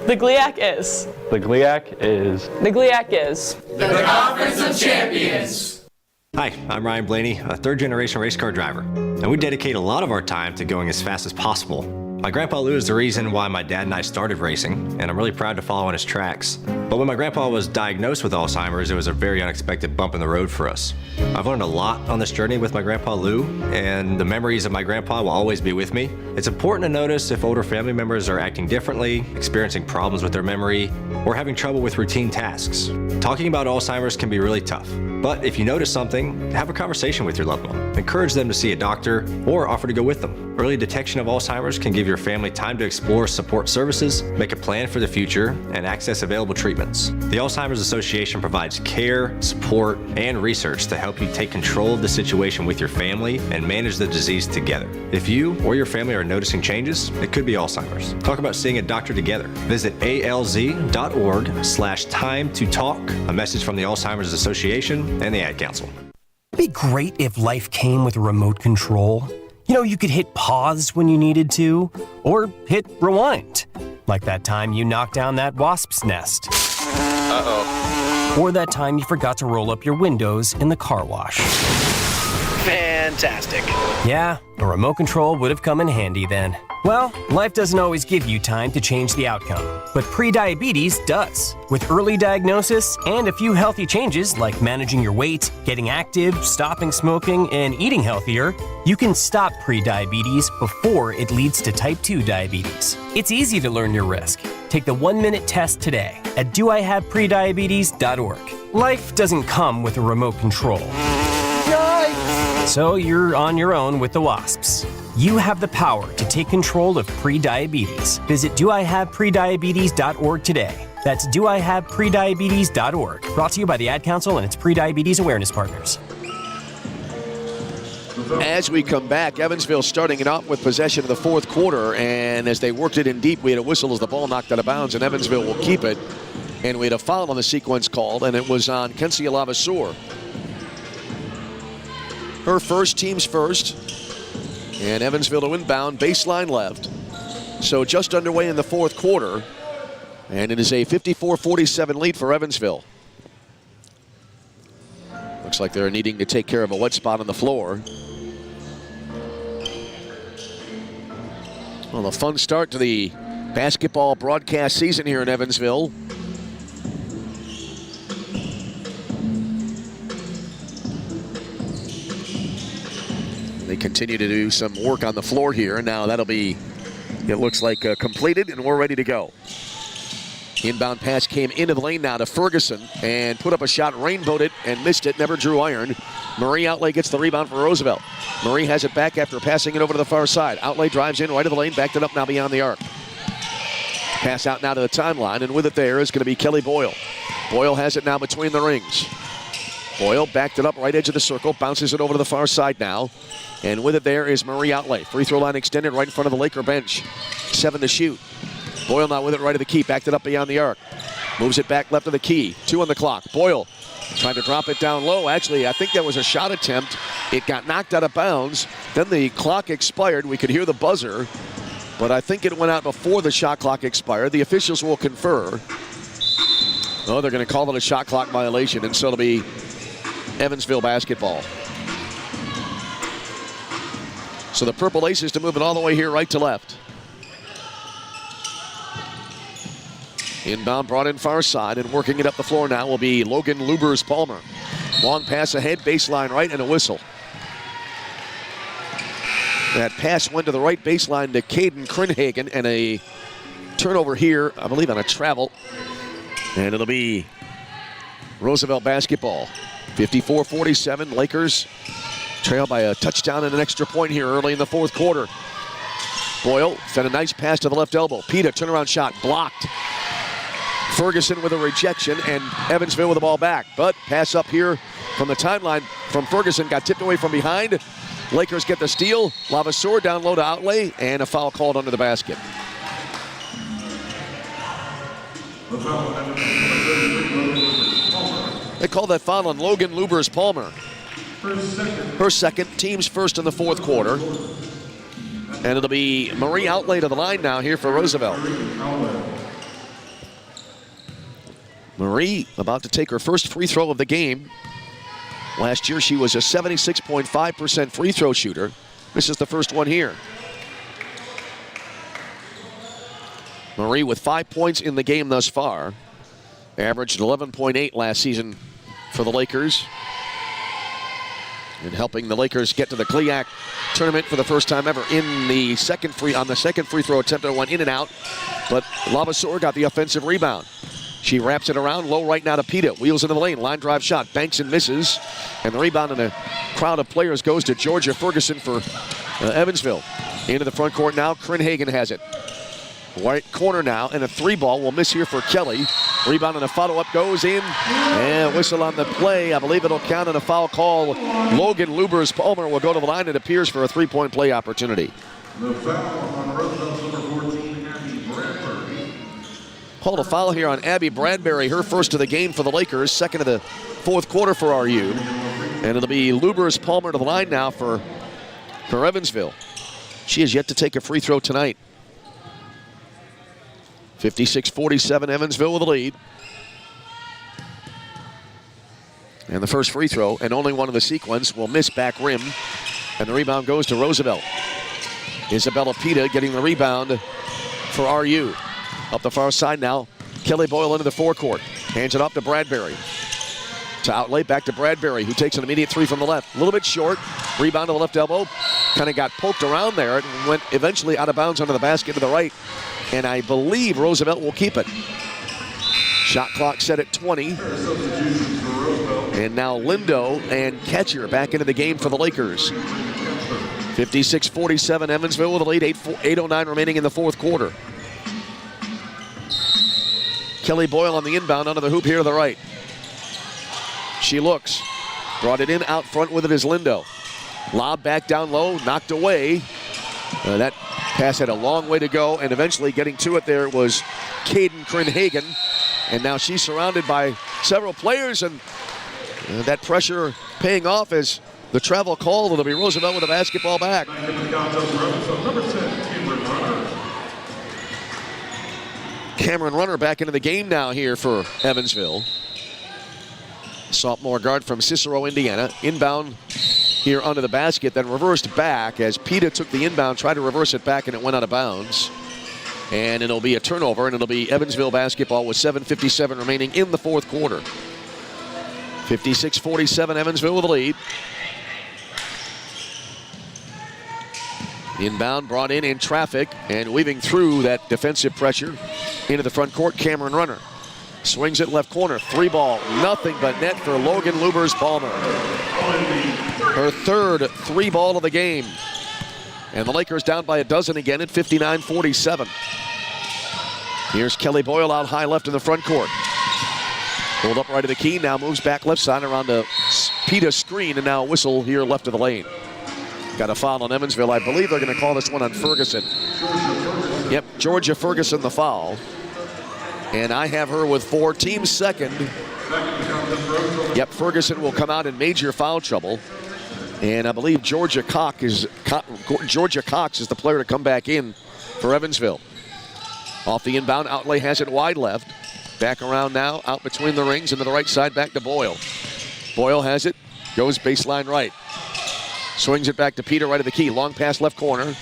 The GLIAC is. The GLIAC is. The GLIAC is. The Conference of Champions. Hi, I'm Ryan Blaney, a third-generation race car driver, and we dedicate a lot of our time to going as fast as possible. My grandpa Lou is the reason why my dad and I started racing, and I'm really proud to follow in his tracks. But when my grandpa was diagnosed with Alzheimer's, it was a very unexpected bump in the road for us. I've learned a lot on this journey with my grandpa Lou, and the memories of my grandpa will always be with me. It's important to notice if older family members are acting differently, experiencing problems with their memory, or having trouble with routine tasks. Talking about Alzheimer's can be really tough, but if you notice something, have a conversation with your loved one. Encourage them to see a doctor or offer to go with them. Early detection of Alzheimer's can give your family time to explore support services, make a plan for the future, and access available treatments. The Alzheimer's Association provides care, support, and research to help you take control of the situation with your family and manage the disease together. If you or your family are noticing changes, it could be Alzheimer's. Talk about seeing a doctor together. Visit alz.org/time to talk. A message from the Alzheimer's Association and the Ad Council. It'd be great if life came with a remote control. You could hit pause when you needed to, or hit rewind, like that time you knocked down that wasp's nest. Uh-oh. Or that time you forgot to roll up your windows in the car wash. Fantastic. Yeah, a remote control would have come in handy then. Well, life doesn't always give you time to change the outcome, but prediabetes does. With early diagnosis and a few healthy changes like managing your weight, getting active, stopping smoking, and eating healthier, you can stop prediabetes before it leads to type 2 diabetes. It's easy to learn your risk. Take the 1-minute test today at doihaveprediabetes.org. Life doesn't come with a remote control. So you're on your own with the wasps. You have the power to take control of prediabetes. Visit doihaveprediabetes.org today. That's doihaveprediabetes.org. Brought to you by the Ad Council and its prediabetes awareness partners. As we come back, Evansville starting it off with possession of the fourth quarter, and as they worked it in deep, we had a whistle as the ball knocked out of bounds, and Evansville will keep it. And we had a foul on the sequence called, and it was on Kenzie Lavaseur. Her first, team's first. And Evansville to inbound, baseline left. So just underway in the fourth quarter. And it is a 54-47 lead for Evansville. Looks like they're needing to take care of a wet spot on the floor. Well, a fun start to the basketball broadcast season here in Evansville. They continue to do some work on the floor here. Now that'll be, it looks like completed, and we're ready to go. Inbound pass came into the lane now to Ferguson and put up a shot, rainbowed it and missed it, never drew iron. Marie Outlay gets the rebound for Roosevelt. Marie has it back after passing it over to the far side. Outlay drives in right of the lane, backed it up now beyond the arc. Pass out now to the timeline, and with it there is going to be Kelly Boyle. Boyle has it now between the rings. Boyle backed it up right edge of the circle, bounces it over to the far side now. And with it there is Marie Outlay. Free throw line extended right in front of the Laker bench. 7 to shoot. Boyle now with it right of the key, backed it up beyond the arc. Moves it back left of the key. 2 on the clock. Boyle trying to drop it down low. Actually, I think that was a shot attempt. It got knocked out of bounds. Then the clock expired. We could hear the buzzer, but I think it went out before the shot clock expired. The officials will confer. Oh, they're going to call it a shot clock violation, and so it'll be Evansville basketball. So the Purple Aces to move it all the way here right to left. Inbound brought in far side, and working it up the floor now will be Logan Lubers-Palmer. Long pass ahead, baseline right, and a whistle. That pass went to the right baseline to Caden Krinhagen, and a turnover here, I believe on a travel. And it'll be Roosevelt basketball. 54-47, Lakers trail by a touchdown and an extra point here early in the fourth quarter. Boyle sent a nice pass to the left elbow. Peta, turnaround shot, blocked. Ferguson with a rejection, and Evansville with the ball back. But pass up here from the timeline from Ferguson, got tipped away from behind. Lakers get the steal. Lavaseur down low to Outlay, and a foul called under the basket. They call that foul on Logan Lubers-Palmer. Her second, team's first in the fourth quarter. And it'll be Marie Outlay to the line now here for Roosevelt. Marie about to take her first free throw of the game. Last year she was a 76.5% free throw shooter. This is the first one here. Marie with 5 points in the game thus far. Averaged 11.8 last season for the Lakers. And helping the Lakers get to the CLIAC tournament for the first time ever on the second free throw attempt that went in and out. But Lavaseur got the offensive rebound. She wraps it around low right now to Peta. Wheels into the lane, line drive shot, banks and misses. And the rebound in a crowd of players goes to Georgia Ferguson for Evansville. Into the front court now, Krinhagen has it. Right corner now, and a 3-ball will miss here for Kelly. Rebound and a follow-up goes in. And whistle on the play. I believe it'll count on a foul call. Logan Lubers-Palmer will go to the line, it appears, for a 3-point play opportunity. The foul on Roosevelt, number 14, Abby Bradbury. Called a foul here on Abby Bradbury, her first of the game for the Lakers, second of the fourth quarter for RU. And it'll be Lubers-Palmer to the line now for for Evansville. She has yet to take a free throw tonight. 56-47, Evansville with the lead. And the first free throw, and only one of the sequence, will miss back rim. And the rebound goes to Roosevelt. Isabella Pita getting the rebound for RU. Up the far side now, Kelly Boyle into the forecourt. Hands it off to Bradbury. To outlay, back to Bradbury, who takes an immediate three from the left. A little bit short. Rebound to the left elbow. Kind of got poked around there and went eventually out of bounds under the basket to the right. And I believe Roosevelt will keep it. Shot clock set at 20. And now Lindo and Ketcher back into the game for the Lakers. 56-47, Evansville with a lead, 8:09 remaining in the fourth quarter. Kelly Boyle on the inbound under the hoop here to the right. She looks. Brought it in out front with it is Lindo. Lob back down low, knocked away. That pass had a long way to go, and eventually getting to it there was Caden Krinhagen. And now she's surrounded by several players, and that pressure paying off as the travel call. It'll be Roosevelt with the basketball back. Cameron Runner back into the game now here for Evansville. Sophomore guard from Cicero, Indiana. Inbound here under the basket, then reversed back as Pita took the inbound, tried to reverse it back, and it went out of bounds. And it'll be a turnover, and it'll be Evansville basketball with 7:57 remaining in the fourth quarter. 56-47, Evansville with the lead. Inbound brought in traffic, and weaving through that defensive pressure into the front court, Cameron Runner. Swings it left corner, three ball, nothing but net for Logan Lubers-Palmer. Her third three ball of the game. And the Lakers down by a dozen again at 59-47. Here's Kelly Boyle out high left in the front court. Pulled up right of the key, now moves back left side around the Pita screen, and now a whistle here left of the lane. Got a foul on Evansville. I believe they're going to call this one on Ferguson. Yep, Georgia Ferguson the foul. And I have her with 4, team second. Yep, Ferguson will come out in major foul trouble. And I believe Georgia Cox is the player to come back in for Evansville. Off the inbound, outlay has it wide left. Back around now, out between the rings and to the right side, back to Boyle. Boyle has it, goes baseline right. Swings it back to Peter right of the key. Long pass left corner.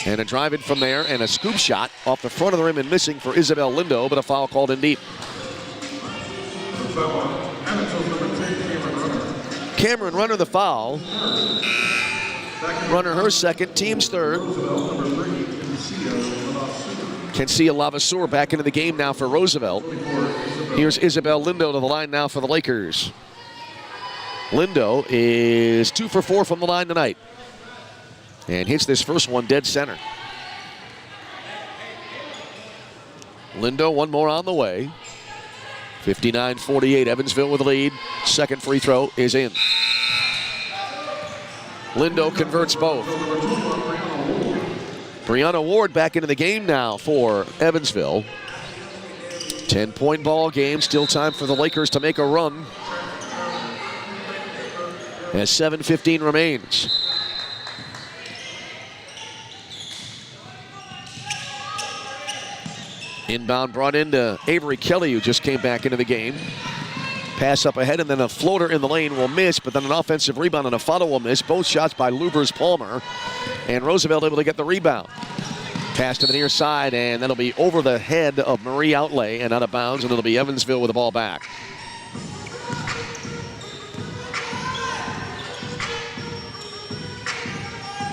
And a drive in from there and a scoop shot off the front of the rim and missing for Isabel Lindo, but a foul called in deep. Cameron Runner the foul. Runner her second, team's third. Kensia Lavaseur back into the game now for Roosevelt. Here's Isabel Lindo to the line now for the Lakers. Lindo is 2 for 4 from the line tonight. And hits this first one dead center. Lindo, one more on the way. 59-48, Evansville with the lead. Second free throw is in. Lindo converts both. Brianna Ward back into the game now for Evansville. 10-point ball game, still time for the Lakers to make a run. As 7:15 remains. Inbound brought into Avery Kelly, who just came back into the game. Pass up ahead, and then a floater in the lane will miss, but then an offensive rebound and a follow will miss. Both shots by Lubers-Palmer, and Roosevelt able to get the rebound. Pass to the near side, and that'll be over the head of Marie Outlay and out of bounds, and it'll be Evansville with the ball back.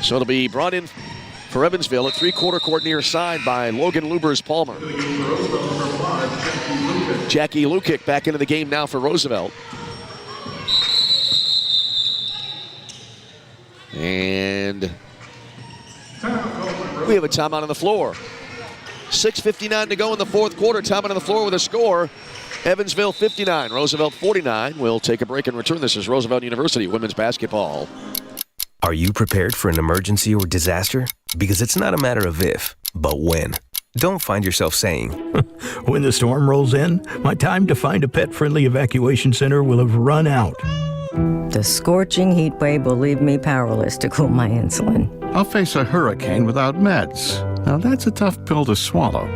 So it'll be brought in for Evansville at three-quarter court near side by Logan Lubers-Palmer. Jackie Lukic back into the game now for Roosevelt. And we have a timeout on the floor. 6:59 to go in the fourth quarter. Timeout on the floor with a score. Evansville 59, Roosevelt 49. We'll take a break and return. This is Roosevelt University women's basketball. Are you prepared for an emergency or disaster? Because it's not a matter of if, but when. Don't find yourself saying, when the storm rolls in, my time to find a pet-friendly evacuation center will have run out. The scorching heat wave will leave me powerless to cool my insulin. I'll face a hurricane without meds. Now that's a tough pill to swallow.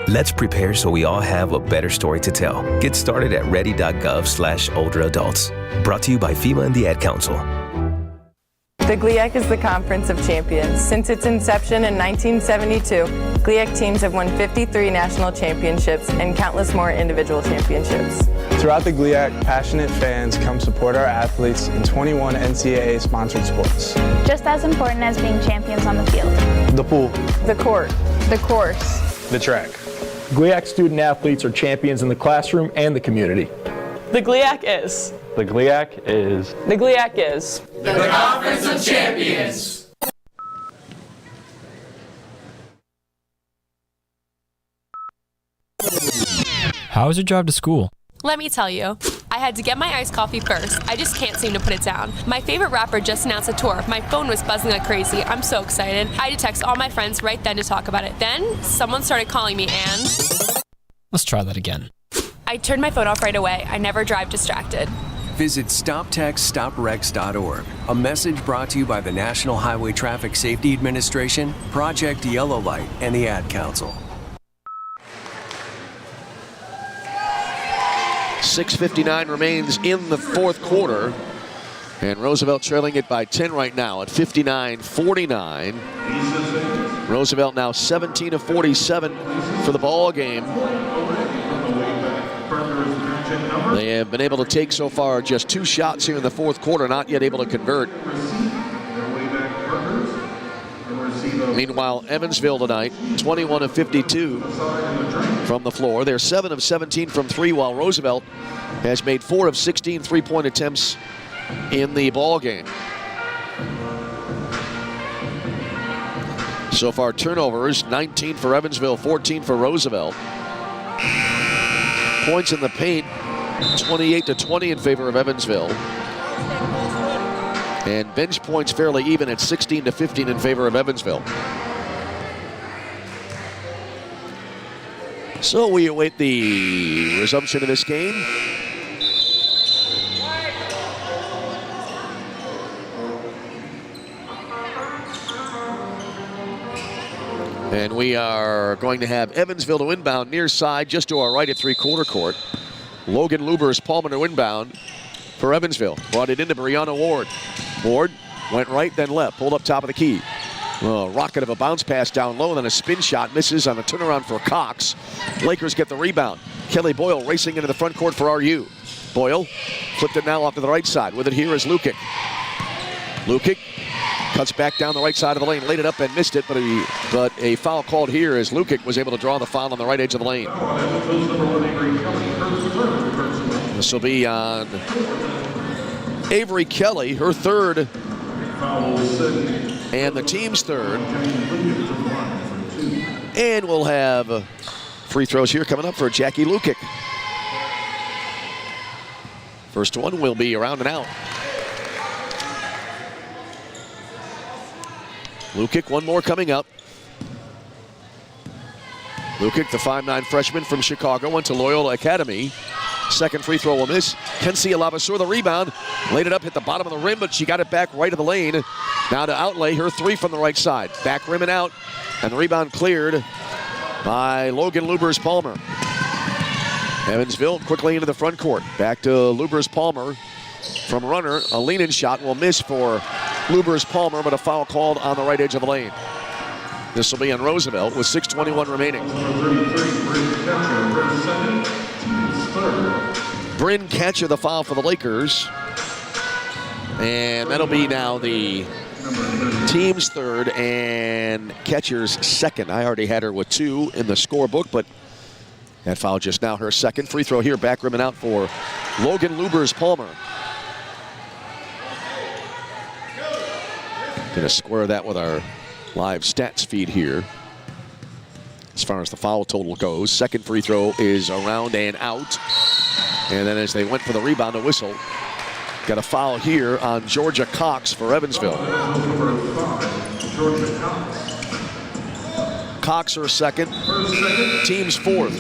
Let's prepare so we all have a better story to tell. Get started at ready.gov/older adults. Brought to you by FEMA and the Ad Council. The GLIAC is the Conference of Champions. Since its inception in 1972, GLIAC teams have won 53 national championships and countless more individual championships. Throughout the GLIAC, passionate fans come support our athletes in 21 NCAA-sponsored sports. Just as important as being champions on the field. The pool. The court. The course. The track. GLIAC student athletes are champions in the classroom and the community. The GLIAC is. The GLIAC is. The GLIAC is. The Conference of Champions. How was your drive to school? Let me tell you, I had to get my iced coffee first. I just can't seem to put it down. My favorite rapper just announced a tour. My phone was buzzing like crazy. I'm so excited. I had to text all my friends right then to talk about it. Then someone started calling me and... Let's try that again. I turned my phone off right away. I never drive distracted. Visit StopTextStopWrecks.org. A message brought to you by the National Highway Traffic Safety Administration, Project Yellow Light, and the Ad Council. 6:59 remains in the fourth quarter. And Roosevelt trailing it by 10 right now at 59-49. Roosevelt now 17 of 47 for the ball game. They have been able to take so far just 2 shots here in the fourth quarter, not yet able to convert. Meanwhile, Evansville tonight, 21 of 52 from the floor. They're 7 of 17 from 3, while Roosevelt has made 4 of 16 three-point attempts in the ball game. So far, turnovers, 19 for Evansville, 14 for Roosevelt. Points in the paint, 28-20 in favor of Evansville. And bench points fairly even at 16-15 in favor of Evansville. So we await the resumption of this game. And we are going to have Evansville to inbound near side, just to our right at three-quarter court. Logan Lubers Palmer to inbound for Evansville. Brought it into Brianna Ward. Ward went right, then left, pulled up top of the key. Rocket of a bounce pass down low, and then a spin shot misses on a turnaround for Cox. Lakers get the rebound. Kelly Boyle racing into the front court for RU. Boyle flipped it now off to the right side. With it here is Lukic. Lukic cuts back down the right side of the lane, laid it up and missed it, but a foul called here as Lukic was able to draw the foul on the right edge of the lane. This will be on Avery Kelly, her third, and the team's third. And we'll have free throws here coming up for Jackie Lukic. First one will be around and out. Lukic, one more coming up. Lukic, the 5'9" freshman from Chicago, went to Loyola Academy. Second free throw will miss. Kenzie Lavaseur the rebound. Laid it up, hit the bottom of the rim, but she got it back right of the lane. Now to outlay her 3 from the right side. Back rim and out, and the rebound cleared by Logan Lubers Palmer. Evansville quickly into the front court. Back to Lubers Palmer from runner. A lean-in shot will miss for Lubers Palmer, but a foul called on the right edge of the lane. This will be on Roosevelt with 6:21 remaining. Bryn Catcher the foul for the Lakers. And that'll be now the team's third and Catcher's second. I already had her with 2 in the scorebook, but that foul just now her second. Free throw here, back rim and out for Logan Lubers Palmer. Gonna square that with our live stats feed here. As far as the foul total goes, second free throw is around and out. And then as they went for the rebound, a whistle. Got a foul here on Georgia Cox for Evansville. Cox her second, team's fourth.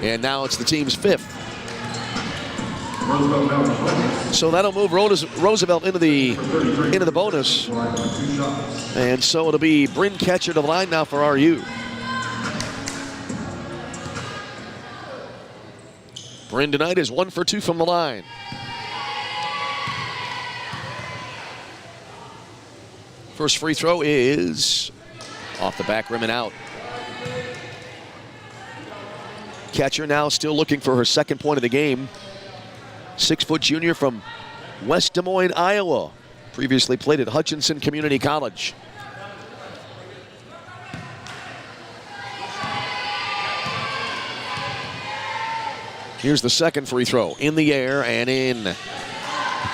And now it's the team's 5th. So that'll move Roosevelt into the bonus. And so it'll be Bryn Ketcher to the line now for RU. Bryn tonight is 1 for 2 from the line. First free throw is off the back rim and out. Ketcher now still looking for her second point of the game. 6-foot junior from West Des Moines, Iowa. Previously played at Hutchinson Community College. Here's the second free throw. In the air and in.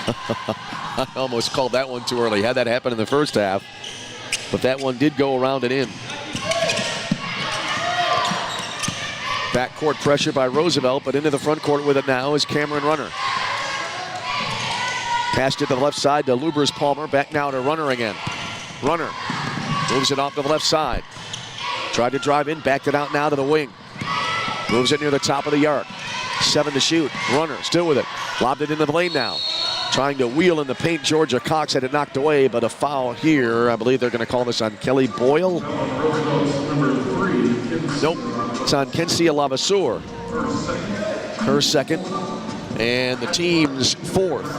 I almost called that one too early. Had that happen in the first half. But that one did go around and in. Backcourt pressure by Roosevelt, but into the front court with it now is Cameron Runner. Passed it to the left side to Lubers Palmer. Back now to Runner again. Runner moves it off to the left side. Tried to drive in, backed it out now to the wing. Moves it near the top of the arc. 7 to shoot. Runner still with it. Lobbed it into the lane now. Trying to wheel in the paint. Georgia Cox had it knocked away, but a foul here. I believe they're going to call this on Kelly Boyle. Nope. It's on Kensia Lavaseur. Her second. And the team's fourth.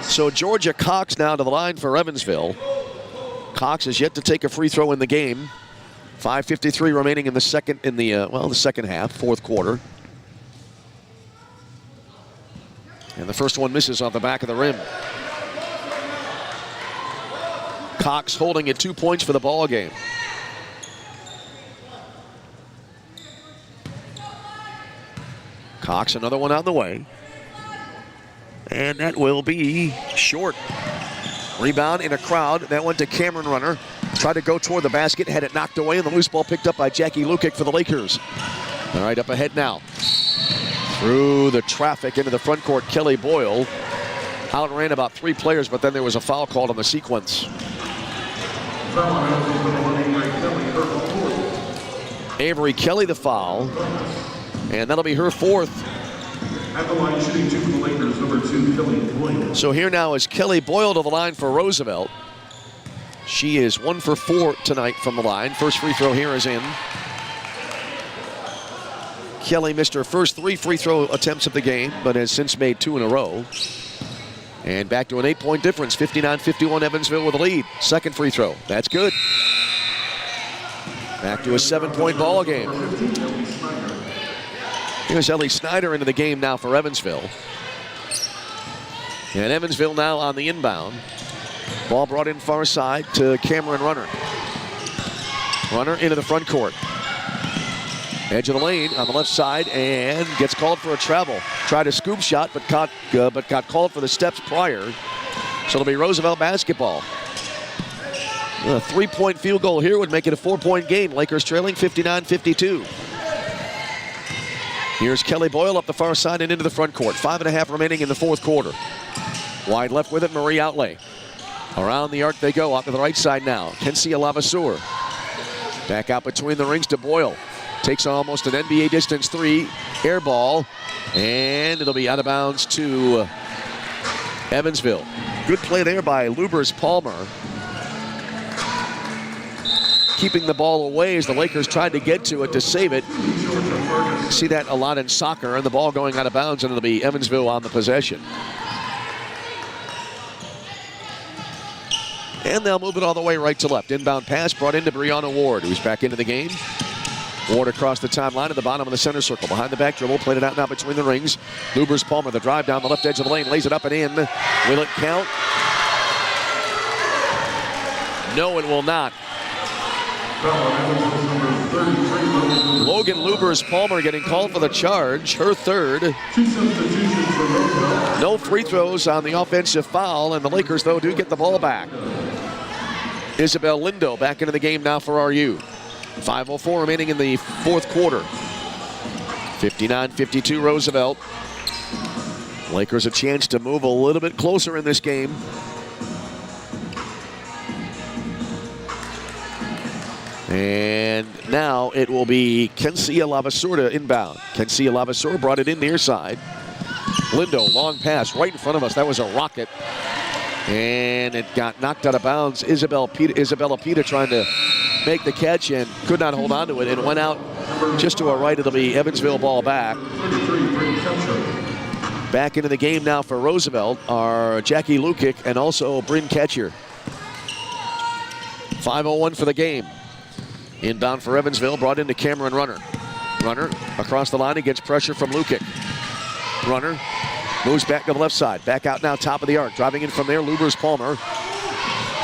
So Georgia Cox now to the line for Evansville. Cox has yet to take a free throw in the game. 5:53 remaining in the second half, fourth quarter. And the first one misses off the back of the rim. Cox holding at 2 points for the ball game. Cox, another one on the way. And that will be short. Rebound in a crowd. That went to Cameron Runner. Tried to go toward the basket, had it knocked away, and the loose ball picked up by Jackie Lukic for the Lakers. All right, up ahead now. Through the traffic into the front court, Kelly Boyle outran about 3 players, but then there was a foul called on the sequence. Avery Kelly the foul, and that'll be her fourth. At the line, shooting 2 for the Lakers, number 2, Kelly Boyle. So here now is Kelly Boyle to the line for Roosevelt. She is 1 for 4 tonight from the line. First free throw here is in. Kelly missed her first 3 free throw attempts of the game, but has since made 2 in a row. And back to an 8-point difference. 59-51 Evansville with a lead. Second free throw. That's good. Back to a 7-point ball game. Here's Ellie Snyder into the game now for Evansville. And Evansville now on the inbound. Ball brought in far side to Cameron Runner. Runner into the front court. Edge of the lane on the left side and gets called for a travel. Tried a scoop shot, but got called for the steps prior. So it'll be Roosevelt basketball. A 3-point field goal here would make it a 4-point game. Lakers trailing 59-52. Here's Kelly Boyle up the far side and into the front court. 5.5 remaining in the fourth quarter. Wide left with it, Marie Outlay. Around the arc they go, out to the right side now. Kensia Lavaseur. Back out between the rings to Boyle. Takes almost an NBA distance 3. Air ball. And it'll be out of bounds to Evansville. Good play there by Lubers Palmer. Keeping the ball away as the Lakers tried to get to it to save it. See that a lot in soccer, and the ball going out of bounds, and it'll be Evansville on the possession. And they'll move it all the way right to left. Inbound pass brought into Brianna Ward, who's back into the game. Ward across the timeline at the bottom of the center circle. Behind the back dribble, played it out now between the rings. Lubers Palmer, the drive down the left edge of the lane, lays it up and in. Will it count? No, it will not. Logan Lubers Palmer getting called for the charge, her third. No free throws on the offensive foul, and the Lakers, though, do get the ball back. Isabel Lindo back into the game now for RU. 5:04 remaining in the fourth quarter. 59-52 Roosevelt. Lakers a chance to move a little bit closer in this game. And now it will be Kensia Lavasurda inbound. Kensia Lavasurda brought it in near side. Lindo, long pass right in front of us. That was a rocket. And it got knocked out of bounds. Isabella Pita trying to make the catch and could not hold on to it. And went out just to our right. It'll be Evansville ball back. Back into the game now for Roosevelt are Jackie Lukic and also Bryn Ketcher. 5:01 for the game. Inbound for Evansville, brought into Cameron Runner. Runner across the line against pressure from Lukic. Runner moves back to the left side. Back out now, top of the arc. Driving in from there, Lubers Palmer.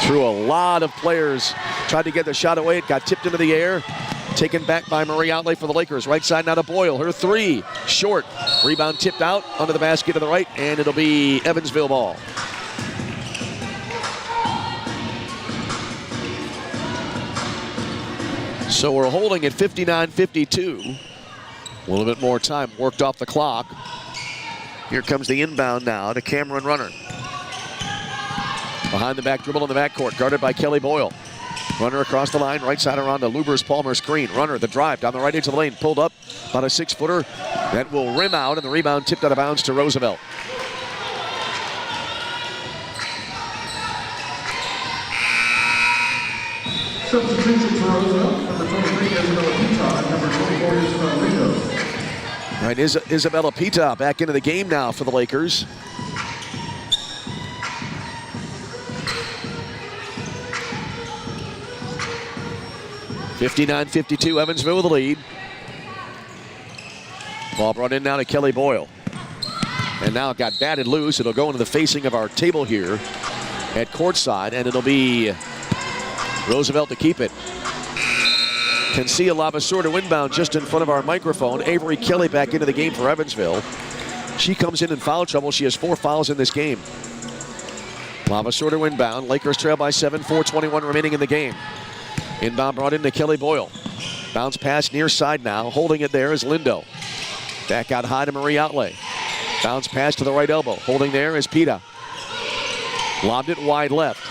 Through a lot of players. Tried to get the shot away. It got tipped into the air. Taken back by Marie Outley for the Lakers. Right side now to Boyle. Her three. Short. Rebound tipped out onto the basket to the right. And it'll be Evansville ball. So we're holding at 59-52. A little bit more time worked off the clock. Here comes the inbound now to Cameron Runner. Behind the back dribble in the backcourt, guarded by Kelly Boyle. Runner across the line, right side around to Lubers Palmer screen. Runner, the drive down the right edge of the lane, pulled up, about a 6-footer. That will rim out, and the rebound tipped out of bounds to Roosevelt. Substitution for Roosevelt, number 23, Isabella Pita, number 24, Isabel Lindo. Right, Isabella Pita back into the game now for the Lakers. (59-52) Evansville with the lead. Ball brought in now to Kelly Boyle. And now it got batted loose. It'll go into the facing of our table here at courtside, and it'll be Roosevelt to keep it. Kensia Lavasurda inbound just in front of our microphone. Avery Kelly back into the game for Evansville. She comes in foul trouble. She has 4 fouls in this game. Lavasurda inbound. Lakers trail by 7, 4:21 remaining in the game. Inbound brought into Kelly Boyle. Bounce pass near side now. Holding it there is Lindo. Back out high to Marie Outley. Bounce pass to the right elbow. Holding there is Pita. Lobbed it wide left.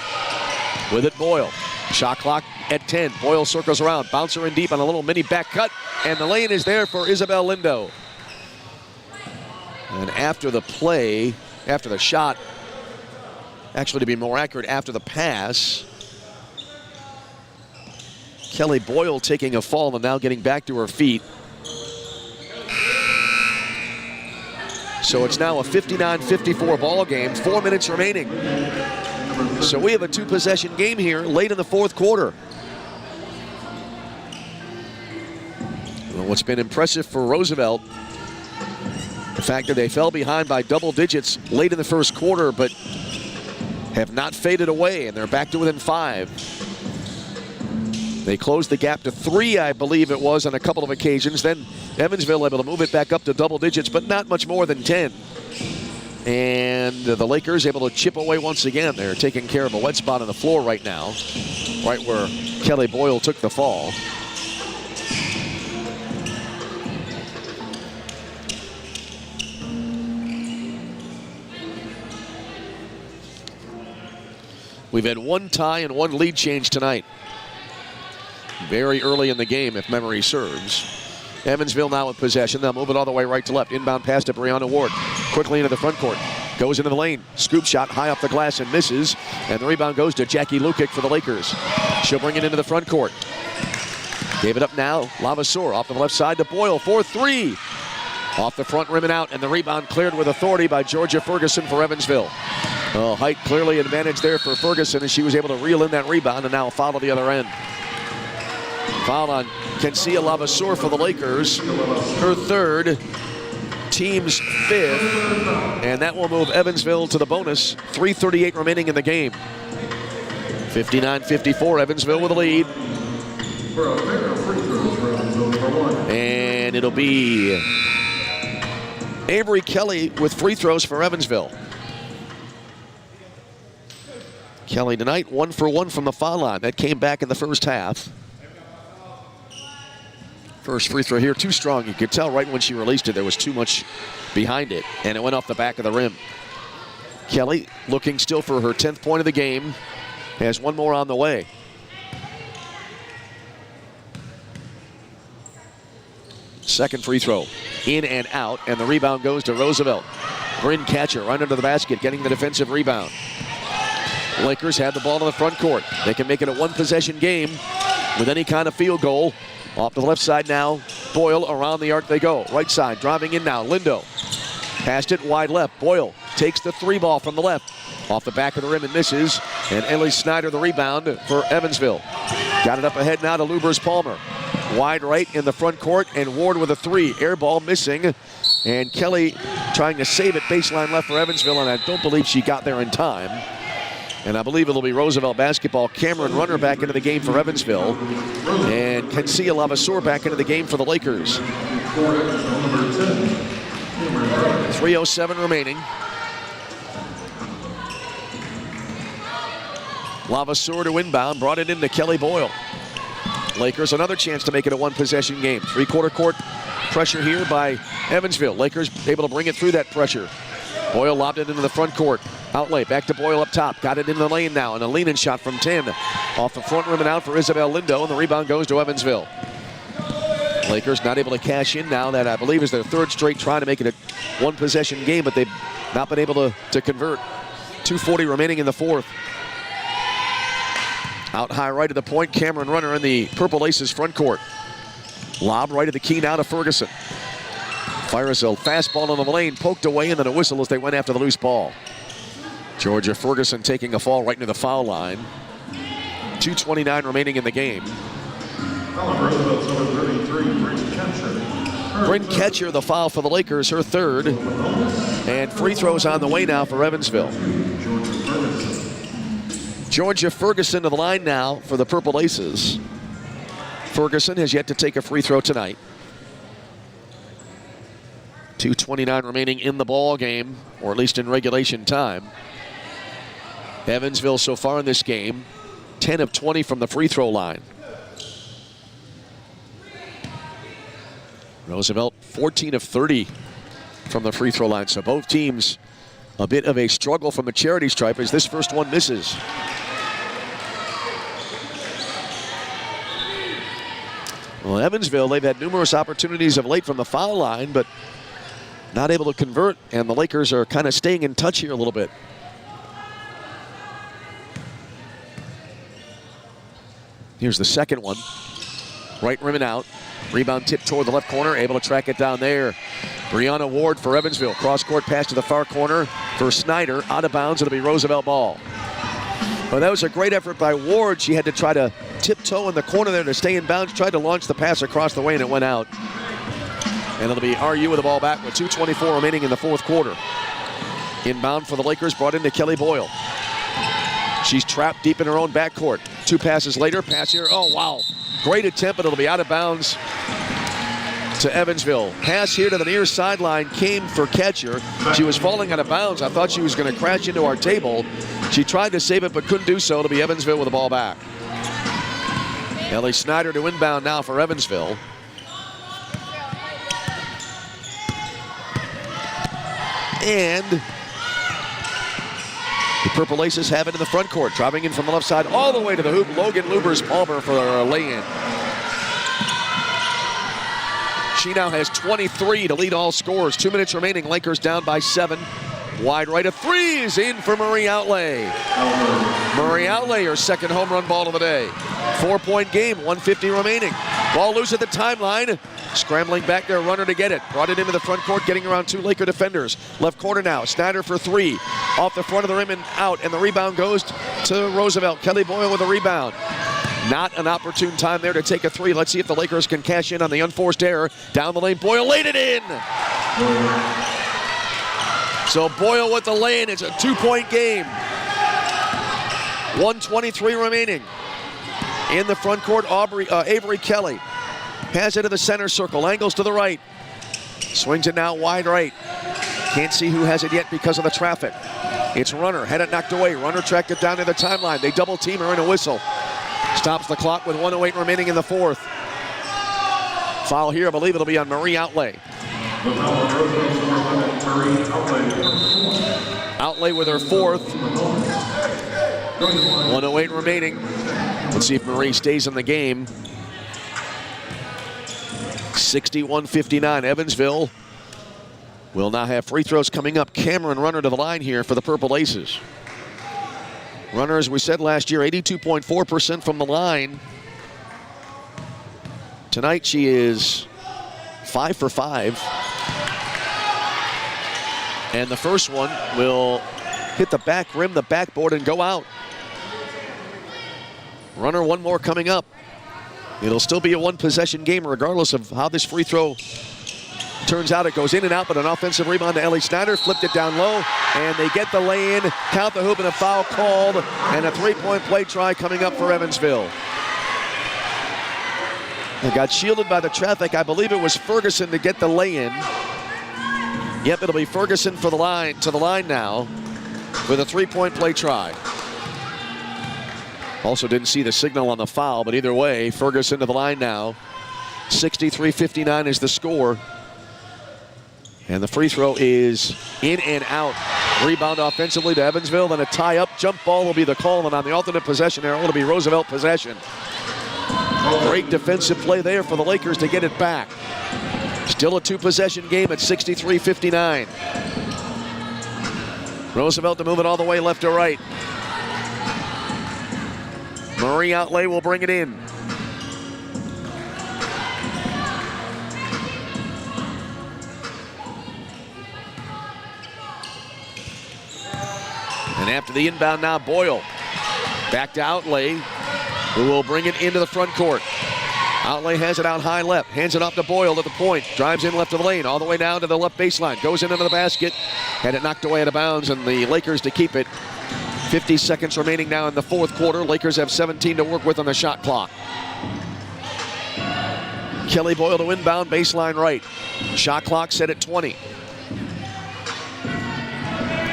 With it Boyle. Shot clock at 10. Boyle circles around. Bouncer in deep on a little mini back cut. And the lane is there for Isabel Lindo. And after the play, after the shot, actually to be more accurate, after the pass, Kelly Boyle taking a fall and now getting back to her feet. So it's now a 59-54 ball game, 4 minutes remaining. So we have a 2-possession game here late in the fourth quarter. Well, what's been impressive for Roosevelt, the fact that they fell behind by double digits late in the first quarter, but have not faded away, and they're back to within 5. They closed the gap to 3, I believe it was, on a couple of occasions. Then Evansville able to move it back up to double digits, but not much more than 10. And the Lakers able to chip away once again. They're taking care of a wet spot on the floor right now, right where Kelly Boyle took the fall. We've had 1 tie and 1 lead change tonight. Very early in the game, if memory serves. Evansville now with possession. They'll move it all the way right to left. Inbound pass to Brianna Ward. Quickly into the front court. Goes into the lane. Scoop shot high off the glass and misses. And the rebound goes to Jackie Lukic for the Lakers. She'll bring it into the front court. Gave it up now. Lavasurda off the left side to Boyle for 3. Off the front rim and out. And the rebound cleared with authority by Georgia Ferguson for Evansville. Oh, height clearly advantage there for Ferguson as she was able to reel in that rebound and now foul to the other end. Foul on Kensia Lavasurda for the Lakers. Her 3rd, team's 5th. And that will move Evansville to the bonus. 3:38 remaining in the game. 59-54, Evansville with the lead. And it'll be Avery Kelly with free throws for Evansville. Kelly tonight 1 for 1 from the foul line. That came back in the first half. First free throw here, too strong. You could tell right when she released it, there was too much behind it, and it went off the back of the rim. Kelly looking still for her 10th point of the game. Has 1 more on the way. Second free throw. In and out, and the rebound goes to Roosevelt. Bryn Catcher right under the basket, getting the defensive rebound. Lakers have the ball in the front court. They can make it a one-possession game with any kind of field goal. Off to the left side now. Boyle, around the arc they go. Right side, driving in now. Lindo. Passed it wide left. Boyle takes the three ball from the left. Off the back of the rim and misses. And Ellie Snyder the rebound for Evansville. Got it up ahead now to Lubers Palmer. Wide right in the front court, and Ward with a three. Air ball missing. And Kelly trying to save it baseline left for Evansville, and I don't believe she got there in time. And I believe it'll be Roosevelt basketball. Cameron Runner back into the game for Evansville. And Kensia Lavaseur back into the game for the Lakers. 3:07 remaining. Lavaseur to inbound, brought it into Kelly Boyle. Lakers another chance to make it a one-possession game. Three-quarter court pressure here by Evansville. Lakers able to bring it through that pressure. Boyle lobbed it into the front court. Outlay, back to Boyle up top. Got it in the lane now, and a lean-in shot from 10. Off the front rim and out for Isabel Lindo, and the rebound goes to Evansville. Lakers not able to cash in now. That I believe is their third straight trying to make it a one-possession game, but they've not been able to convert. 2:40 remaining in the fourth. Out high right of the point, Cameron Runner in the Purple Aces front court. Lob right at the key now to Ferguson. Fires a fastball into the lane, poked away, and then a whistle as they went after the loose ball. Georgia Ferguson taking a fall right into the foul line. 2:29 remaining in the game. Bryn Catcher, the foul for the Lakers, her third. And free throws on the way now for Evansville. Georgia Ferguson to the line now for the Purple Aces. Ferguson has yet to take a free throw tonight. 2:29 remaining in the ball game, or at least in regulation time. Evansville so far in this game, 10 of 20 from the free throw line. Roosevelt, 14 of 30 from the free throw line. So both teams a bit of a struggle from the charity stripe as this first one misses. Well, Evansville, they've had numerous opportunities of late from the foul line, but not able to convert, and the Lakers are kind of staying in touch here a little bit. Here's the second one. Right rim and out. Rebound tip toward the left corner, able to track it down there. Brianna Ward for Evansville. Cross-court pass to the far corner for Snyder. Out of bounds, it'll be Roosevelt ball. Well, that was a great effort by Ward. She had to try to tiptoe in the corner there to stay in bounds. Tried to launch the pass across the way, and it went out. And it'll be RU with the ball back with 2:24 remaining in the fourth quarter. Inbound for the Lakers, brought into Kelly Boyle. She's trapped deep in her own backcourt. Two passes later, pass here. Oh, wow. Great attempt, but it'll be out of bounds to Evansville. Pass here to the near sideline came for Catcher. She was falling out of bounds. I thought she was going to crash into our table. She tried to save it, but couldn't do so. It'll be Evansville with the ball back. Ellie Snyder to inbound now for Evansville. And the Purple Aces have it in the front court. Driving in from the left side all the way to the hoop. Logan Lubers Palmer for a lay-in. She now has 23 to lead all scorers. 2 minutes remaining. Lakers down by 7. Wide right, a three is in for Marie Outlay. Marie Outlay, her second home run ball of the day. 4-point game, 1:50 remaining. Ball loose at the timeline. Scrambling back there, Runner to get it. Brought it into the front court, getting around two Laker defenders. Left corner now, Snyder for three. Off the front of the rim and out, and the rebound goes to Roosevelt. Kelly Boyle with a rebound. Not an opportune time there to take a three. Let's see if the Lakers can cash in on the unforced error. Down the lane, Boyle laid it in. So Boyle with the lay-in. It's a 2-point game. 1:23 remaining. In the front court, Avery Kelly has it to the center circle. Angles to the right. Swings it now wide right. Can't see who has it yet because of the traffic. It's Runner. Had it knocked away. Runner tracked it down to the timeline. They double team her in a whistle. Stops the clock with 1:08 remaining in the fourth. Foul here. I believe it'll be on Marie Outlay. Outlay with her fourth. 1:08 remaining. Let's see if Marie stays in the game. 61-59. Evansville will now have free throws coming up. Cameron Runner to the line here for the Purple Aces. Runner, as we said last year, 82.4% from the line. Tonight she is 5 for 5. And the first one will hit the back rim, the backboard, and go out. Runner, one more coming up. It'll still be a one-possession game regardless of how this free throw turns out. It goes in and out, but an offensive rebound to Ellie Snyder. Flipped it down low, and they get the lay-in. Count the hoop, and a foul called, and a three-point play try coming up for Evansville. They got shielded by the traffic. I believe it was Ferguson to get the lay-in. Yep, it'll be Ferguson for the line, to the line now with a three-point play try. Also didn't see the signal on the foul, but either way, Ferguson to the line now. 63-59 is the score. And the free throw is in and out. Rebound offensively to Evansville, then a tie-up jump ball will be the call, and on the alternate possession arrow, it'll be Roosevelt possession. Great defensive play there for the Lakers to get it back. Still a two-possession game at 63-59. Roosevelt to move it all the way left to right. Marie Outlay will bring it in. And after the inbound now, Boyle. Back to Outlay, who will bring it into the front court. Outlay has it out high left, hands it off to Boyle at the point, drives in left of the lane, all the way down to the left baseline, goes in under the basket, had it knocked away out of bounds, and the Lakers to keep it. 50 seconds remaining now in the fourth quarter. Lakers have 17 to work with on the shot clock. Kelly Boyle to inbound, baseline right. Shot clock set at 20.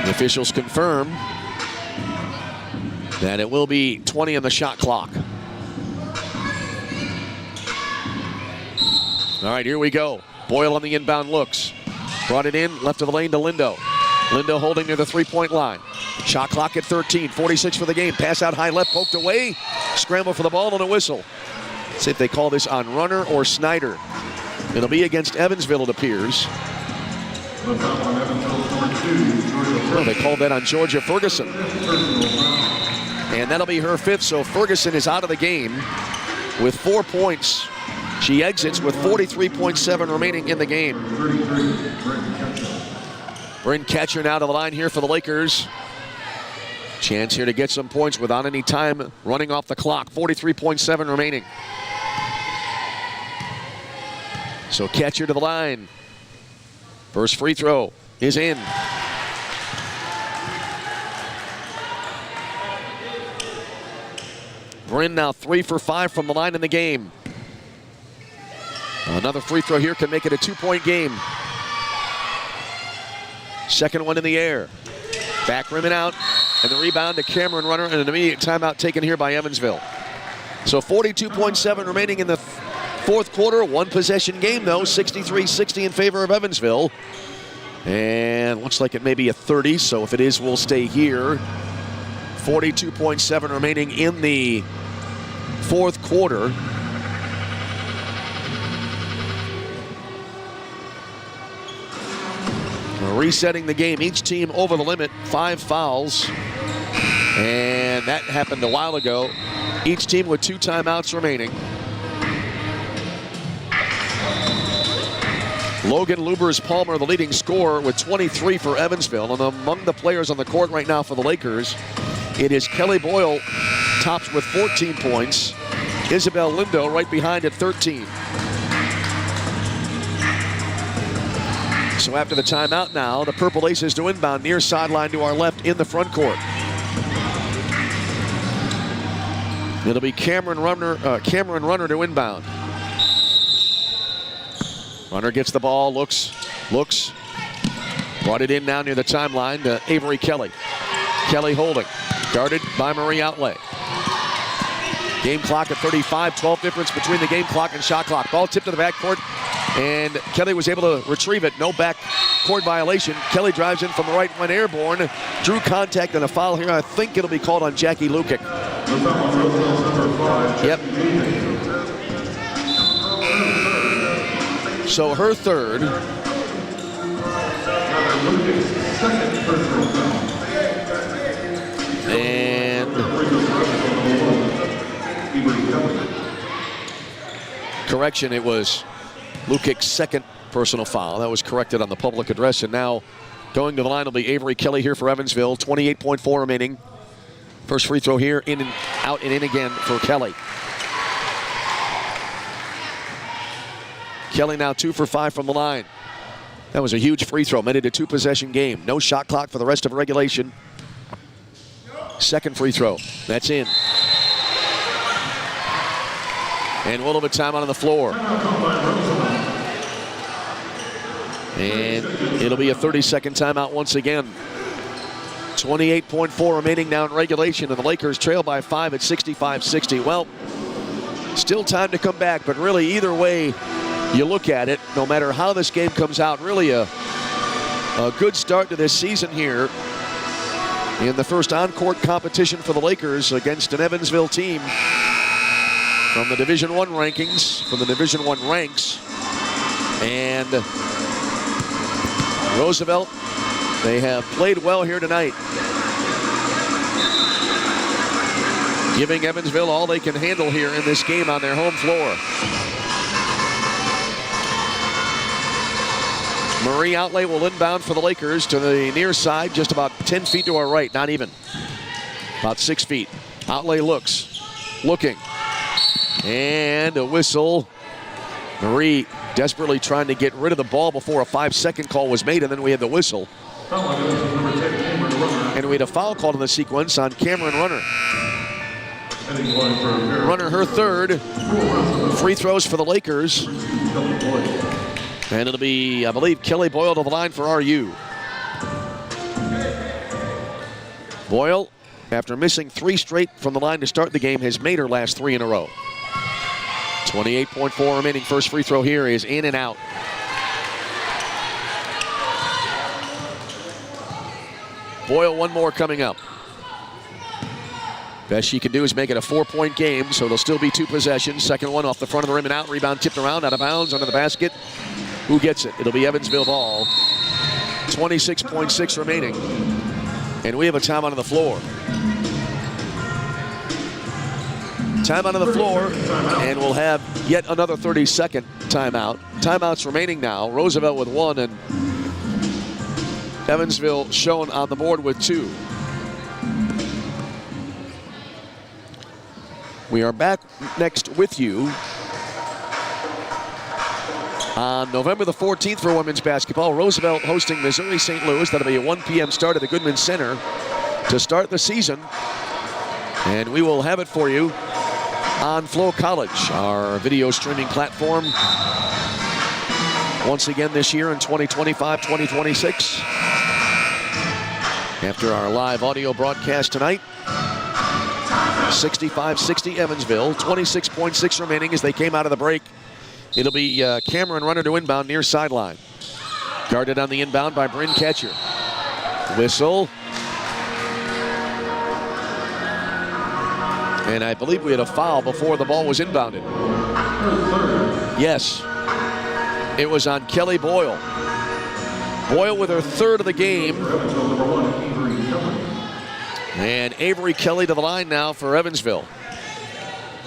The officials confirm that it will be 20 on the shot clock. All right, here we go. Boyle on the inbound looks. Brought it in, left of the lane to Lindo. Lindo holding near the three-point line. Shot clock at 13, 46 for the game. Pass out high left, poked away. Scramble for the ball and a whistle. See if they call this on Runner or Snyder. It'll be against Evansville, it appears. Well, they called that on Georgia Ferguson. And that'll be her fifth, so Ferguson is out of the game with 4 points. She exits with 43.7 remaining in the game. Bryn Ketcher now to the line here for the Lakers. Chance here to get some points without any time running off the clock. 43.7 remaining. So Ketcher to the line. First free throw is in. Bryn now 3 for 5 from the line in the game. Another free throw here can make it a 2-point game. Second one in the air. Back rim and out. And the rebound to Cameron Runner, and an immediate timeout taken here by Evansville. So 42.7 remaining in the fourth quarter. One possession game though, 63-60 in favor of Evansville. And looks like it may be a 30, so if it is, we'll stay here. 42.7 remaining in the fourth quarter. Resetting the game, each team over the limit, 5 fouls. And that happened a while ago. Each team with 2 timeouts remaining. Logan Lubers-Palmer, the leading scorer, with 23 for Evansville. And among the players on the court right now for the Lakers, it is Kelly Boyle, tops with 14 points. Isabel Lindo right behind at 13. So after the timeout now, the Purple Aces to inbound near sideline to our left in the front court. It'll be Cameron Runner to inbound. Runner gets the ball, looks. Brought it in now near the timeline to Avery Kelly. Kelly holding, guarded by Marie Outlay. Game clock at 35, 12 difference between the game clock and shot clock. Ball tipped to the backcourt, and Kelly was able to retrieve it. No backcourt violation. Kelly drives in from the right, went airborne, drew contact, and a foul here. I think it'll be called on Jackie Lukic. Yep. So her third. And correction, it was Lukic's second personal foul. That was corrected on the public address. And now going to the line will be Avery Kelly here for Evansville. 28.4 remaining. First free throw here, in and out and in again for Kelly. Kelly now 2 for 5 from the line. That was a huge free throw, made it a 2-possession game. No shot clock for the rest of regulation. Second free throw, that's in. And a little bit of time on the floor. And it'll be a 30-second timeout once again. 28.4 remaining now in regulation, and the Lakers trail by 5 at 65-60. Well, still time to come back, but really either way you look at it, no matter how this game comes out, really a good start to this season here in the first on-court competition for the Lakers against an Evansville team from the Division I rankings, from the Division I ranks. And Roosevelt, they have played well here tonight, giving Evansville all they can handle here in this game on their home floor. Marie Outlay will inbound for the Lakers to the near side, just about 10 feet to our right, not even. About 6 feet. Outlay looking. And a whistle. Marie desperately trying to get rid of the ball before a 5-second call was made, and then we had the whistle. And we had a foul called in the sequence on Cameron Runner. Runner, her third. Free throws for the Lakers. And it'll be, I believe, Kelly Boyle to the line for RU. Boyle, after missing 3 straight from the line to start the game, has made her last 3 in a row. 28.4 remaining. First free throw here is in and out. Boyle, one more coming up. Best she can do is make it a 4-point game, so it'll still be 2 possessions. Second one off the front of the rim and out. Rebound tipped around, out of bounds, under the basket. Who gets it? It'll be Evansville ball. 26.6 remaining. And we have a timeout on the floor. Timeout on the floor, and we'll have yet another 30-second timeout. Timeouts remaining now. Roosevelt with 1, and Evansville shown on the board with 2. We are back next with you on November the 14th for women's basketball. Roosevelt hosting Missouri St. Louis. That'll be a 1 p.m. start at the Goodman Center to start the season. And we will have it for you on Flow College, our video streaming platform. Once again this year in 2025-2026. After our live audio broadcast tonight. 65-60 Evansville. 26.6 remaining as they came out of the break. It'll be Cameron Runner to inbound near sideline. Guarded on the inbound by Bryn Ketcher. Whistle. And I believe we had a foul before the ball was inbounded. Yes. It was on Kelly Boyle. Boyle with her third of the game. And Avery Kelly to the line now for Evansville.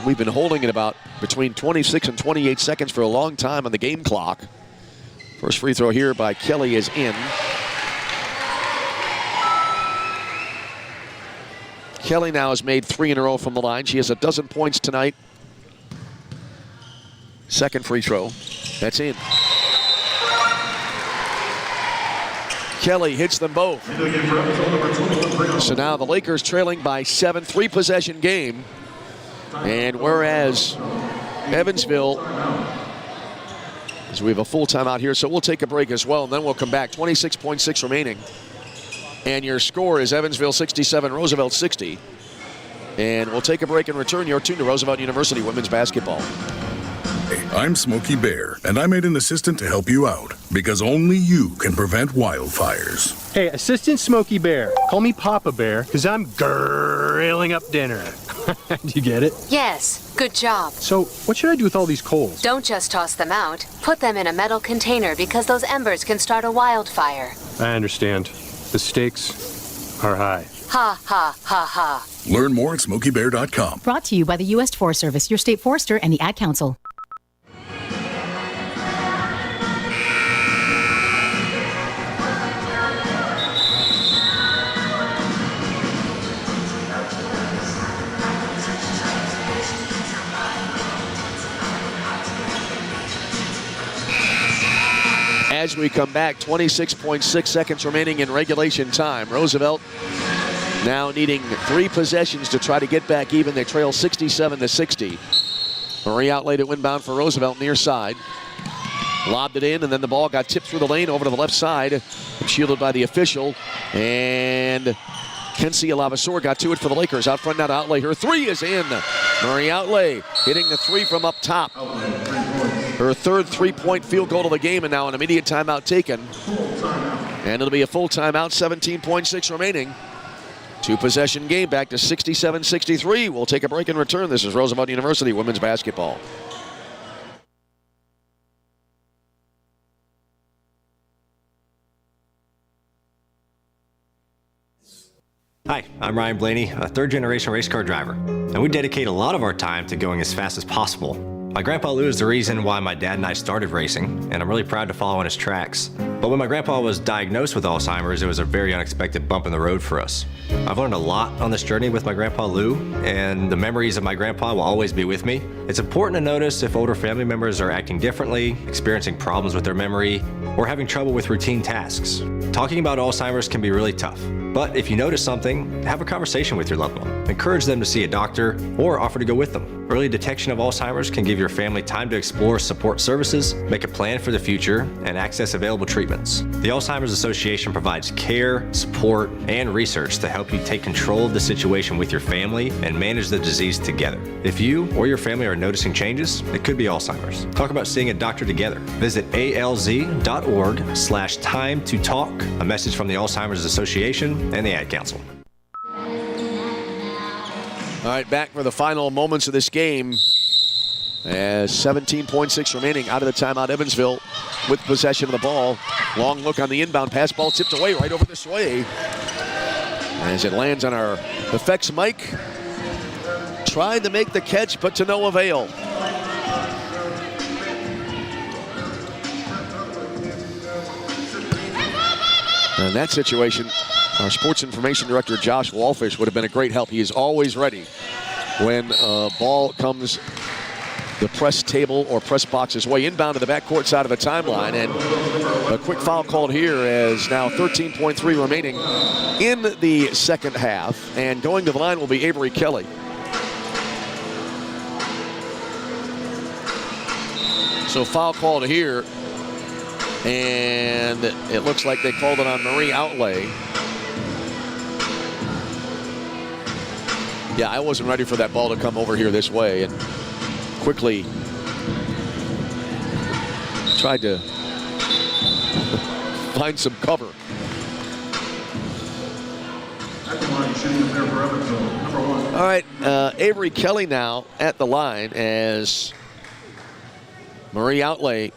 We've been holding it about between 26 and 28 seconds for a long time on the game clock. First free throw here by Kelly is in. Kelly now has made 3 in a row from the line. She has 12 points tonight. Second free throw, that's in. Kelly hits them both. So now the Lakers trailing by 7, 3-possession game. And whereas Evansville, as we have a full timeout here, so we'll take a break as well, and then we'll come back. 26.6 remaining. And your score is Evansville 67, Roosevelt 60. And we'll take a break and return. You're tuned to Roosevelt University Women's Basketball. Hey, I'm Smokey Bear, and I made an assistant to help you out, because only you can prevent wildfires. Hey, Assistant Smokey Bear, call me Papa Bear, because I'm grilling up dinner. Do you get it? Yes, good job. So, what should I do with all these coals? Don't just toss them out. Put them in a metal container because those embers can start a wildfire. I understand. The stakes are high. Ha, ha, ha, ha. Learn more at SmokeyBear.com. Brought to you by the U.S. Forest Service, your state forester, and the Ad Council. As we come back, 26.6 seconds remaining in regulation time. Roosevelt now needing 3 possessions to try to get back even. They trail 67-60. Marie outlaid it inbound for Roosevelt near side. Lobbed it in, and then the ball got tipped through the lane over to the left side. Shielded by the official. And Kenzie Lavasor got to it for the Lakers. Out front now to outlay. Her 3 is in. Marie outlay hitting the 3 from up top. Her 3rd 3-point field goal of the game, and now an immediate timeout taken. And it'll be a full timeout, 17.6 remaining. 2-possession game, back to 67-63. We'll take a break and return. This is Roosevelt University women's basketball. Hi, I'm Ryan Blaney, a 3rd-generation race car driver, and we dedicate a lot of our time to going as fast as possible. My grandpa Lou is the reason why my dad and I started racing, and I'm really proud to follow in his tracks. But when my grandpa was diagnosed with Alzheimer's, it was a very unexpected bump in the road for us. I've learned a lot on this journey with my grandpa Lou, and the memories of my grandpa will always be with me. It's important to notice if older family members are acting differently, experiencing problems with their memory, or having trouble with routine tasks. Talking about Alzheimer's can be really tough, but if you notice something, have a conversation with your loved one. Encourage them to see a doctor or offer to go with them. Early detection of Alzheimer's can give your family time to explore support services, make a plan for the future, and access available treatments. The Alzheimer's Association provides care, support, and research to help you take control of the situation with your family and manage the disease together. If you or your family are noticing changes, it could be Alzheimer's. Talk about seeing a doctor together. Visit alz.org/time to talk. A message from the Alzheimer's Association and the Ad Council. All right, back for the final moments of this game. As 17.6 remaining out of the timeout, Evansville with possession of the ball. Long look on the inbound pass, ball tipped away right over this way. As it lands on our effects mic. Tried to make the catch, but to no avail. And in that situation, our sports information director, Josh Walfish, would have been a great help. He is always ready when a ball comes the press table or press box's way inbound to the backcourt side of the timeline. And a quick foul called here as now 13.3 remaining in the second half. And going to the line will be Avery Kelly. So foul called here. And it looks like they called it on Marie Outlay. Yeah, I wasn't ready for that ball to come over here this way, and quickly tried to find some cover. All right, Avery Kelly now at the line as Marie Outlay,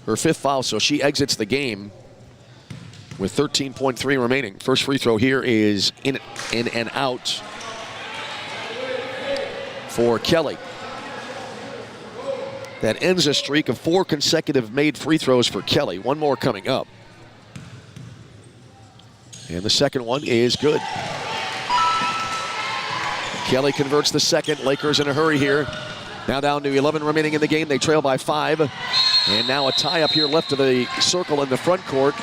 her 5th foul, so she exits the game with 13.3 remaining. First free throw here is in and out for Kelly. That ends a streak of 4 consecutive made free throws for Kelly. One more coming up. And the second one is good. Kelly converts the second. Lakers in a hurry here. Now down to 11 remaining in the game. They trail by 5. And now a tie up here left of the circle in the front court.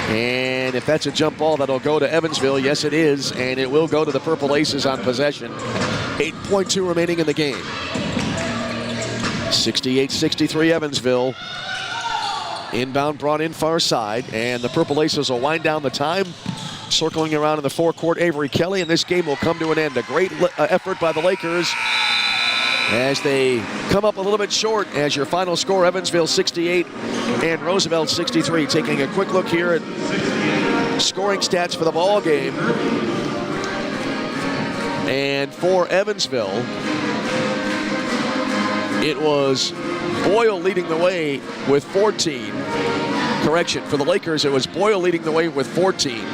And if that's a jump ball, that'll go to Evansville. Yes, it is. And it will go to the Purple Aces on possession. 8.2 remaining in the game. 68-63 Evansville. Inbound brought in far side. And the Purple Aces will wind down the time. Circling around in the forecourt, Avery Kelly. And this game will come to an end. A great effort by the Lakers as they come up a little bit short. As your final score, Evansville 68 and Roosevelt 63. Taking a quick look here at scoring stats for the ball game. And for Evansville, it was Boyle leading the way with 14. Correction, for the Lakers, it was Boyle leading the way with 14.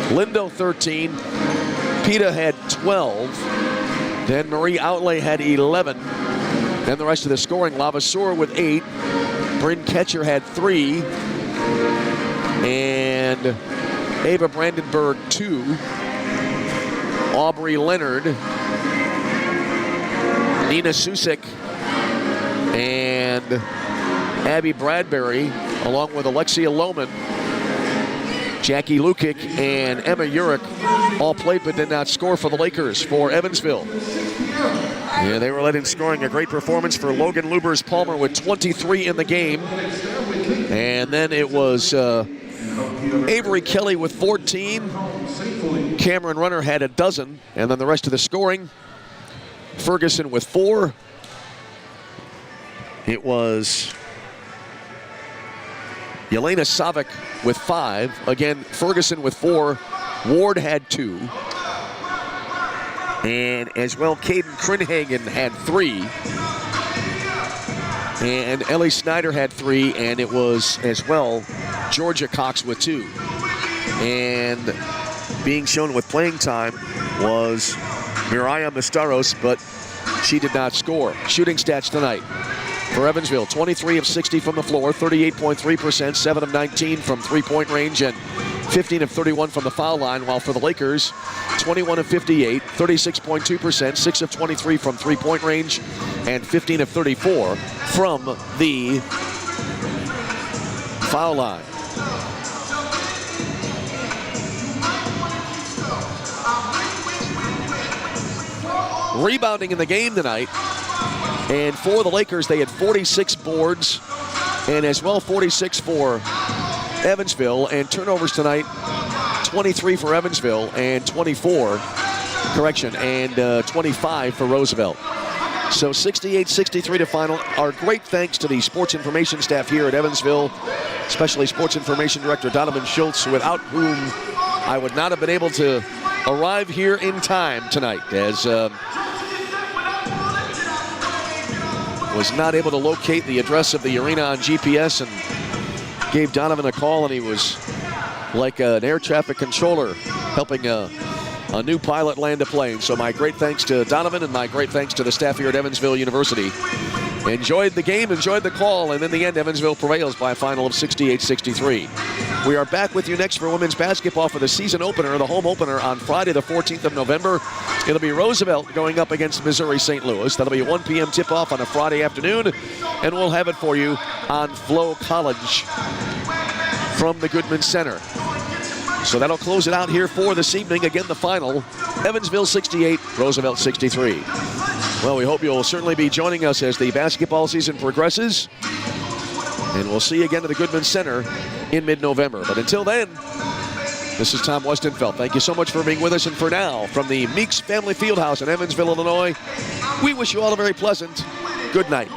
Lindo 13. Pita had 12. Then Marie Outlay had 11. Then the rest of the scoring, Lavaseur with 8. Bryn Ketcher had 3. And Ava Brandenburg 2. Aubrey Leonard. Nina Susek. And Abby Bradbury, along with Alexia Lohman, Jackie Lukic, and Emma Urich all played but did not score for the Lakers. For Evansville, yeah, they were led in scoring. A great performance for Logan Lubers Palmer with 23 in the game. And then it was Avery Kelly with 14. Cameron Runner had a dozen. And then the rest of the scoring, Ferguson with 4. It was Yelena Savic with 5. Again, Ferguson with 4. Ward had 2. And as well, Caden Krinhagen had 3. And Ellie Snyder had 3. And it was, as well, Georgia Cox with 2. And being shown with playing time was Miriam Mistaros, but she did not score. Shooting stats tonight. For Evansville, 23 of 60 from the floor, 38.3%, 7 of 19 from three-point range, and 15 of 31 from the foul line, while for the Lakers, 21 of 58, 36.2%, 6 of 23 from three-point range, and 15 of 34 from the foul line. Rebounding in the game tonight. And for the Lakers, they had 46 boards, and as well 46 for Evansville. And turnovers tonight, 23 for Evansville and 25 for Roosevelt. So 68-63 to final. Our great thanks to the sports information staff here at Evansville, especially Sports Information Director Donovan Schultz, without whom I would not have been able to arrive here in time tonight, as was not able to locate the address of the arena on GPS, and gave Donovan a call, and he was like an air traffic controller helping a new pilot land a plane. So my great thanks to Donovan, and my great thanks to the staff here at Evansville University. Enjoyed the game, enjoyed the call, and in the end, Evansville prevails by a final of 68-63. We are back with you next for women's basketball for the season opener, the home opener on Friday, the 14th of November. It'll be Roosevelt going up against Missouri St. Louis. That'll be a 1 p.m. tip-off on a Friday afternoon, and we'll have it for you on Flow College from the Goodman Center. So that'll close it out here for this evening. Again, the final, Evansville 68, Roosevelt 63. Well, we hope you'll certainly be joining us as the basketball season progresses. And we'll see you again at the Goodman Center in mid-November. But until then, this is Tom Westenfeld. Thank you so much for being with us. And for now, from the Meeks Family Fieldhouse in Evansville, Illinois, we wish you all a very pleasant good night.